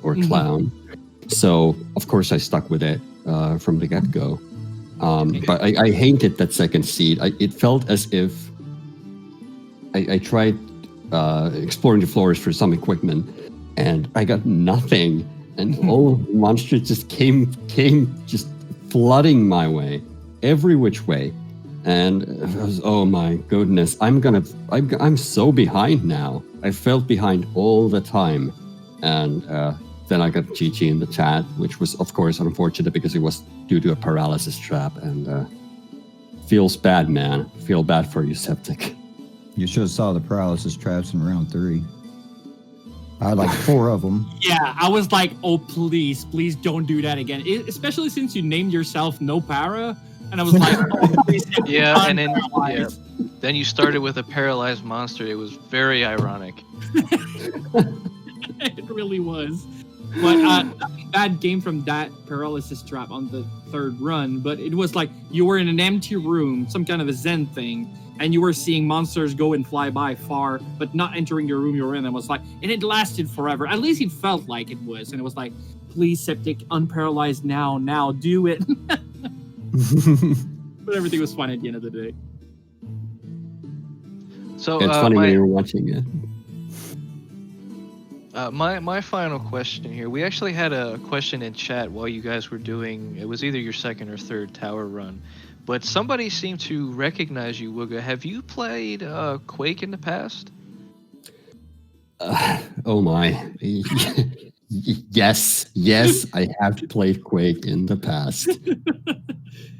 or Clown. So of course I stuck with it from the get-go. But I hated that second seed. It felt as if I tried exploring the floors for some equipment, and I got nothing. And all monsters just came just flooding my way, every which way. And I was, oh my goodness, I'm so behind now. I felt behind all the time. And then I got GG in the chat, which was of course unfortunate because it was due to a paralysis trap. And feels bad, man. Feel bad for you, Septic. You should have saw the paralysis traps in round 3. I had like 4 of them. Yeah, I was like, oh, please don't do that again. Especially since you named yourself No Para. And I was like, oh, please. Yeah, and then you started with a paralyzed monster. It was very ironic. It really was. But bad game from that paralysis trap on the 3rd run. But it was like you were in an empty room, some kind of a Zen thing. And you were seeing monsters go and fly by far, but not entering your room you were in. And was like, and it lasted forever. At least it felt like it was. And it was like, please, Septic, unparalyzed now, do it. But everything was fine at the end of the day. So it's funny when you're watching it. My final question here. We actually had a question in chat while you guys were doing. It was either your 2nd or 3rd tower run. But somebody seemed to recognize you, Wugga. Have you played Quake in the past? Oh my. Yes, I have played Quake in the past.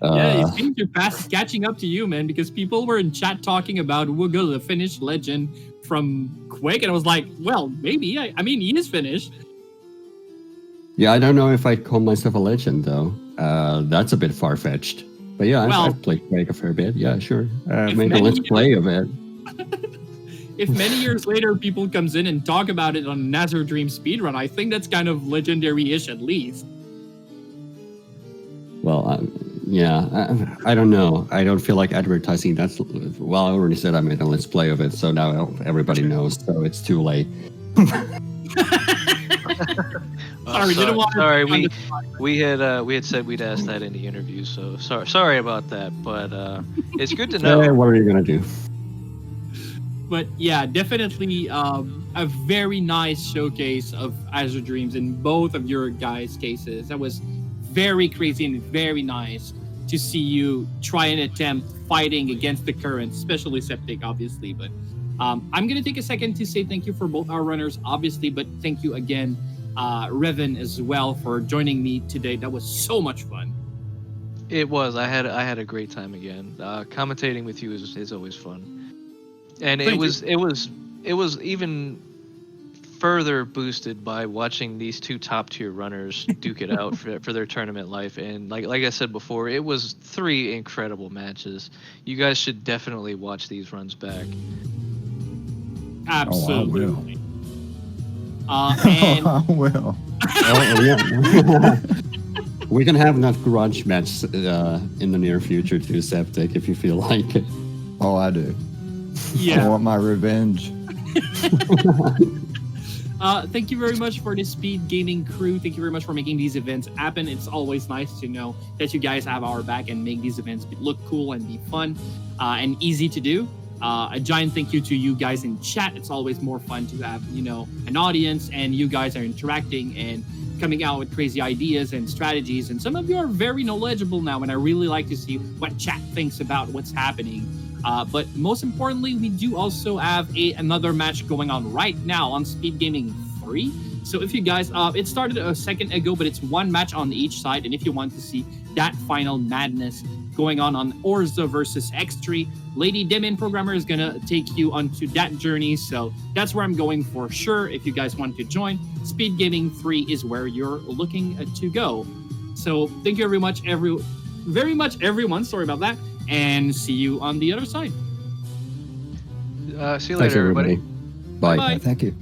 Yeah, it seems your past is catching up to you, man, because people were in chat talking about Wugga, the Finnish legend from Quake, and I was like, well, maybe. I mean, he is Finnish. Yeah, I don't know if I'd call myself a legend, though. That's a bit far-fetched. But yeah, I've played Quake a fair bit. Yeah, sure. Maybe let's play a bit. If many years later people comes in and talk about it on Azure Dream speedrun, I think that's kind of legendary-ish at least. Well, Yeah, I don't know. I don't feel like advertising. That's well, I already said I made a let's play of it, so now everybody knows. So it's too late. Sorry, didn't want to sorry. put you on We had said we'd ask that in the interview, so sorry about that. But it's good to know. What are you gonna do? But yeah, definitely a very nice showcase of Azure Dreams in both of your guys' cases. That was very crazy and very nice to see you try and attempt fighting against the current, especially Septic, obviously. But I'm going to take a second to say thank you for both our runners, obviously, but thank you again, Revan, as well, for joining me today. That was so much fun. It was. I had a great time again. Commentating with you is always fun. And Thank it was even further boosted by watching these two top tier runners duke it out for their tournament life. And like I said before, it was 3 incredible matches. You guys should definitely watch these runs back. Absolutely. I will. Oh, yeah. We can have that grudge match in the near future too, Septic, if you feel like it. Oh, I do. Yeah. I want my revenge. Thank you very much for the Speed Gaming crew. Thank you very much for making these events happen. It's always nice to know that you guys have our back and make these events look cool and be fun and easy to do. A giant thank you to you guys in chat. It's always more fun to have, an audience and you guys are interacting and coming out with crazy ideas and strategies. And some of you are very knowledgeable now, and I really like to see what chat thinks about what's happening. But most importantly, we do also have another match going on right now on Speed Gaming 3. So if you guys, it started a second ago, but it's 1 match on each side. And if you want to see that final madness going on Orza versus X3, Lady Demon Programmer is going to take you onto that journey. So that's where I'm going for sure. If you guys want to join, Speed Gaming 3 is where you're looking to go. So thank you very much, everyone. Sorry about that. And see you on the other side. See you later, everybody. Bye. Bye. Thank you.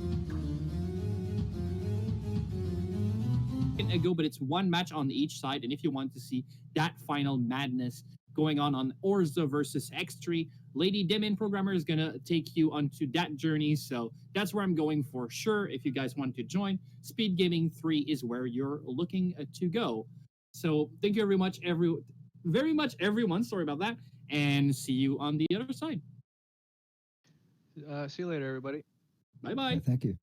Ago, but it's 1 match on each side. And if you want to see that final madness going on Orza versus X3, Lady Demon Programmer is going to take you onto that journey. So that's where I'm going for sure. If you guys want to join, Speed Gaming 3 is where you're looking to go. So thank you very much, everyone. Sorry about that. And see you on the other side. See you later, everybody. Bye-bye. Thank you.